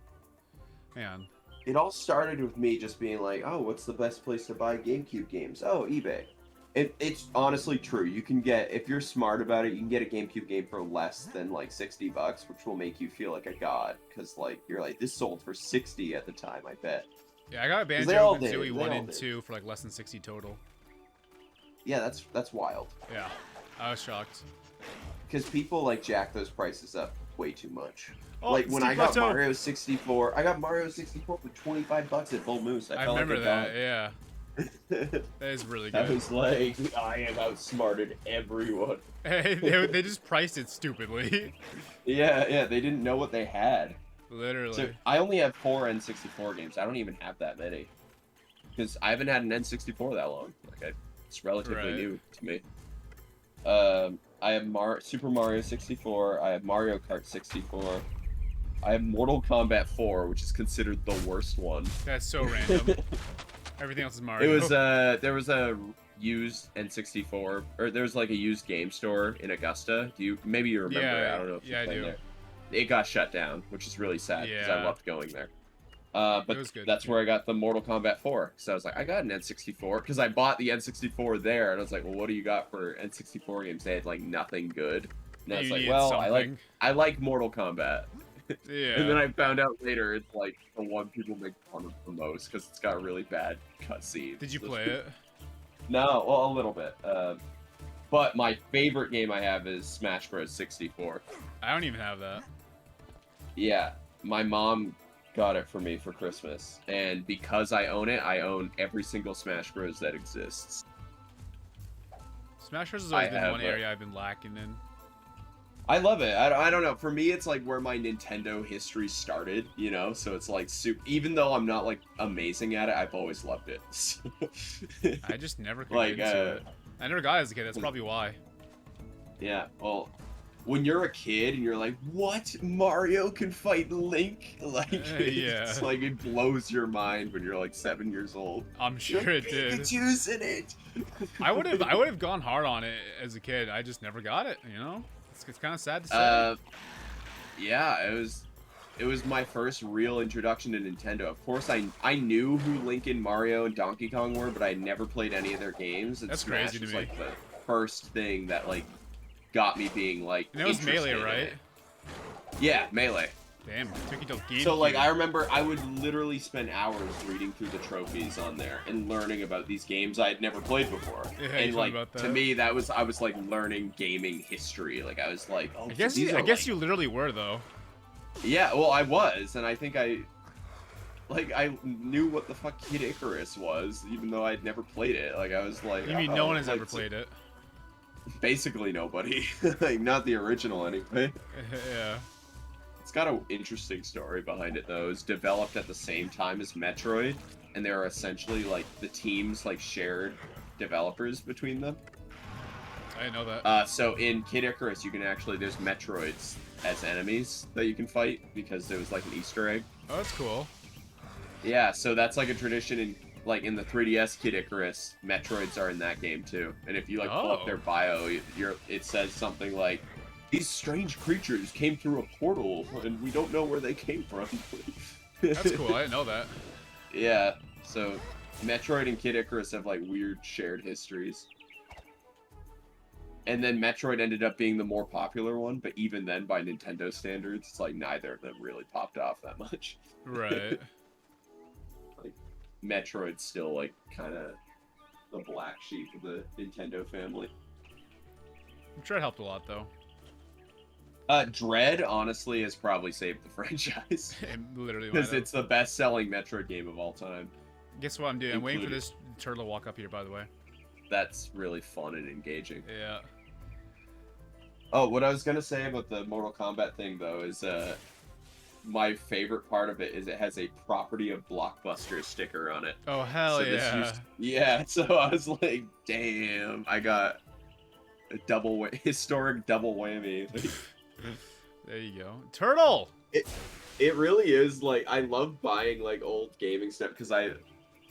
Man. It all started with me just being like, oh, what's the best place to buy GameCube games? Oh, eBay. It's honestly true. You can get, if you're smart about it, you can get a GameCube game for less than like $60, which will make you feel like a god. Because like you're like, this sold for 60 at the time, I bet. Yeah, I got They all Banjo did. Kazooie They 1 all and did. 2 for like less than 60 total. Yeah, that's wild. Yeah, I was shocked. Because people like jack those prices up way too much. Oh, Like when Steve I got Plateau. Mario 64, I got Mario 64 for $25 at Bull Moose. I felt remember like a that, god. yeah. That is really I good. was like, I have outsmarted everyone. they just priced it stupidly. Yeah, they didn't know what they had. Literally. So I only have 4 N64 games. I don't even have that many. Because I haven't had an N64 that long. Like, it's relatively Right. new to me. I have Super Mario 64. I have Mario Kart 64. I have Mortal Kombat 4, which is considered the worst one. That's so random. Everything else is Mario. It was there was a used N64, or there was like a used game store in Augusta. Maybe you remember it? I don't know if yeah, you've I been do. there. It got shut down, which is really sad because I Yeah. loved going there. But It was good. that's where I got the Mortal Kombat 4. So I was like, I got an N64 because I bought the N64 there, and I was like, well, what do you got for N64 games? They had like nothing good. And I was You like, needed well, something. I like Mortal Kombat. Yeah. And then I found out later it's like the one people make fun of the most because it's got really bad cutscenes. Did you play it? No, well, a little bit. But my favorite game I have is Smash Bros. 64. I don't even have that. Yeah, my mom got it for me for Christmas, and because I own it, I own every single Smash Bros. That exists. Smash Bros. Has always I been have one a- area I've been lacking in. I love it. I don't know. For me, it's like where my Nintendo history started, you know? So it's like, even though I'm not like amazing at it, I've always loved it. I just never could Like, get into it. I never got it as a kid. That's probably why. Yeah, well, when you're a kid and you're like, what? Mario can fight Link? Like, yeah. it's like, it blows your mind when you're like 7 years old. I'm sure it did. Pikachu's in it! I would have gone hard on it as a kid. I just never got it. You know, it's kind of sad to say. Yeah, it was my first real introduction to Nintendo. Of course, I knew who Link and Mario and Donkey Kong were, but I never played any of their games. And That's Smash crazy to was me. like the first thing that like got me being like. And it was Melee, interested in right? it. Yeah, Melee. Damn, it took you till GameCube. So like I remember I would literally spend hours reading through the trophies on there and learning about these games I had never played before. Yeah, you And told like me about to that. me I was like learning gaming history. Like I was like, oh, I guess these are, like... you literally were though. Yeah, well I was, and I think I knew what the fuck Kid Icarus was, even though I'd never played it. Like I was like, You mean oh, no one has like, ever played it? Basically nobody. Like not the original anyway. Yeah. It's got an interesting story behind it though. It's developed at the same time as Metroid, and there are essentially like the teams like shared developers between them. I didn't know that. So in Kid Icarus, you can actually there's Metroids as enemies that you can fight because there was like an Easter egg. Oh, that's cool. Yeah, so that's like a tradition in like in the 3DS Kid Icarus, Metroids are in that game too. And if you like pull up their bio, it says something like, "These strange creatures came through a portal, and we don't know where they came from." That's cool. I didn't know that. Yeah, so Metroid and Kid Icarus have like weird shared histories. And then Metroid ended up being the more popular one, but even then, by Nintendo standards, it's like neither of them really popped off that much. Right. Like Metroid's still like kind of the black sheep of the Nintendo family. I'm sure it helped a lot though. Dread honestly has probably saved the franchise. Literally, because it's the best-selling Metroid game of all time. Guess what I'm doing? I'm waiting for this turtle to walk up here. By the way. That's really fun and engaging. Yeah. Oh, what I was gonna say about the Mortal Kombat thing though is my favorite part of it is it has a Property of Blockbuster sticker on it. Oh hell yeah! Yeah, so I was like, damn, I got a historic double whammy. There you go, turtle. It really is like I love buying like old gaming stuff because I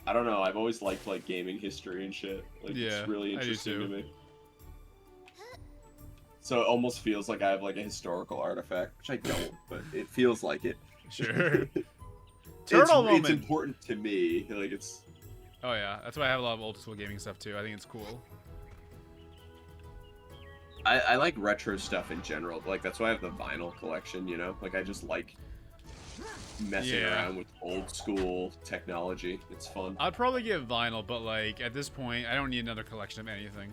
don't know, I've always liked like gaming history and shit. Like it's really interesting to me. So it almost feels like I have like a historical artifact, which I don't, but it feels like it. Sure. Turtle moment. It's important to me. Like it's. Oh yeah, that's why I have a lot of old school gaming stuff too. I think it's cool. I like retro stuff in general. Like that's why I have the vinyl collection. You know, like I just like messing around with old school technology. It's fun. I'd probably get vinyl, but like at this point, I don't need another collection of anything.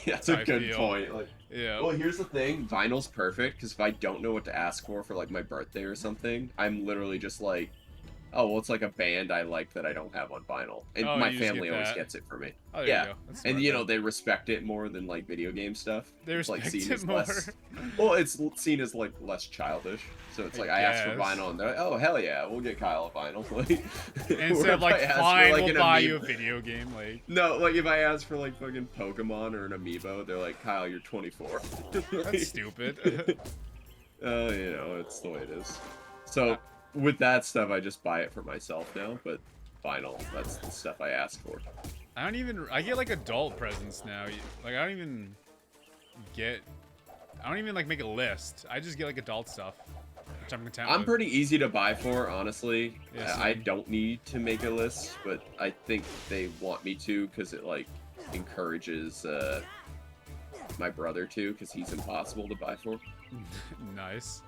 That's a good point. Like, yeah. Well, here's the thing: vinyl's perfect because if I don't know what to ask for like my birthday or something, I'm literally just like, oh, well, it's like a band I like that I don't have on vinyl, and my family always gets it for me. Oh, yeah, and you know they respect it more than like video game stuff. They respect like, it more. Well, it's seen as like less childish, so it's like I ask for vinyl, and they're like, oh hell yeah, we'll get Kyle a vinyl. Instead of like, fine, we'll buy you a video game. Like no, like if I ask for like fucking Pokemon or an amiibo, they're like, Kyle, you're 24. That's stupid. You know, it's the way it is. So. With that stuff, I just buy it for myself now, but vinyl, that's the stuff I ask for. I get like adult presents now. Like I don't even like make a list. I just get like adult stuff, which I'm content with. I'm pretty easy to buy for, honestly. Yeah, I don't need to make a list, but I think they want me to because it like encourages my brother to, because he's impossible to buy for. Nice.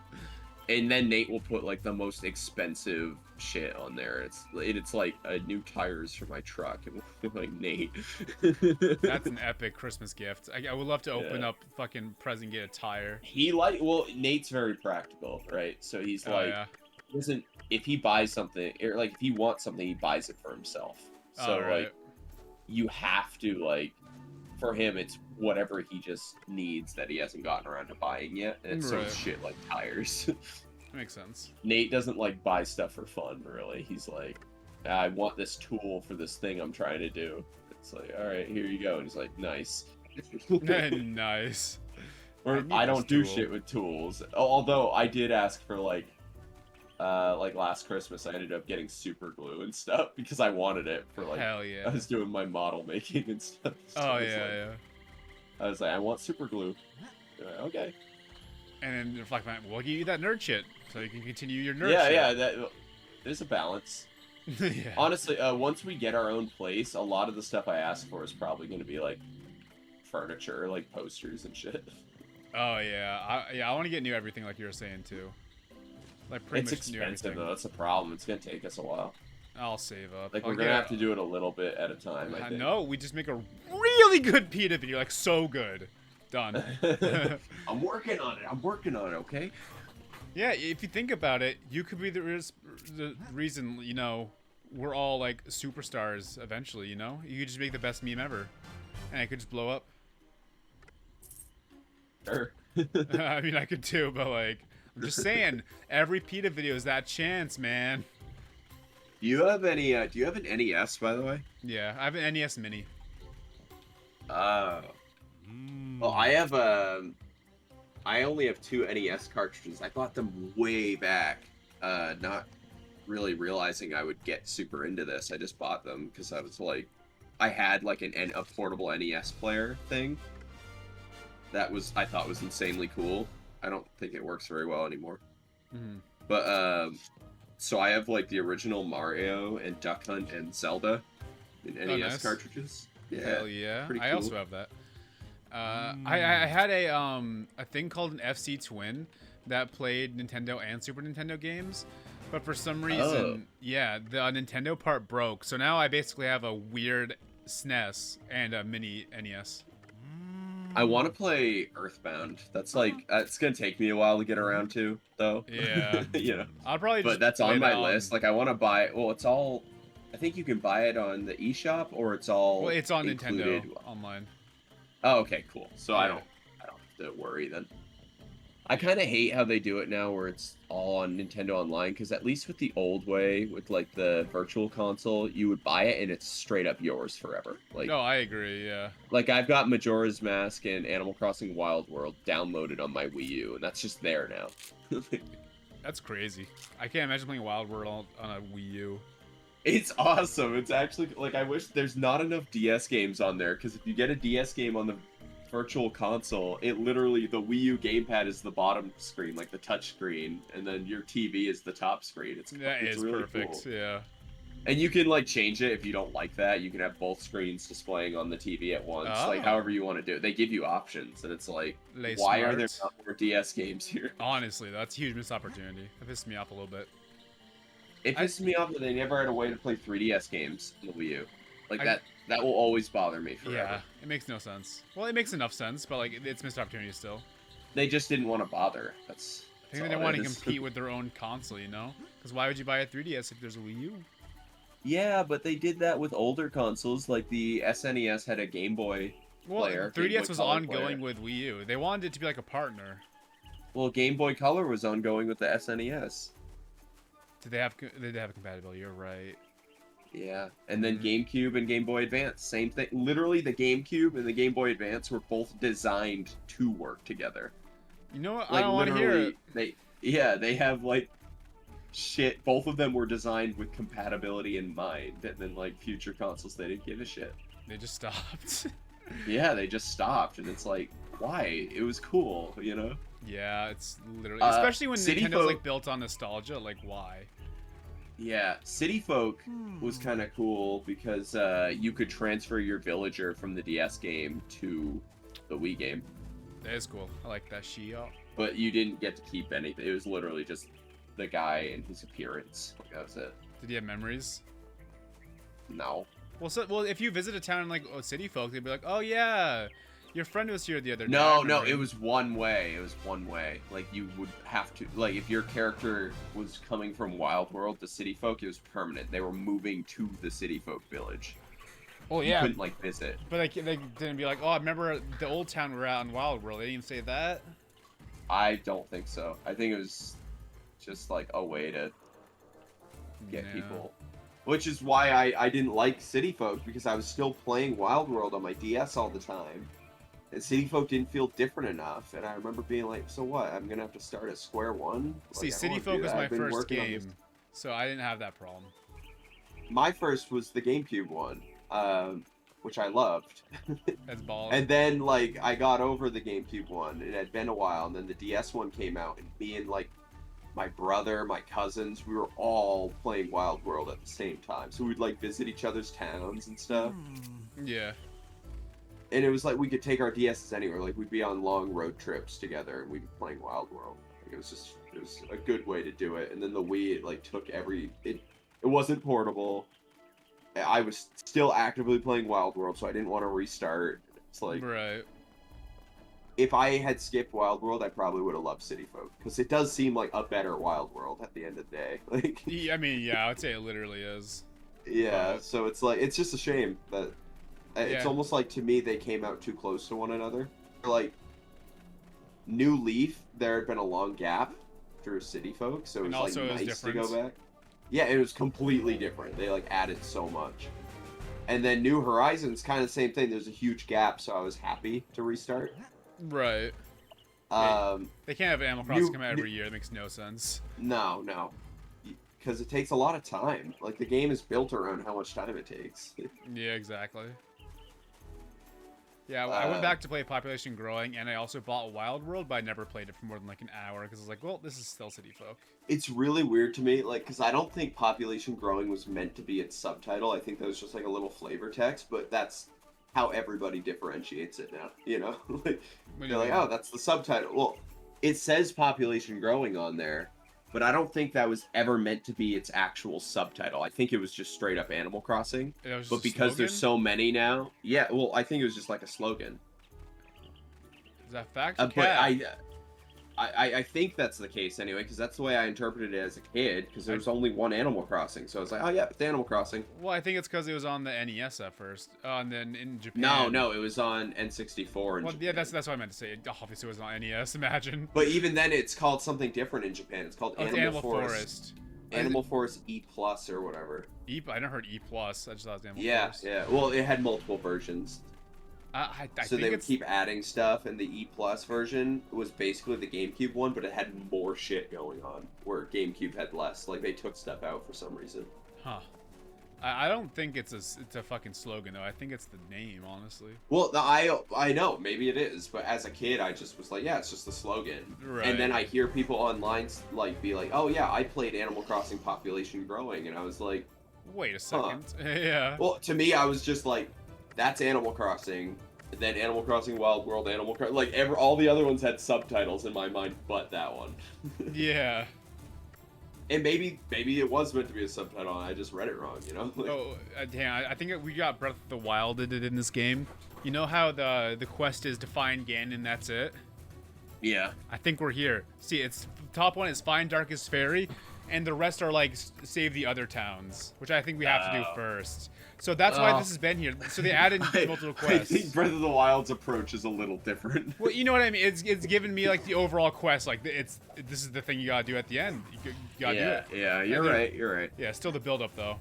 And then Nate will put like the most expensive shit on there. It's like new tires for my truck. And like Nate. That's an epic Christmas gift. I would love to open up fucking present, get a tire. Nate's very practical, right? So he's yeah. If he buys something or like if he wants something, he buys it for himself. So like you have to like, for him it's whatever he just needs that he hasn't gotten around to buying yet, and it's shit like tires. Makes sense. Nate doesn't like buy stuff for fun, really. He's like, I want this tool for this thing I'm trying to do. It's like, all right, here you go. And he's like, nice. Nice. Or I don't do shit with tools. Although I did ask for like last Christmas, I ended up getting super glue and stuff because I wanted it for like. Hell yeah. I was doing my model making and stuff. So I was like, I want super glue. Like, okay. And then Reflect Mind, we'll give you that nerd shit so you can continue your nerd shit. Yeah, there's a balance. Yeah. Honestly, once we get our own place, a lot of the stuff I ask for is probably going to be like furniture, like posters and shit. Oh yeah, I want to get new everything like you were saying too. Like pretty much new everything. It's expensive though. That's a problem. It's going to take us a while. I'll save up. Like, we're going to have to do it a little bit at a time, I think. No, we just make a really good PETA video, like, so good. Done. I'm working on it, okay? Yeah, if you think about it, you could be the reason, you know, we're all, like, superstars eventually, you know? You could just make the best meme ever. And it could just blow up. Sure. I mean, I could too, but, like, I'm just saying, every PETA video is that chance, man. Do you have an NES, by the way? Yeah, I have an NES Mini. Oh. I have I only have 2 NES cartridges. I bought them way back, not really realizing I would get super into this. I just bought them because I was like, I had like a portable NES player thing. That I thought was insanely cool. I don't think it works very well anymore. Mhm. But so I have like the original Mario and Duck Hunt and Zelda in NES nice. cartridges. Yeah, Hell yeah. pretty I cool. also have that. I had a thing called an FC Twin that played Nintendo and Super Nintendo games, but for some reason, yeah, the Nintendo part broke. So now I basically have a weird SNES and a mini NES. I want to play Earthbound. That's like it's gonna take me a while to get around to, though. Yeah. You know. I'll probably just But that's play on my that list. Like I want to buy. Well, it's all. I think you can buy it on the eShop, or it's all. Well, it's on included. Nintendo online. Oh, okay, cool. So I Yeah. don't have to worry then. I kind of hate how they do it now, where it's all on Nintendo Online, because at least with the old way, with like the Virtual Console, you would buy it and it's straight up yours forever. Like, No, I agree. Yeah. like I've got Majora's Mask and Animal Crossing Wild World downloaded on my Wii U, and that's just there now. That's crazy. I can't imagine playing Wild World on a Wii U. It's awesome. It's actually like I wish there's not enough DS games on there, because if you get a DS game on the Virtual Console, it literally, the Wii U gamepad is the bottom screen, like the touch screen, and then your TV is the top screen. It's That is really perfect. cool. Yeah. And you can like change it if you don't like that. You can have both screens displaying on the TV at once, like Oh. however you want to do it. They give you options, and it's like, Lay why are there smart. not more DS games here? Honestly, that's a huge missed opportunity. That pissed me off a little bit. It pisses me off that they never had a way to play 3DS games on the Wii U. Like that will always bother me forever. Yeah, it makes no sense. Well, it makes enough sense, but like it's missed opportunity still. They just didn't want to bother. That's I think they didn't want to compete with their own console, you know? Because why would you buy a 3DS if there's a Wii U? Yeah, but they did that with older consoles. Like the SNES had a Game Boy Well, player. Game 3DS Boy was Color ongoing player. with Wii U. They wanted it to be like a partner. Well, Game Boy Color was ongoing with the SNES. Did they have compatibility? You're right. Yeah, and then GameCube and Game Boy Advance, same thing. Literally, the GameCube and the Game Boy Advance were both designed to work together. You know what? Like I don't want to hear literally, it. they have like shit. Both of them were designed with compatibility in mind, and then like future consoles, they didn't give a shit. They just stopped. Yeah, they just stopped, and it's like, why? It was cool, you know. Yeah, it's literally, especially when City Nintendo's Folk- like built on nostalgia. Like, why? Yeah, City Folk was kind of cool because you could transfer your villager from the DS game to the Wii game, That is cool. I like that. but you didn't get to keep anything. It was literally just the guy and his appearance. Like, that was it. Did you have memories? No. Well, if you visit a town in like City Folk, they'd be like, "Oh yeah, your friend was here the other day." No, I no, remember it him." was one way. It was one way. Like, you would have to, like, if your character was coming from Wild World to City Folk, it was permanent. They were moving to the City Folk village. Well, You yeah, couldn't, like, visit. but they didn't be like, "Oh, I remember the old town we were at in Wild World." They didn't say that. I don't think so. I think it was just, like, a way to get Yeah. people. Which is why I didn't like City Folk, because I was still playing Wild World on my DS all the time. And City Folk didn't feel different enough. And I remember being like, so what? I'm going to have to start at square one? See, Like, I don't City wanna do Folk was that. my I've been first working on this- game, so I didn't have that problem. My first was the GameCube one, which I loved. That's balls. And then, like, I got over the GameCube one. It had been a while, and then the DS one came out, and me and, like, my brother, my cousins, we were all playing Wild World at the same time. So we'd, like, visit each other's towns and stuff. Yeah. And it was like we could take our DSs anywhere. Like, we'd be on long road trips together, and we'd be playing Wild World. Like, it was a good way to do it. And then the Wii, it, like, took it wasn't portable. I was still actively playing Wild World, so I didn't want to restart. It's like, Right. if I had skipped Wild World, I probably would have loved City Folk, because it does seem like a better Wild World at the end of the day. Like, Yeah, I mean, yeah, I would say it literally is. yeah, But- so it's like, it's just a shame that it's Yeah. almost like, to me, they came out too close to one another. Like, New Leaf, there had been a long gap through City Folk, so it And was also like it was nice to go different. back. Yeah, it was completely different. They like added so much. And then New Horizons, kind of the same thing. There's a huge gap, so I was happy to restart. Right. They can't have Animal Crossing come out every year. That makes no sense. No. Because it takes a lot of time. Like, the game is built around how much time it takes. Yeah, exactly. Yeah, I went back to play Population Growing, and I also bought Wild World, but I never played it for more than like an hour because I was like, well, this is still City Folk. It's really weird to me, like, because I don't think Population Growing was meant to be its subtitle. I think that was just like a little flavor text, but that's how everybody differentiates it now, you know? Like, they're like, oh, that's the subtitle. Well, it says Population Growing on there, but I don't think that was ever meant to be its actual subtitle. I think it was just straight up Animal Crossing. But because there's so many now, yeah, well, I think it was just like a slogan. Is that fact? But I think that's the case anyway, because that's the way I interpreted it as a kid, because there was only one Animal Crossing. So I was like, oh yeah, it's Animal Crossing. Well, I think it's because it was on the NES at first, and then in Japan. No, it was on N64 in Japan. Yeah, that's what I meant to say. Obviously, it was on NES. Imagine. But even then, it's called something different in Japan. It's called Animal Forest. Animal Forest E Plus or whatever. I never heard E Plus. I just thought it was Animal Forest. Yeah. Well, it had multiple versions. I so think they would keep adding stuff, and the E Plus version was basically the GameCube one, but it had more shit going on, where GameCube had less. Like, they took stuff out for some reason. Huh. I don't think it's a fucking slogan, though. I think it's the name, honestly. Well, I know, maybe it is, but as a kid, I just was like, yeah, it's just the slogan. Right. And then I hear people online, like, be like, oh yeah, I played Animal Crossing Population Growing, and I was like... Wait a second. Yeah. Well, to me, I was just like, that's Animal Crossing. Then Animal Crossing Wild World, Animal Crossing, like all the other ones had subtitles in my mind, but that one. Yeah. And maybe it was meant to be a subtitle, and I just read it wrong, you know? Like, damn! I think we got Breath of the Wild in this game. You know how the quest is to find Ganon, that's it. Yeah. I think we're here. See, it's top one is find Darkest Faerie, and the rest are like save the other towns, which I think we have to do first. So that's why this has been here. So they added multiple quests. I think Breath of the Wild's approach is a little different. Well, you know what I mean. It's given me like the overall quest. Like this is the thing you gotta do at the end. You gotta do it. Yeah, you're right. Yeah, still the build up though.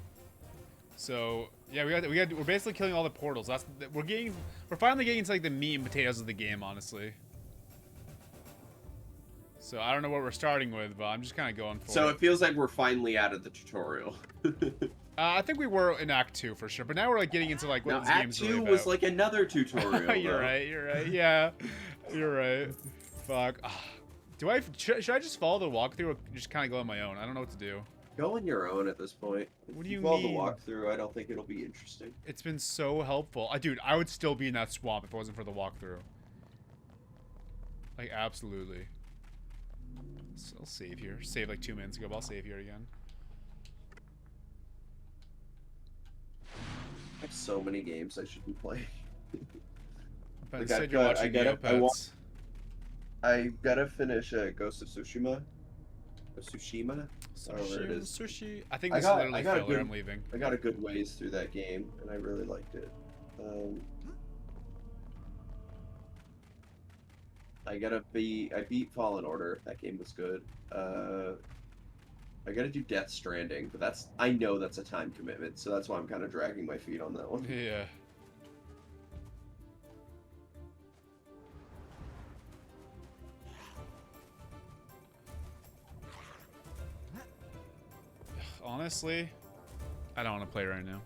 So yeah, we're basically killing all the portals. We're finally getting to like the meat and potatoes of the game, honestly. So I don't know what we're starting with, but I'm just kind of going for it. So it feels like we're finally out of the tutorial. I think we were in Act 2 for sure, but now we're like getting into like what this game's really about. Act 2 was like another tutorial. You're right. Yeah, you're right. Fuck. Should I just follow the walkthrough or just kind of go on my own? I don't know what to do. Go on your own at this point. What do you follow mean? the walkthrough, I don't think it'll be interesting. It's been so helpful. Dude, I would still be in that swamp if it wasn't for the walkthrough. Like, absolutely. So I'll save here. Save like 2 minutes ago, but I'll save here again. I have so many games I should be playing. But instead you're watching Neopets. I gotta finish Ghost of Tsushima. Sushi. I think this is literally filler. I'm leaving. I got a good ways through that game, and I really liked it. I beat Fallen Order. That game was good. I gotta do Death Stranding, but I know that's a time commitment, so that's why I'm kind of dragging my feet on that one. Yeah. Honestly, I don't want to play right now.